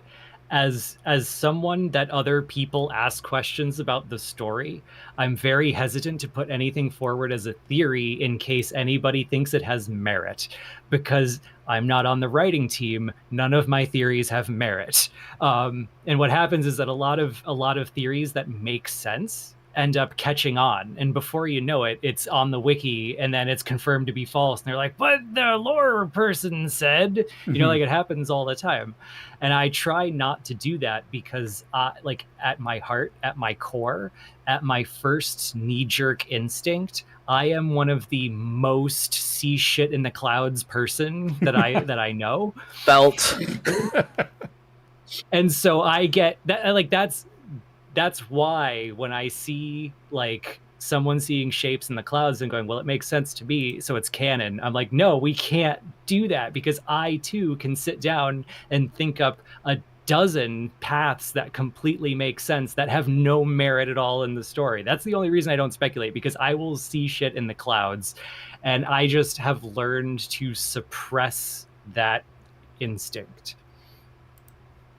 as someone that other people ask questions about the story, I'm very hesitant to put anything forward as a theory in case anybody thinks it has merit, because I'm not on the writing team. None of my theories have merit. And what happens is that a lot of theories that make sense end up catching on, and before you know it, it's on the wiki, and then it's confirmed to be false, and they're like, but the lore person said, you know, like, it happens all the time. And I try not to do that because like, at my heart, at my core, at my first knee-jerk instinct, I am one of the most see shit in the clouds person that I know. Felt. And so I get that, like, that's why when I see like someone seeing shapes in the clouds and going, well, it makes sense to me, so it's canon, I'm like, no, we can't do that, because I too can sit down and think up a dozen paths that completely make sense that have no merit at all in the story. That's the only reason I don't speculate, because I will see shit in the clouds, and I just have learned to suppress that instinct.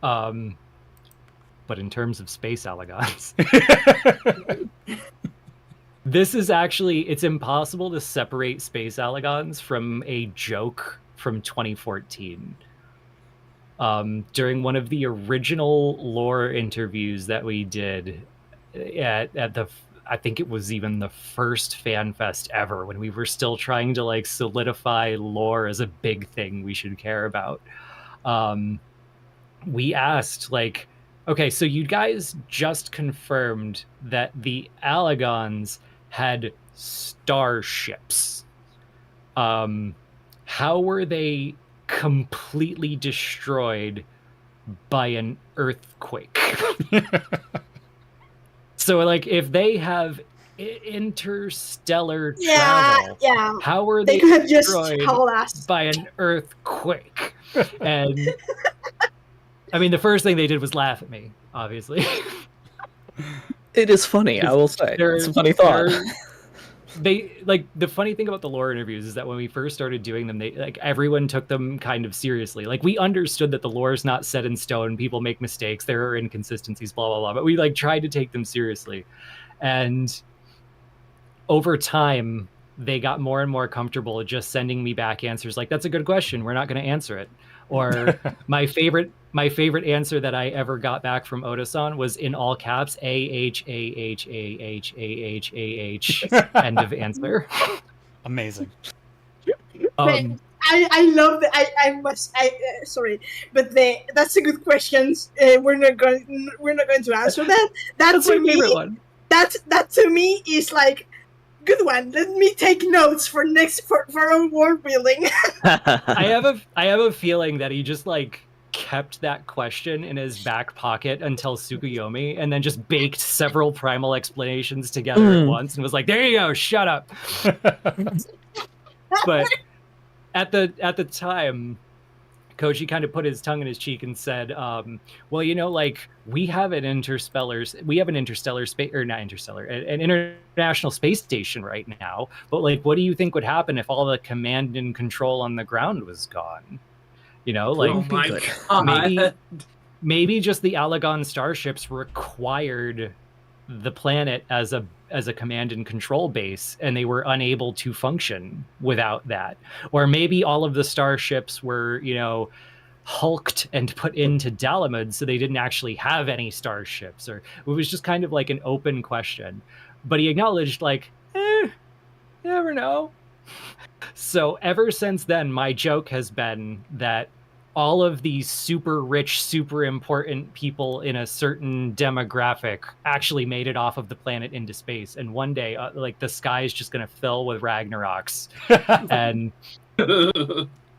But in terms of space Allagans, this is actually, it's impossible to separate space Allagans from a joke from 2014. During one of the original lore interviews that we did at the, I think it was even the first FanFest ever, when we were still trying to like solidify lore as a big thing we should care about. We asked, like, okay, so you guys just confirmed that the Allagans had starships. How were they completely destroyed by an earthquake? So, like, if they have interstellar travel, how were they could have just destroyed told us by an earthquake? And I mean, the first thing they did was laugh at me, obviously. It is funny, I will say. It's a funny thought. They, like, the funny thing about the lore interviews is that when we first started doing them, they, like, everyone took them kind of seriously. Like, we understood that the lore is not set in stone, people make mistakes, there are inconsistencies, blah, blah, blah, but we, like, tried to take them seriously. And over time, they got more and more comfortable just sending me back answers like, that's a good question, we're not going to answer it. Or my favorite answer that I ever got back from Oda-san was in all caps, AHAHAHAH, end of answer. Amazing. I love that. Sorry, but that's a good question. We're not going to answer that. That's my favorite one. That to me is like, good one. Let me take notes for our world building. I have a feeling that he just like kept that question in his back pocket until Tsukuyomi, and then just baked several primal explanations together at once, and was like, "There you go, shut up." But at the time, Koji kind of put his tongue in his cheek and said, "Well, you know, like we have an international space station right now. But like, what do you think would happen if all the command and control on the ground was gone? You know, like Oh my God. maybe just the Allagan starships required the planet as a command and control base, and they were unable to function without that. Or maybe all of the starships were, you know, hulked and put into Dalamud, so they didn't actually have any starships. Or it was just kind of like an open question. But he acknowledged, like, you never know. So ever since then, my joke has been that all of these super rich, super important people in a certain demographic actually made it off of the planet into space. And one day, like, the sky is just going to fill with Ragnaroks. And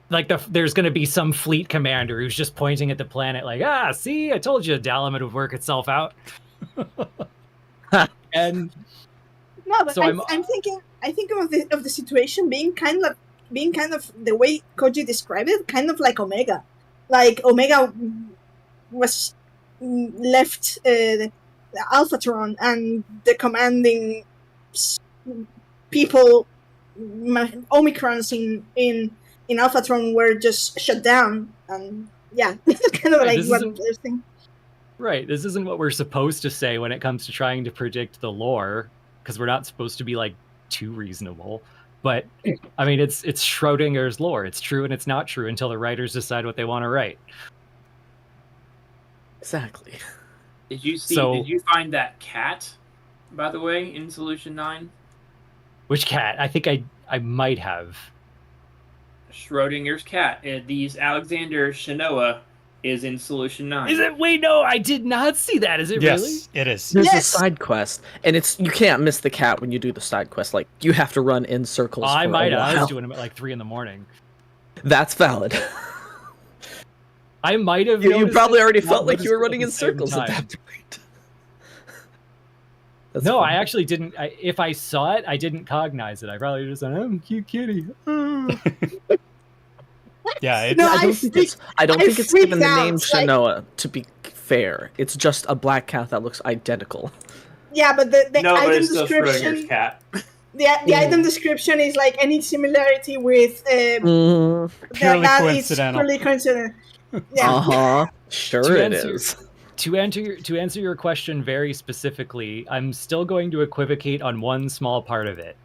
like there's going to be some fleet commander who's just pointing at the planet like, see, I told you Dalamud would work itself out. And No, but so I'm thinking of the situation being kind of the way Koji described it, kind of like Omega. Like Omega was left the Alphatron, and the commanding people, Omicrons in Alphatron, were just shut down. And yeah, kind of like what they're saying. Right. This isn't what we're supposed to say when it comes to trying to predict the lore, because we're not supposed to be like too reasonable. But I mean, it's Schrodinger's lore. It's true and it's not true until the writers decide what they want to write. Exactly. Did you find that cat, by the way, in Solution 9? Which cat? I think I might have. Schrodinger's cat. These Alexander Shinoa is in Solution 9. Is it? Wait, no, I did not see that. Is it Yes, really? it is. There's a side quest, and you can't miss the cat when you do the side quest. Like, you have to run in circles. I for might a have. I while. was doing them at like 3 a.m. That's valid. I might have. You noticed probably it, already not felt like you were noticed it running at in the same circles at time. that point. That's No, funny. I actually didn't. If I saw it, I didn't cognize it. I probably just went, "Oh, cute kitty." Yeah, No, I don't think it's freaked given the name out, like- Shinoa, to be fair. It's just a black cat that looks identical. Yeah, but the No, but item it's still Schrodinger's description, cat. the item description is like any similarity with Mm, Purely that coincidental. It's purely coincidental. Yeah. uh-huh. Sure To it answer- is. To answer your question very specifically, I'm still going to equivocate on one small part of it.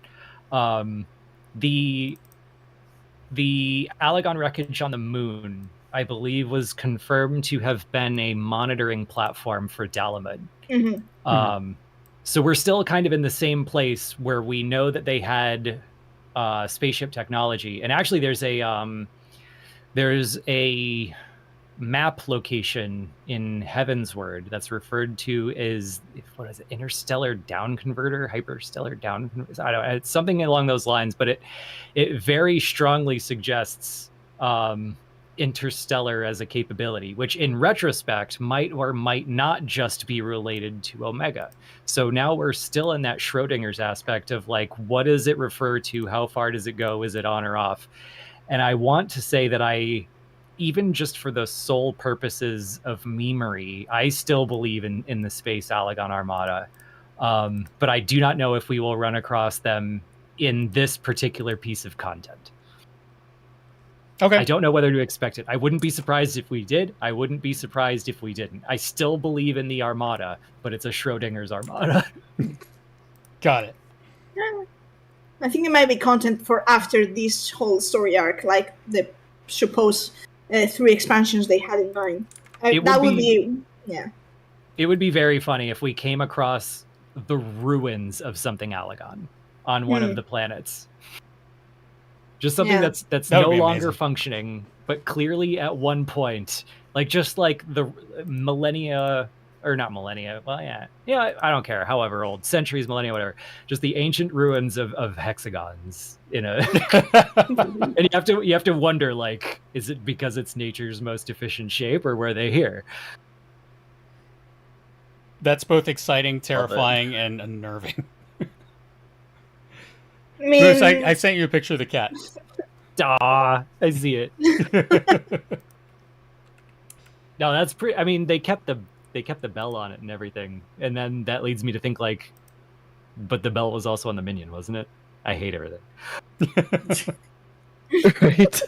The Allagan wreckage on the moon, I believe, was confirmed to have been a monitoring platform for Dalamud. Mhm. So we're still kind of in the same place where we know that they had spaceship technology, and actually there's a map location in Heavensward that's referred to as, what is it, interstellar down converter, hyperstellar down converter? I don't know, it's something along those lines, but it very strongly suggests interstellar as a capability, which in retrospect might or might not just be related to Omega. So now we're still in that Schrodinger's aspect of like, what does it refer to? How far does it go? Is it on or off? And I want to say that even just for the sole purposes of memery, I still believe in the Space Allagan Armada. But I do not know if we will run across them in this particular piece of content. Okay. I don't know whether to expect it. I wouldn't be surprised if we did. I wouldn't be surprised if we didn't. I still believe in the Armada, but it's a Schrodinger's Armada. Got it. I think it might be content for after this whole story arc, like the supposed 3 expansions they had in mind. That would be yeah. It would be very funny if we came across the ruins of something Allagan on one of the planets. Just something that's That no would be longer amazing. functioning, but clearly at one point, like just like the millennia or not millennia. Well, yeah, I don't care. However old, centuries, millennia, whatever. Just the ancient ruins of hexagons in a, and you have to wonder, like, is it because it's nature's most efficient shape, or were they here? That's both exciting, terrifying, and unnerving. I mean, Moose, I sent you a picture of the cat. Ah, I see it. No, that's pretty. I mean, they kept the bell on it and everything, and then that leads me to think, like, but the bell was also on the minion, wasn't it? I hate everything. Right.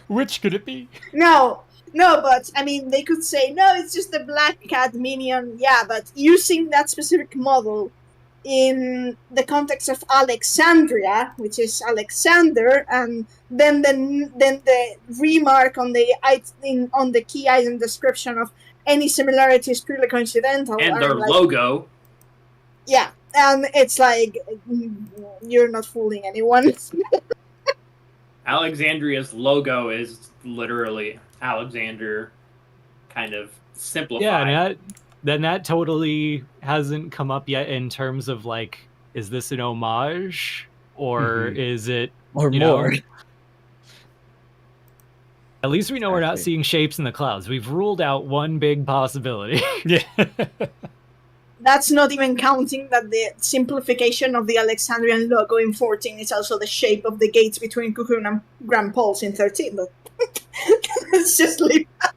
Which could it be? no, but I mean, they could say, no, it's just a black cat minion. Yeah, but using that specific model in the context of Alexandria, which is Alexander, and then the remark on the key item description of any similarity is purely coincidental. And their like, logo. Yeah, and it's like, you're not fooling anyone. Alexandria's logo is literally Alexander, kind of simplified. Yeah, and then that totally hasn't come up yet in terms of, like, is this an homage, or is it, Or you more. know, at least we know we're not seeing shapes in the clouds. We've ruled out one big possibility. Yeah. That's not even counting that the simplification of the Alexandrian logo in 14 is also the shape of the gates between Cocoon and Grand Pulse in 13, but let's just leave that.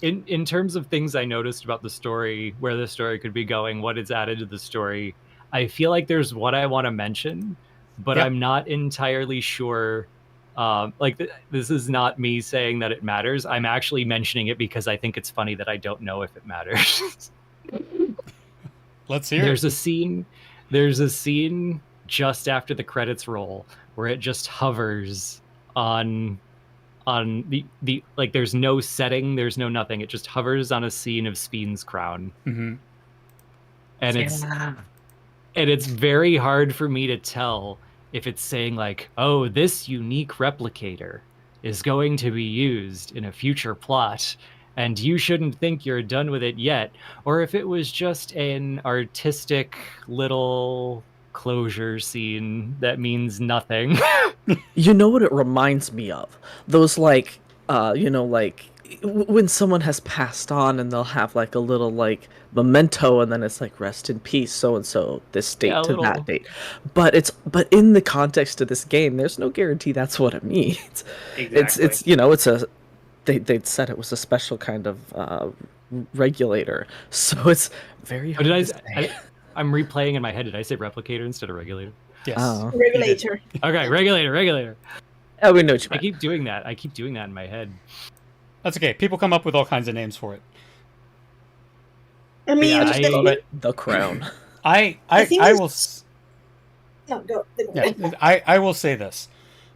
In terms of things I noticed about the story, where the story could be going, what it's added to the story, I feel like there's what I want to mention, but Yep. I'm not entirely sure. This is not me saying that it matters. I'm actually mentioning it because I think it's funny that I don't know if it matters. Let's hear There's it. a scene just after the credits roll where it just hovers on the like, there's no setting, there's no nothing. It just hovers on a scene of Speen's crown. Mm-hmm. And it's very hard for me to tell if it's saying, like, oh, this unique replicator is going to be used in a future plot, and you shouldn't think you're done with it yet, or if it was just an artistic little closure scene that means nothing. You know what it reminds me of? Those, like, when someone has passed on and they'll have, like, a little, like, memento, and then it's like, rest in peace, so-and-so, this date to that date. But in the context of this game, there's no guarantee that's what it means. Exactly. They'd said it was a special kind of regulator, so it's very hard to say. I'm replaying in my head. Did I say replicator instead of regulator? Yes. Oh. Regulator. Okay, regulator. Oh, we know what you I meant. keep doing that. I keep doing that in my head. That's okay. People come up with all kinds of names for it. I mean, Yeah, The crown. I thing I is- will. no, go. Yeah, I will say this: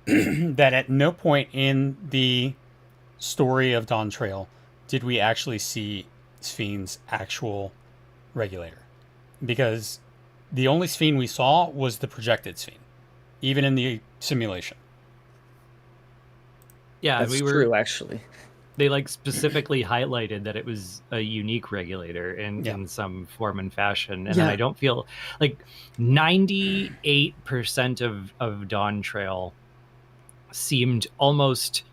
that at no point in the story of Dawntrail did we actually see Spheen's actual regulator, because the only Sphene we saw was the projected Sphene, even in the simulation. Yeah, That's true, actually. They, like, specifically highlighted that it was a unique regulator in some form and fashion, and Yeah. I don't feel like 98% of Dawntrail seemed almost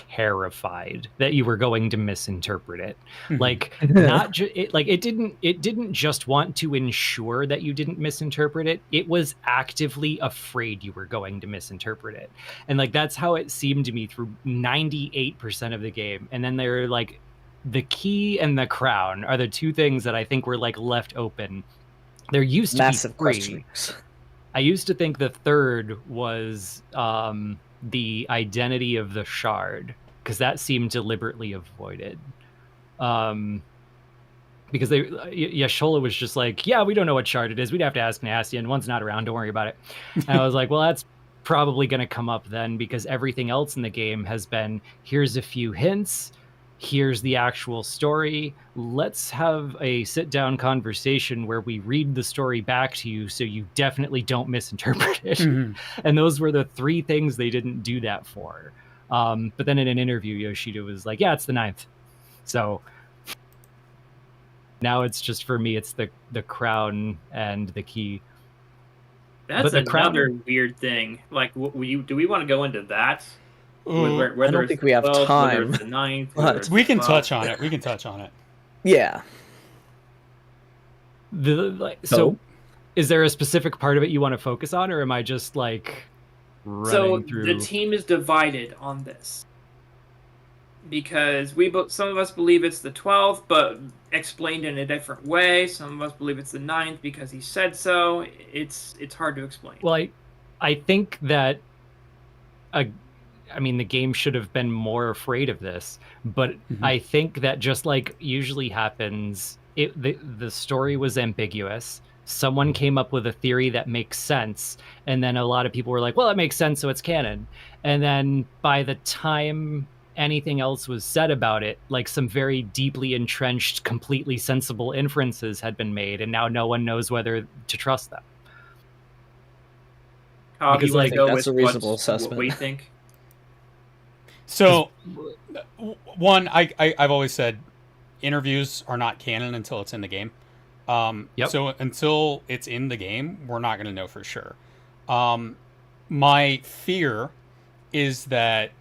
terrified that you were going to misinterpret it. Like, it didn't just want to ensure that you didn't misinterpret it. It was actively afraid you were going to misinterpret it. And, like, that's how it seemed to me through 98% of the game. And then they're like, the key and the crown are the two things that I think were, like, left open. There used to Massive be question three. marks. I used to think the third was the identity of the shard, because that seemed deliberately avoided. Because Yashola was just like, yeah, we don't know what shard it is. We'd have to ask Nasty, and one's not around. Don't worry about it. And I was like, well, that's probably going to come up then, because everything else in the game has been, here's a few hints. Here's the actual story. Let's have a sit-down conversation where we read the story back to you so you definitely don't misinterpret it. Mhm. And those were the three things they didn't do that for. But then in an interview, Yoshida was like, yeah, it's the 9th. So Now it's just, for me, it's the crown and the key. That's But the crown- another weird thing. Like, do we want to go into that? Whether I don't it's think the we have 12th, whether time, it's the 9th, but- whether it's We the can 12th. touch on it. We can touch on it. Yeah. So, is there a specific part of it you want to focus on, or am I just like So running through? the team is divided on this because some of us believe it's the 12th, but explained in a different way. Some of us believe it's the 9th because he said so. It's hard to explain. Well, I think that, I mean, the game should have been more afraid of this, but I think that, just like usually happens, the story was ambiguous. Someone came up with a theory that makes sense, and then a lot of people were like, well, it makes sense, so it's canon. And then by the time anything else was said about it, like, some very deeply entrenched, completely sensible inferences had been made, and now no one knows whether to trust them. Because, because, like, go that's with a reasonable what assessment. we think. So, one, I've always said interviews are not canon until it's in the game. Yep. So until it's in the game, we're not going to know for sure. My fear is that,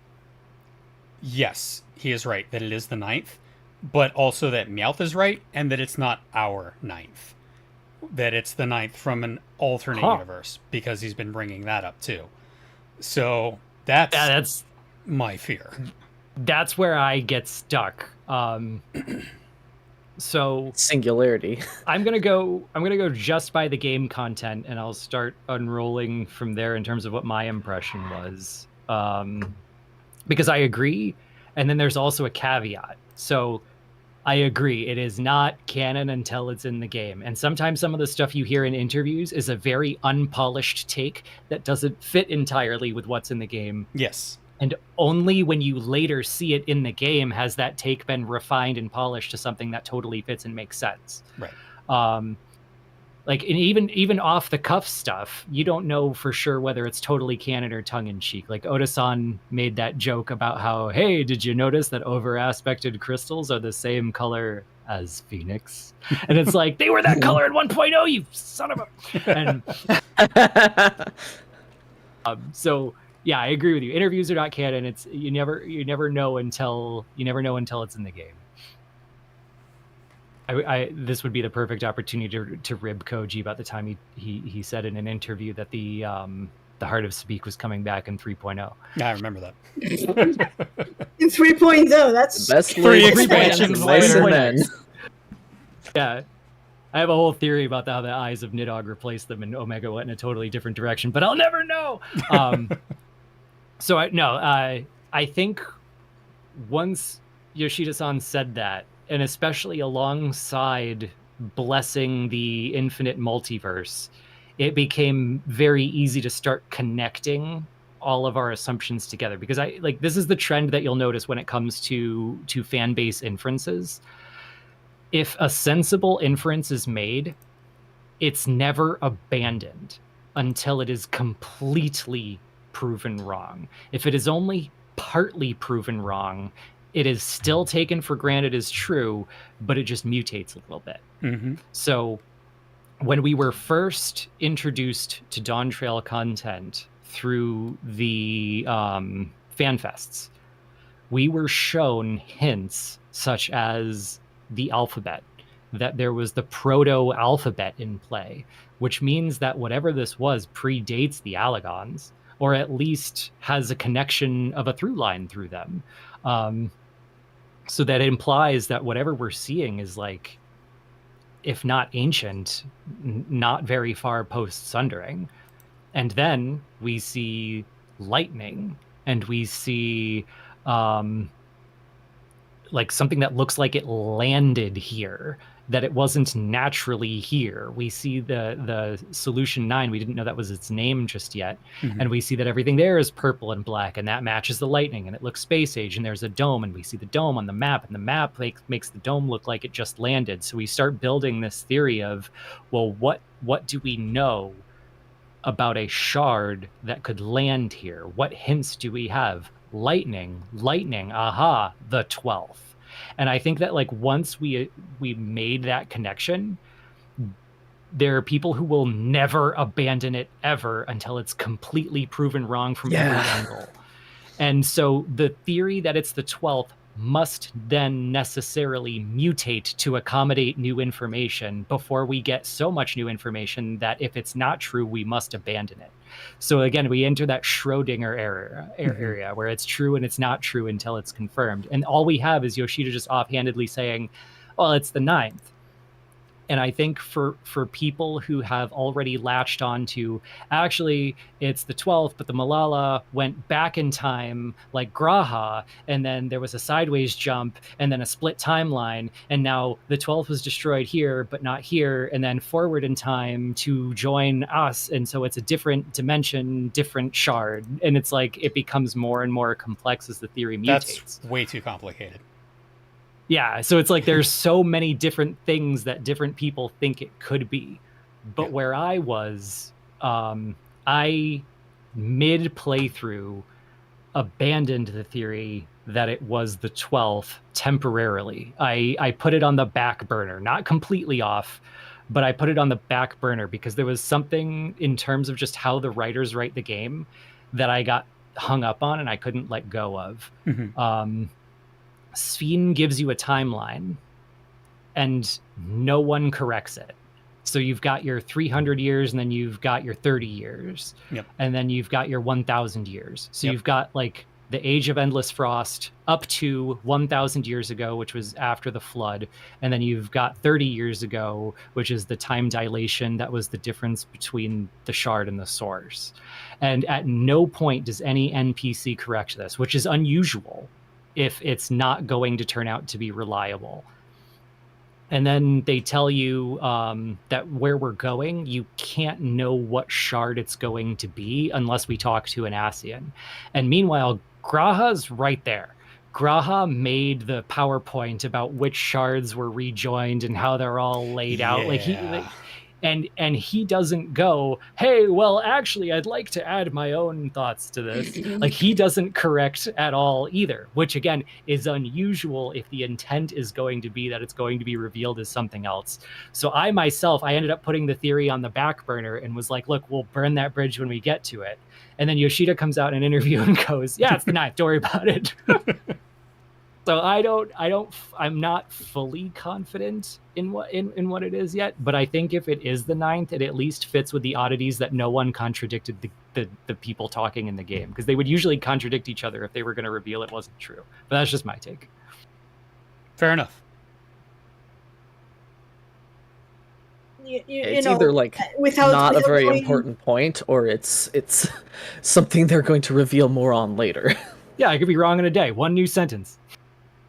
yes, he is right, that it is the 9th, but also that Meowth is right, and that it's not our 9th. That it's the 9th from an alternate universe, because he's been bringing that up too. So that's my fear. That's where I get stuck. So Singularity. I'm gonna go just by the game content, and I'll start unrolling from there in terms of what my impression was. Because I agree, and then there's also a caveat. So I agree, it is not canon until it's in the game. And sometimes some of the stuff you hear in interviews is a very unpolished take that doesn't fit entirely with what's in the game. Yes. And only when you later see it in the game has that take been refined and polished to something that totally fits and makes sense. Right. Like, and even off the cuff stuff, you don't know for sure whether it's totally canon or tongue in cheek. Like, Oda-san made that joke about how, hey, did you notice that over aspected crystals are the same color as Phoenix? And it's like, they were that color in 1.0, you son of a. And so yeah, I agree with you. Interviews are not canon. It's you never know until it's in the game. This would be the perfect opportunity to rib Koji about the time he said in an interview that the Heart of Speak was coming back in 3.0. Yeah, I remember that. In 3.0, that's Best Three laid expansions plans, mice and later. men. Yeah, I have a whole theory about how the eyes of Nidhogg replaced them and Omega went in a totally different direction, but I'll never know. So I think once Yoshida-san said that, and especially alongside blessing the infinite multiverse, it became very easy to start connecting all of our assumptions together. Because this is the trend that you'll notice when it comes to fan base inferences. If a sensible inference is made, it's never abandoned until it is completely proven wrong. If it is only partly proven wrong, it is still taken for granted as true, but it just mutates a little bit. Mm-hmm. So when we were first introduced to Dawntrail content through the fanfests, we were shown hints such as the alphabet, that there was the proto-alphabet in play, which means that whatever this was predates the Allagans, or at least has a connection of a through line through them. So that implies that whatever we're seeing is, like, if not ancient, not very far post-Sundering. And then we see lightning, and we see like something that looks like it landed here, that it wasn't naturally here. We see the Solution 9. We didn't know that was its name just yet. Mm-hmm. And we see that everything there is purple and black, and that matches the lightning, and it looks space age, and there's a dome, and we see the dome on the map, and the map makes the dome look like it just landed. So we start building this theory of, well, what do we know about a shard that could land here? What hints do we have? Lightning, aha, the 12th. And I think that like once we made that connection, there are people who will never abandon it ever until it's completely proven wrong from every angle. And so the theory that it's the 12th must then necessarily mutate to accommodate new information before we get so much new information that if it's not true, we must abandon it. So again, we enter that Schrodinger area where it's true and it's not true until it's confirmed. And all we have is Yoshida just offhandedly saying, well, it's the 9th. And I think for people who have already latched on to, actually, it's the 12th, but the Malala went back in time like Graha, and then there was a sideways jump, and then a split timeline, and now the 12th was destroyed here, but not here, and then forward in time to join us, and so it's a different dimension, different shard, and it's like it becomes more and more complex as the theory mutates. That's way too complicated. Yeah, so it's like there's so many different things that different people think it could be. But where I was, I mid-playthrough abandoned the theory that it was the 12th temporarily. I put it on the back burner, not completely off, but I put it on the back burner because there was something in terms of just how the writers write the game that I got hung up on and I couldn't let go of. Sphene gives you a timeline and no one corrects it. So you've got your 300 years and then you've got your 30 years. And then you've got your 1,000 years. So you've got like the Age of Endless Frost up to 1,000 years ago, which was after the flood. And then you've got 30 years ago, which is the time dilation that was the difference between the shard and the source. And at no point does any NPC correct this, which is unusual if it's not going to turn out to be reliable. And then they tell you that where we're going, you can't know what shard it's going to be unless we talk to an Ascian. And meanwhile, Graha's right there. Graha made the PowerPoint about which shards were rejoined and how they're all laid out. Like and he doesn't go, hey, well, actually, I'd like to add my own thoughts to this. Like, he doesn't correct at all either, which, again, is unusual if the intent is going to be that it's going to be revealed as something else. So I ended up putting the theory on the back burner and was like, look, we'll burn that bridge when we get to it. And then Yoshida comes out in an interview and goes, yeah, it's the 9th, don't worry about it. So I'm not fully confident in what it is yet, but I think if it is the 9th, it at least fits with the oddities that no one contradicted the people talking in the game, because they would usually contradict each other if they were going to reveal it wasn't true. But that's just my take. Fair enough. It's either like not a very important point, or it's something they're going to reveal more on later. Yeah, I could be wrong in a day. One new sentence.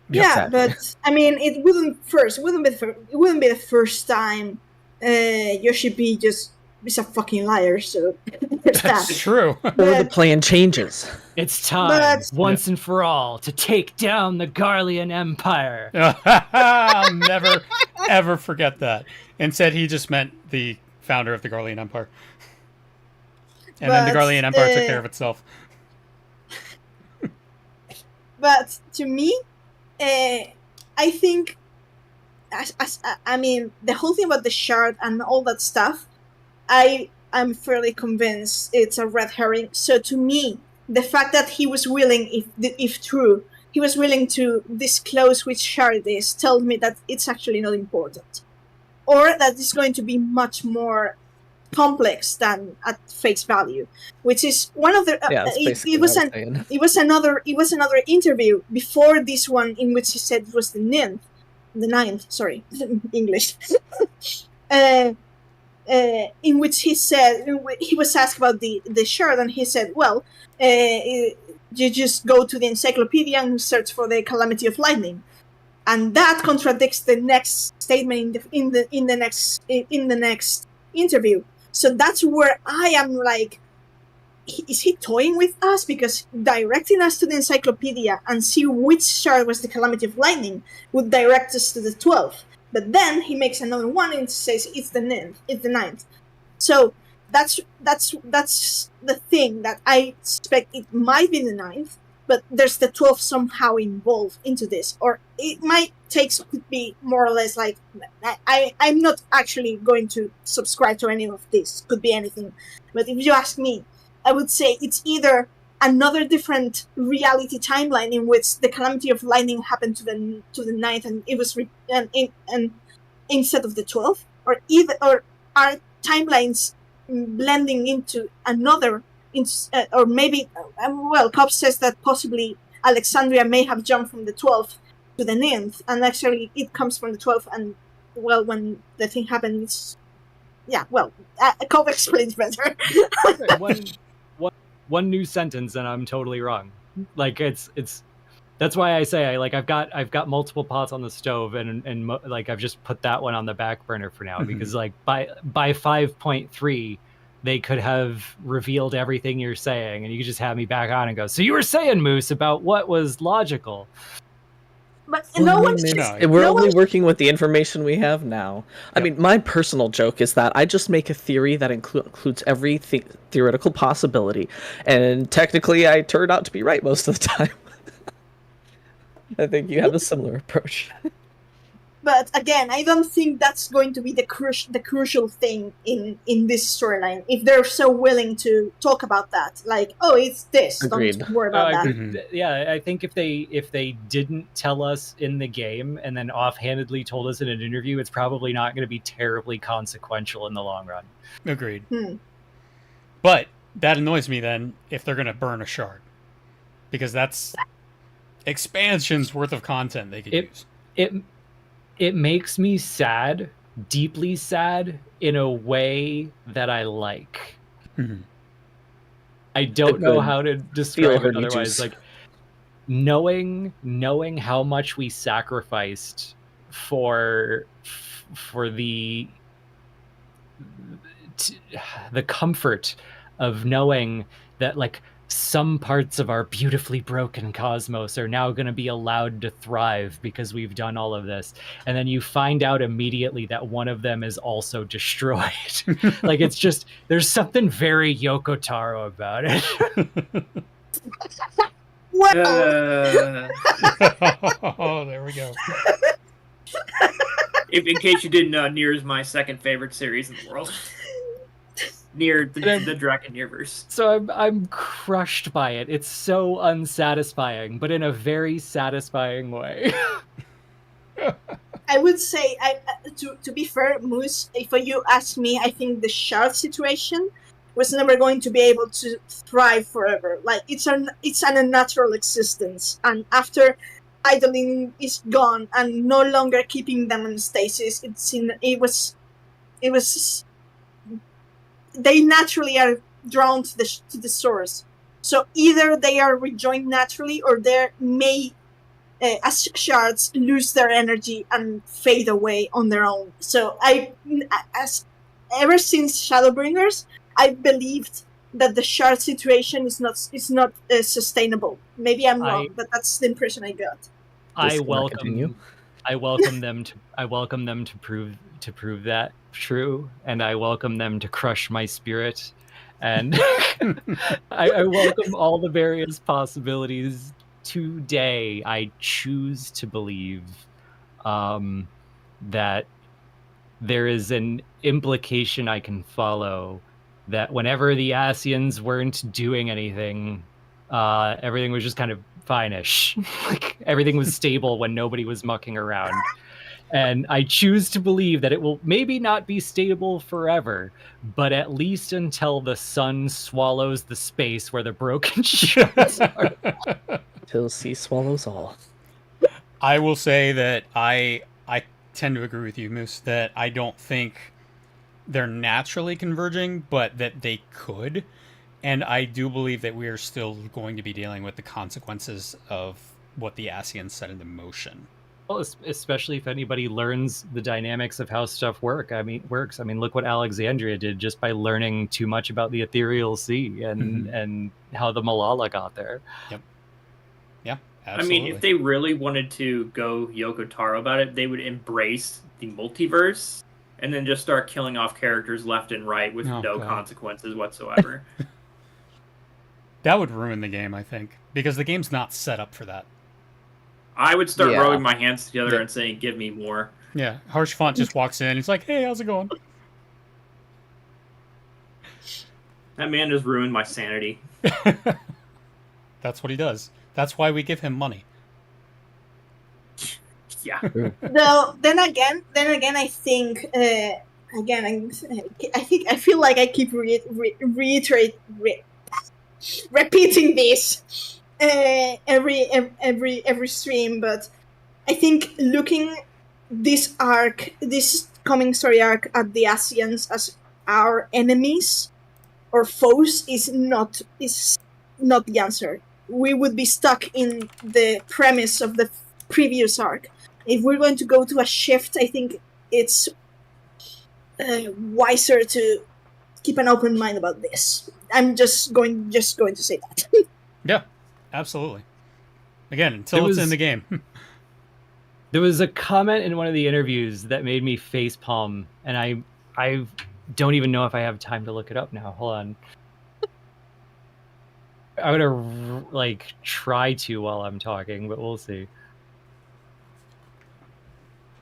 Yeah, but I mean, it wouldn't be the first time Yoshi P just is a fucking liar. So that's true. Or the plan changes. It's time once and for all to take down the Garlean Empire. I'll never ever forget that. And said he just meant the founder of the Garlean Empire, and then the Garlean Empire took care of itself. But to me, I think, I mean, the whole thing about the shard and all that stuff, I'm fairly convinced it's a red herring. So to me, the fact that he was willing, if true, he was willing to disclose which shard it is, tells me that it's actually not important, or that it's going to be much more complex than at face value, which is one of the it was another interview before this one in which he said it was the 9th, sorry, English, in which he said, he was asked about the shard, and he said, well, you just go to the encyclopedia and search for the Calamity of Lightning, and that contradicts the next statement in the next interview. So that's where I am like, is he toying with us? Because directing us to the encyclopedia and see which shard was the Calamity of Lightning would direct us to the 12th. But then he makes another one and says it's the 9th. So that's the thing that I suspect it might be the 9th, but there's the 12 somehow involved into this. Or my takes could be more or less like, I'm not actually going to subscribe to any of this. Could be anything. But if you ask me, I would say it's either another different reality timeline in which the calamity of lightning happened to the 9th and it was and instead of the 12th, or are timelines blending into another, or maybe, well, Cobb says that possibly Alexandria may have jumped from the 12th to the 9th, and actually it comes from the 12th, and, well, when the thing happens, yeah, well, Cobb explains better. One new sentence and I'm totally wrong. Like, it's that's why I say I've got multiple pots on the stove, and like I've just put that one on the back burner for now, because like by 5.3 they could have revealed everything you're saying, and you could just have me back on and go, so you were saying, Moose, about what was logical. But we're only working with the information we have now. I mean, my personal joke is that I just make a theory that includes every theoretical possibility, and technically I turn out to be right most of the time. I think you have a similar approach. But again, I don't think that's going to be the crucial thing in this storyline. If they're so willing to talk about that, like, oh, it's this. Agreed. Don't worry about that. Yeah, I think if they didn't tell us in the game and then offhandedly told us in an interview, it's probably not going to be terribly consequential in the long run. Agreed. But that annoys me then if they're going to burn a shard, because that's expansion's worth of content they could use. It makes me sad, deeply sad, in a way that I like. I don't know how to describe it otherwise. Like, knowing how much we sacrificed for the comfort of knowing that, like, some parts of our beautifully broken cosmos are now going to be allowed to thrive because we've done all of this. And then you find out immediately that one of them is also destroyed. Like, it's just, there's something very Yoko Taro about it. Oh, there we go. If, in case you didn't know, Nier is my second favorite series in the world. Near the Dragonierverse. So I'm crushed by it. It's so unsatisfying, but in a very satisfying way. I would say, to be fair, Moose, if you ask me, I think the shard situation was never going to be able to thrive forever. Like, it's an unnatural existence, and after idling is gone and no longer keeping them in stasis, they naturally are drawn to the source. So either they are rejoined naturally, or they may, as shards, lose their energy and fade away on their own. So ever since Shadowbringers, I believed that the shard situation is not sustainable. Maybe I'm wrong, but that's the impression I got. I welcome them to prove that true, and I welcome them to crush my spirit, and I welcome all the various possibilities. Today I choose to believe that there is an implication I can follow, that whenever the Asians weren't doing anything, everything was just kind of fine-ish. Like, everything was stable when nobody was mucking around. And I choose to believe that it will maybe not be stable forever, but at least until the sun swallows the space where the broken shards are. Till sea swallows all. I will say that I tend to agree with you, Moose, that I don't think they're naturally converging, but that they could. And I do believe that we are still going to be dealing with the consequences of what the Asians set into motion. Well, especially if anybody learns the dynamics of how stuff works. I mean, look what Alexandria did just by learning too much about the ethereal sea and how the Malala got there. Yep. Yeah, absolutely. I mean, if they really wanted to go Yoko Taro about it, they would embrace the multiverse and then just start killing off characters left and right with no consequences whatsoever. That would ruin the game, I think, because the game's not set up for that. I would start Yeah. rubbing my hands together Yeah. and saying, "Give me more." Yeah, Harsh Font just walks in. He's like, "Hey, how's it going?" That man just ruined my sanity. That's what he does. That's why we give him money. Yeah. No, then again, I think I feel like I keep repeating this every stream, but I think looking this coming story arc at the Asians as our enemies or foes is not the answer. We would be stuck in the premise of the previous arc. If we're going to go to a shift, I think it's wiser to keep an open mind about this. I'm just going to say that. Yeah, absolutely. Again, until it's in the game. There was a comment in one of the interviews that made me facepalm, and I don't even know if I have time to look it up now. Hold on. I'm gonna like try to while I'm talking, but we'll see.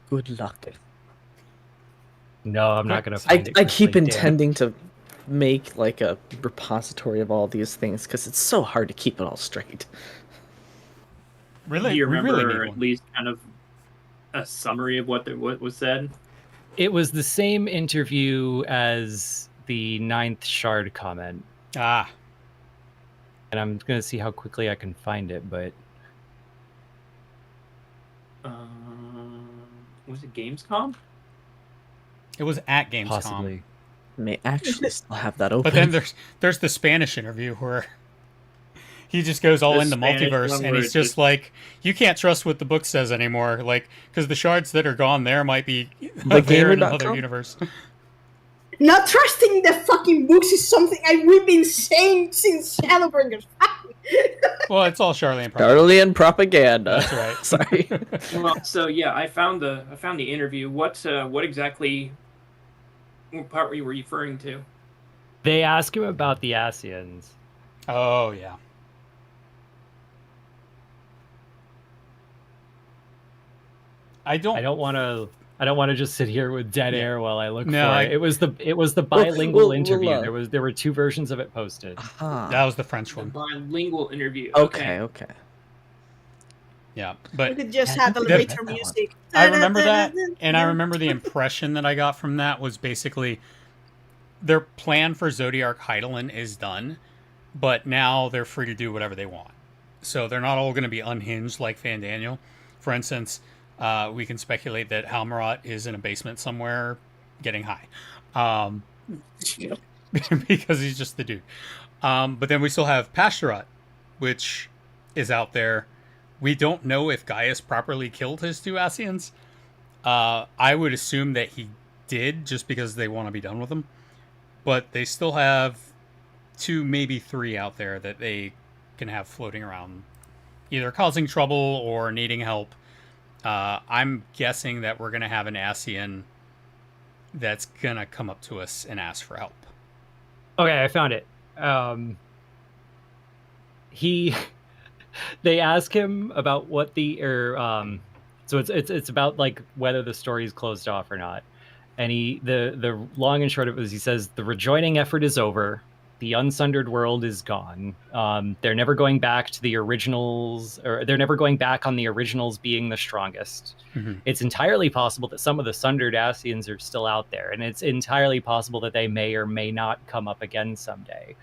Good luck. No, I'm not gonna I find it. keep quickly, damn it. intending to make like a repository of all these things because it's so hard to keep it all straight. Really, Do you we remember really need at one. least kind of a summary of what was said? It was the same interview as the 9th shard comment, Ah, and I'm gonna see how quickly I can find it. But Was it Gamescom? it was at Gamescom. possibly. May actually still have that open. But then there's the Spanish interview where he just goes all The into Spanish multiverse, one and where he's it just just- like, you can't trust what the book says anymore, like, because the shards that are gone there might be The there in gamer.com? another universe. Not trusting the fucking books is something we've been saying since Shadowbringers. Well, it's all Charlene. Darlian propaganda. That's right. Sorry. Well, so yeah, I found the interview. What exactly? What part were you referring to? They ask him about the Asians. Oh yeah. I don't I don't want to just sit here with dead air while I look No, for I- it. It was the bilingual we'll, interview. There were two versions of it posted. That was the French The one. bilingual interview. Okay. Yeah, We but could just Yeah, have I think elevator that one. music. I remember that, and I remember the impression that I got from that was basically their plan for Zodiark Heidelin is done, but now they're free to do whatever they want. So they're not all going to be unhinged like Fan Daniel. For instance, we can speculate that Halmarat is in a basement somewhere getting high. Because he's just the dude. But then we still have Pasturat, which is out there. We don't know if Gaius properly killed his two Asians. I would assume that he did, just because they want to be done with him. But they still have 2, maybe 3 out there that they can have floating around, either causing trouble or needing help. I'm guessing that we're going to have an Asian that's going to come up to us and ask for help. Okay, I found it. They ask him about what so it's about like whether the story's closed off or not. And the long and short of it is he says the rejoining effort is over. The unsundered world is gone. They're never going back to the originals, or they're never going back on the originals being the strongest. Mm-hmm. It's entirely possible that some of the sundered Asians are still out there, and it's entirely possible that they may or may not come up again someday.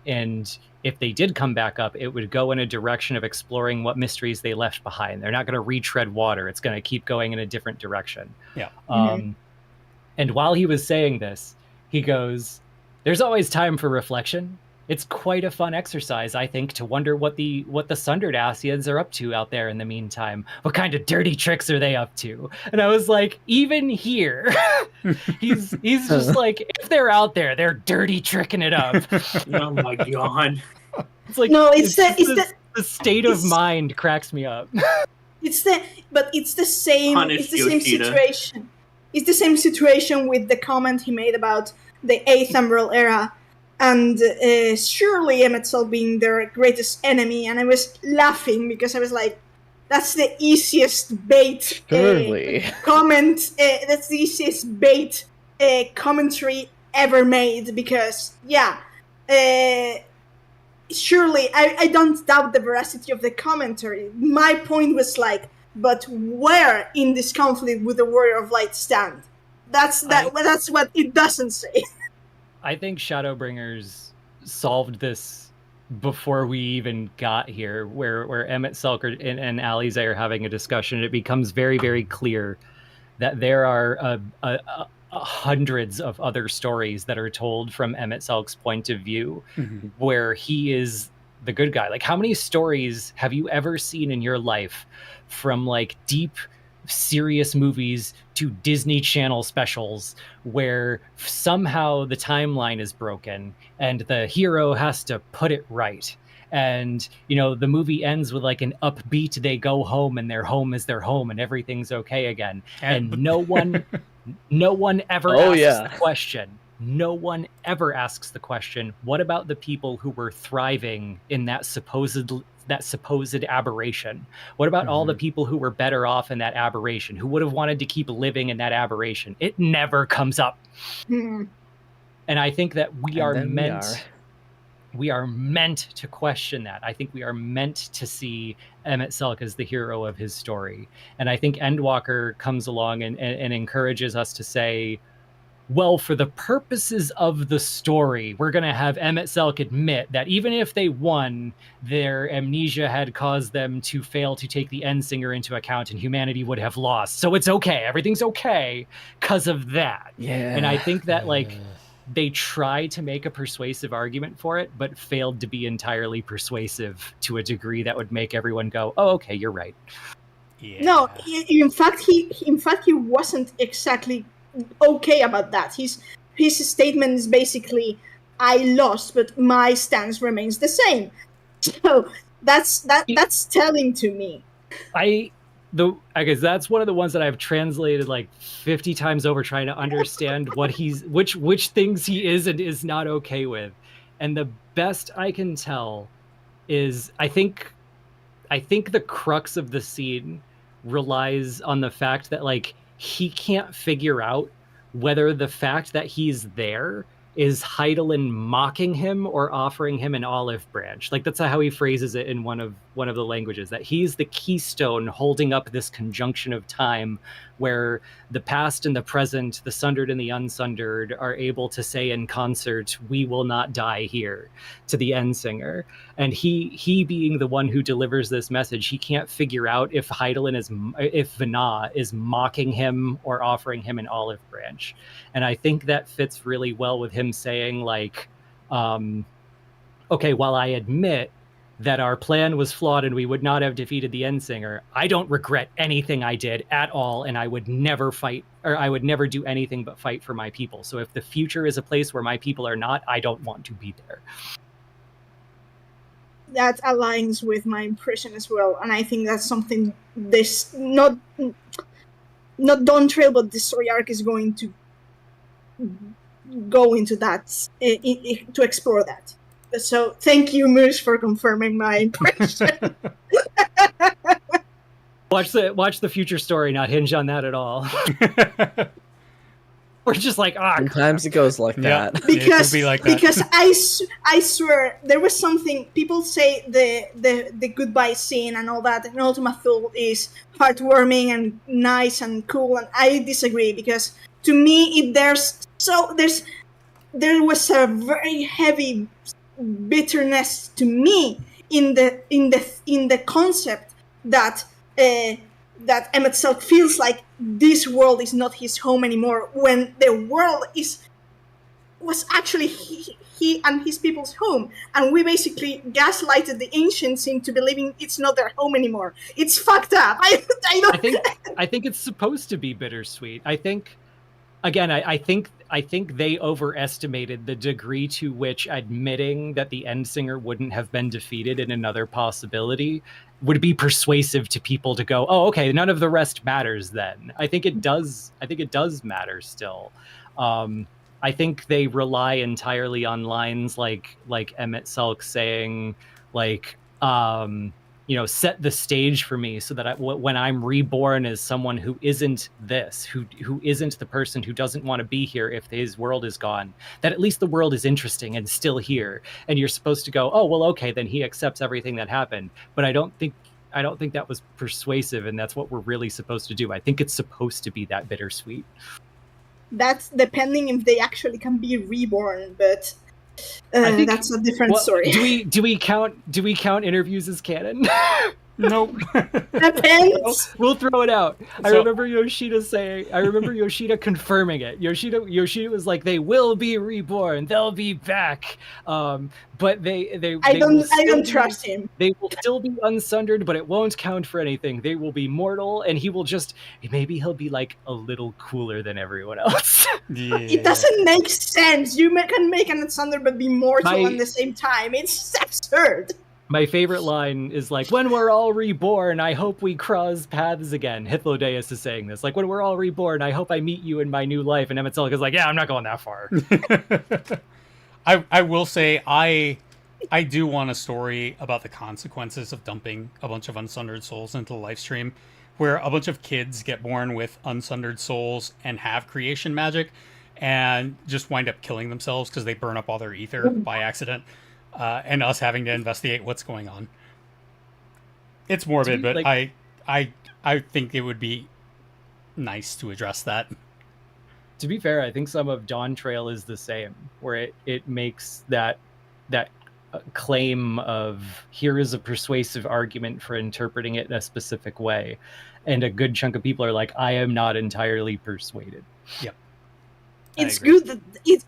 And if they did come back up, it would go in a direction of exploring what mysteries they left behind. They're not going to retread water. It's going to keep going in a different direction. Yeah. And while he was saying this, he goes, "There's always time for reflection. It's quite a fun exercise, I think, to wonder what the sundered Asians are up to out there in the meantime. What kind of dirty tricks are they up to?" And I was like, even here, he's just like, if they're out there, they're dirty tricking it up. Oh my god. It's like, No, it's the state of mind cracks me up. it's the same. Punish It's the same Yoshida. situation. It's the same situation with the comment he made about the 8th Umbral era. and surely Emmett-Selch being their greatest enemy, and I was laughing because I was like, that's the easiest bait Surely. comment. That's the easiest bait commentary ever made, because surely I don't doubt the veracity of the commentary. My point was like, but where in this conflict would the Warrior of Light stand? That's what it doesn't say. I think Shadowbringers solved this before we even got here, where Emmett-Selch and Alize are having a discussion. It becomes very, very clear that there are hundreds of other stories that are told from Emmett-Selch's point of view, where he is the good guy. Like, how many stories have you ever seen in your life, from like deep, serious movies to Disney Channel specials, where somehow the timeline is broken and the hero has to put it right? And, you know, the movie ends with like an upbeat, they go home and their home is their home and everything's okay again. And no one ever asks the question. No one ever asks the question, what about the people who were thriving in that supposed aberration? What about all the people who were better off in that aberration, who would have wanted to keep living in that aberration? It never comes up. And I think that we are meant to question that. I think we are meant to see Emmett-Selch as the hero of his story. And I think Endwalker comes along and encourages us to say, well, for the purposes of the story, we're going to have Emmett-Selch admit that even if they won, their amnesia had caused them to fail to take the Endsinger into account, and humanity would have lost. So it's okay. Everything's okay because of that. Yeah. And I think that, like, they tried to make a persuasive argument for it, but failed to be entirely persuasive to a degree that would make everyone go, oh, okay, you're right. Yeah. No, in fact, he wasn't exactly okay about that. His statement is basically, I lost, but my stance remains the same. So that's telling to me. I guess that's one of the ones that I've translated like 50 times over, trying to understand what which things he is and is not okay with. And the best I can tell is I think the crux of the scene relies on the fact that, like, he can't figure out whether the fact that he's there is Hydaelyn mocking him or offering him an olive branch. Like, that's how he phrases it in one of the languages, that he's the keystone holding up this conjunction of time where the past and the present, the sundered and the unsundered, are able to say in concert, we will not die here, to the Endsinger. And he being the one who delivers this message, he can't figure out if Vana is mocking him or offering him an olive branch. And I think that fits really well with him saying, like, okay, while I admit that our plan was flawed and we would not have defeated the Endsinger, I don't regret anything I did at all, and I would never do anything but fight for my people. So if the future is a place where my people are not, I don't want to be there. That aligns with my impression as well, and I think that's something this not Dawntrail, but the story arc is going to go into that to explore that. So thank you, Moose, for confirming my impression. Watch the future story not hinge on that at all. We're just like, sometimes it goes like that. Because, it like that. Because I swear there was something, people say the goodbye scene and all that, and Ultima Thule is heartwarming and nice and cool, and I disagree, because to me there was a very heavy bitterness to me in the concept that Emmett-Selch feels like this world is not his home anymore, when the world was actually he and his people's home, and we basically gaslighted the ancients into believing it's not their home anymore. It's fucked up. I think it's supposed to be bittersweet. I think they overestimated the degree to which admitting that the Endsinger wouldn't have been defeated in another possibility would be persuasive to people to go, oh, okay, none of the rest matters then. I think it does matter still. I think they rely entirely on lines like Emmett-Selch saying, like, set the stage for me so that when I'm reborn as someone who isn't this, who isn't the person who doesn't want to be here if his world is gone, that at least the world is interesting and still here. And you're supposed to go, oh, well, okay, then he accepts everything that happened. But I don't think that was persuasive, and that's what we're really supposed to do. I think it's supposed to be that bittersweet. That's depending if they actually can be reborn, but I think that's a different story. Do we count interviews as canon? Nope. Depends. We'll throw it out. I remember Yoshida confirming it. Yoshida was like, they will be reborn. They'll be back. But I don't trust him. They will still be unsundered, but it won't count for anything. They will be mortal, and maybe he'll be like a little cooler than everyone else. Yeah. It doesn't make sense. You can make an unsundered but be mortal at the same time. It's absurd. My favorite line is like, when we're all reborn, I hope we cross paths again. Hythlodaeus is saying this. Like, when we're all reborn, I hope I meet you in my new life. And Emmett-Selch is like, yeah, I'm not going that far. I will say, I do want a story about the consequences of dumping a bunch of unsundered souls into the live stream, where a bunch of kids get born with unsundered souls and have creation magic and just wind up killing themselves because they burn up all their ether by accident. And us having to investigate what's going on. It's morbid, but like, I think it would be nice to address that. To be fair, I think some of Dawntrail is the same, where it makes that claim of here is a persuasive argument for interpreting it in a specific way, and a good chunk of people are like, I am not entirely persuaded. Yep. It's good that it's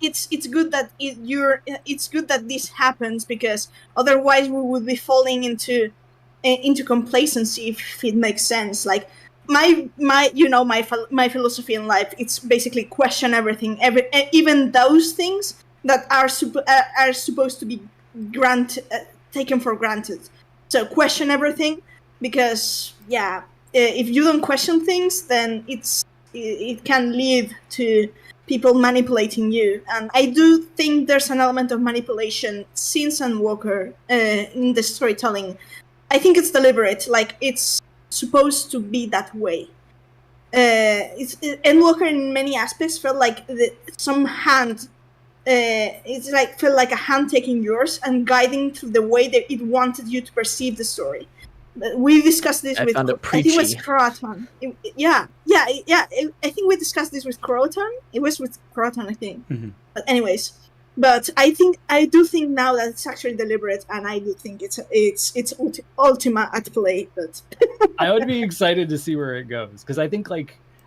good that this happens, because otherwise we would be falling into complacency, if it makes sense. Like my philosophy in life, it's basically question everything, even those things that are supposed to be taken for granted. So question everything, because if you don't question things, then it can lead to people manipulating you. And I do think there's an element of manipulation since Endwalker in the storytelling. I think it's deliberate, like it's supposed to be that way. Endwalker in many aspects felt like some hand, felt like a hand taking yours and guiding through the way that it wanted you to perceive the story. We discussed this I think it was Croatan. I think we discussed this with Croatan. It was with Croatan, I think. Mm-hmm. But anyways, I do think now that it's actually deliberate, and I do think it's Ultima at play. But I would be excited to see where it goes, because I think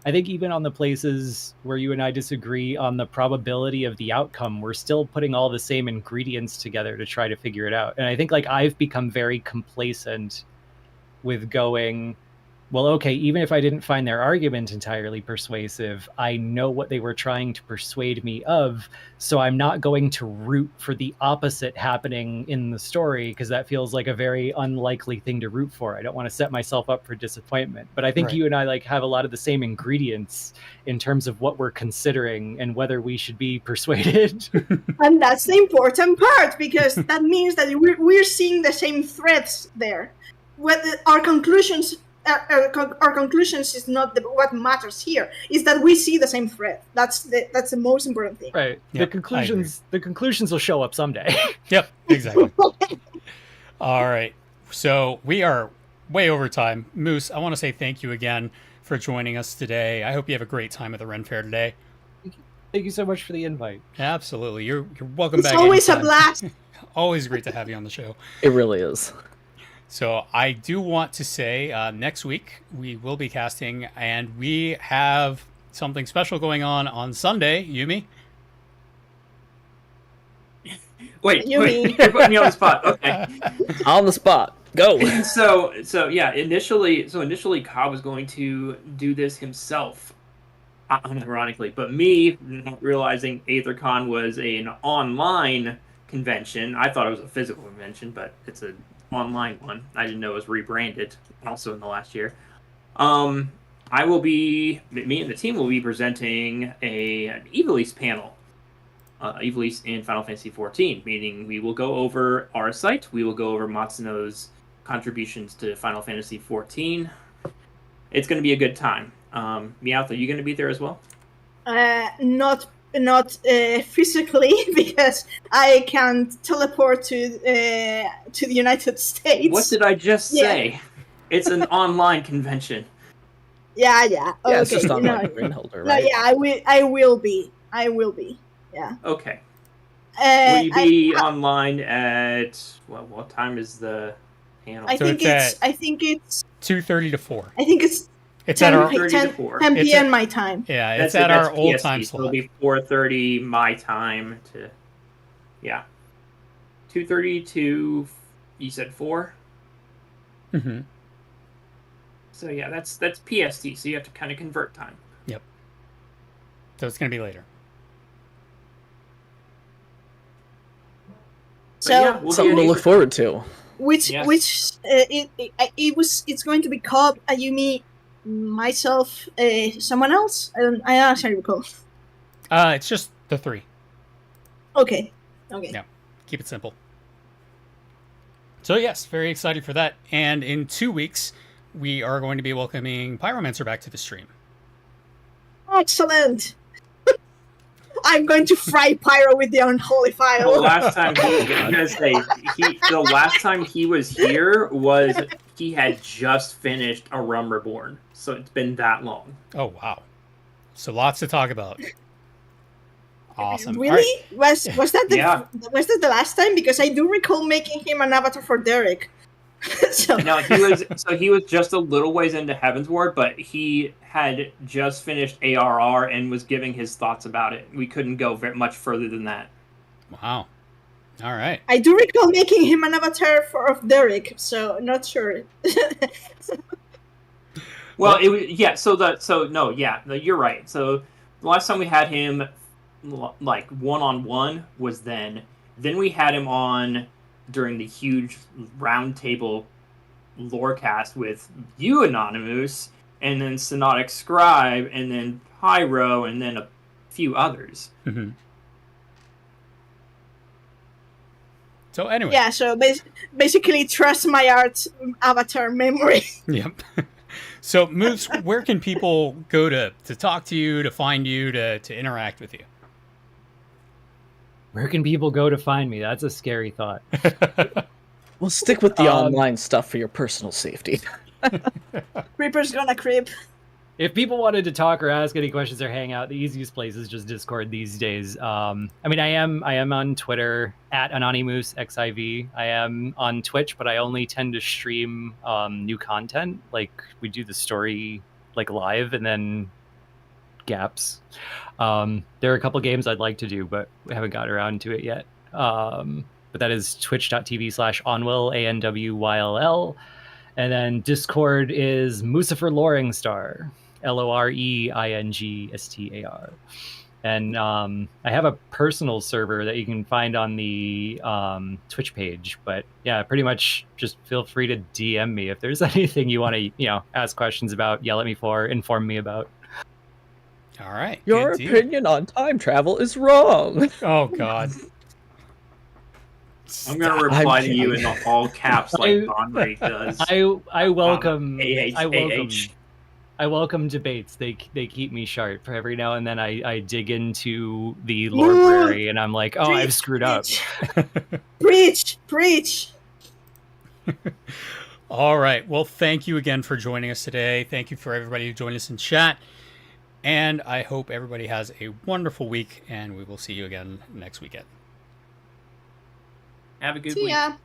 even on the places where you and I disagree on the probability of the outcome, we're still putting all the same ingredients together to try to figure it out. And I think I've become very complacent with going, well, okay, even if I didn't find their argument entirely persuasive, I know what they were trying to persuade me of, so I'm not going to root for the opposite happening in the story, because that feels like a very unlikely thing to root for. I don't want to set myself up for disappointment. But I think you and I have a lot of the same ingredients in terms of what we're considering and whether we should be persuaded. And that's the important part, because that means that we're seeing the same threads there. Our conclusions is not what matters here. Is that we see the same thread. That's the most important thing. Right. Yep, the conclusions will show up someday. Yep. Exactly. All right. So we are way over time. Moose, I want to say thank you again for joining us today. I hope you have a great time at the Ren Fair today. Thank you so much for the invite. Absolutely. You're welcome back. It's always anytime. A blast. Always great to have you on the show. It really is. So I do want to say next week we will be casting, and we have something special going on Sunday. Yumi? Wait, you're putting me on the spot. Okay. On the spot. Go. So initially Cobb was going to do this himself, unironically, but me not realizing AetherCon was an online convention. I thought it was a physical convention, but it's an online one. I didn't know it was rebranded also in the last year. Me and the team will be presenting an Evilise panel in Final Fantasy XIV, meaning we will go over our site, we will go over Matsuno's contributions to Final Fantasy XIV. It's going to be a good time. Meowth, are you going to be there as well? Not physically, because I can't teleport to the United States. What did I just say? It's an online convention. Yeah. Yeah, it's just on like Greenholder, right? No, yeah, I will be. Yeah. Okay. Will you be I- online at what time is the panel? I So think it's I think it's 2:30 to 4. I think it's It's 10, at our 30 to 4. 10 It's p.m. at- my time. yeah, That's it's at our that's old PST, time so it'll slot. be 4:30 my time to 2:30 to you said 4. Mm-hmm. So yeah, that's PST. So you have to kind of convert time. Yep. So it's gonna be later. But yeah, So we'll Something be to look forward to. Yes. it's going to be co-op. Ayumi, myself, someone else. I don't actually recall. It's just the 3. Okay. Yeah. Keep it simple. So yes, very excited for that. And in 2 weeks, we are going to be welcoming Pyromancer back to the stream. Excellent. I'm going to fry Pyro with the unholy The fire. last time the last time he was here was he had just finished A Realm Reborn. So it's been that long. Oh wow! So lots to talk about. Awesome. Really? All right. Was that the Yeah. was that the last time? Because I do recall making him an avatar for Derek. So No, he was just a little ways into Heaven's Ward, but he had just finished ARR and was giving his thoughts about it. We couldn't go much further than that. Wow. All right. I do recall making him an avatar of Derek. So not sure. Well, it was no, you're right. So the last time we had him like one-on-one was then we had him on during the huge roundtable lorecast with you, Anonymoose, and then Sonotic Scribe, and then Pyro, and then a few others. Mm-hmm. So anyway. Yeah. So basically, trust my art avatar memory. Yep. So Moose, where can people go to talk to you, to find you, to interact with you? Where can people go to find me? That's a scary thought. We'll stick with the online stuff for your personal safety. Creeper's gonna creep. If people wanted to talk or ask any questions or hang out, the easiest place is just Discord these days. I mean, I am on Twitter at AnonymousXIV. I am on Twitch, but I only tend to stream new content. Like we do the story like live and then gaps. There are a couple games I'd like to do, but we haven't got around to it yet. But that is twitch.tv/Onwyll, ANWYLL. And then Discord is Mucifer Lorengstar, LOREINGSTAR. And I have a personal server that you can find on the Twitch page. But yeah, pretty much just feel free to DM me if there's anything you want to, ask questions about, yell at me for, inform me about. All right. Your good deal. opinion on time travel is wrong. Oh God. I'm going to reply to kidding. you in all caps like Bonray does. I welcome AH. I welcome debates. They keep me sharp. Every now and then I dig into the library and I'm like, oh, I've screwed up. Preach. All right. Well, thank you again for joining us today. Thank you for everybody who joined us in chat. And I hope everybody has a wonderful week, and we will see you again next weekend. Have a good See week. ya.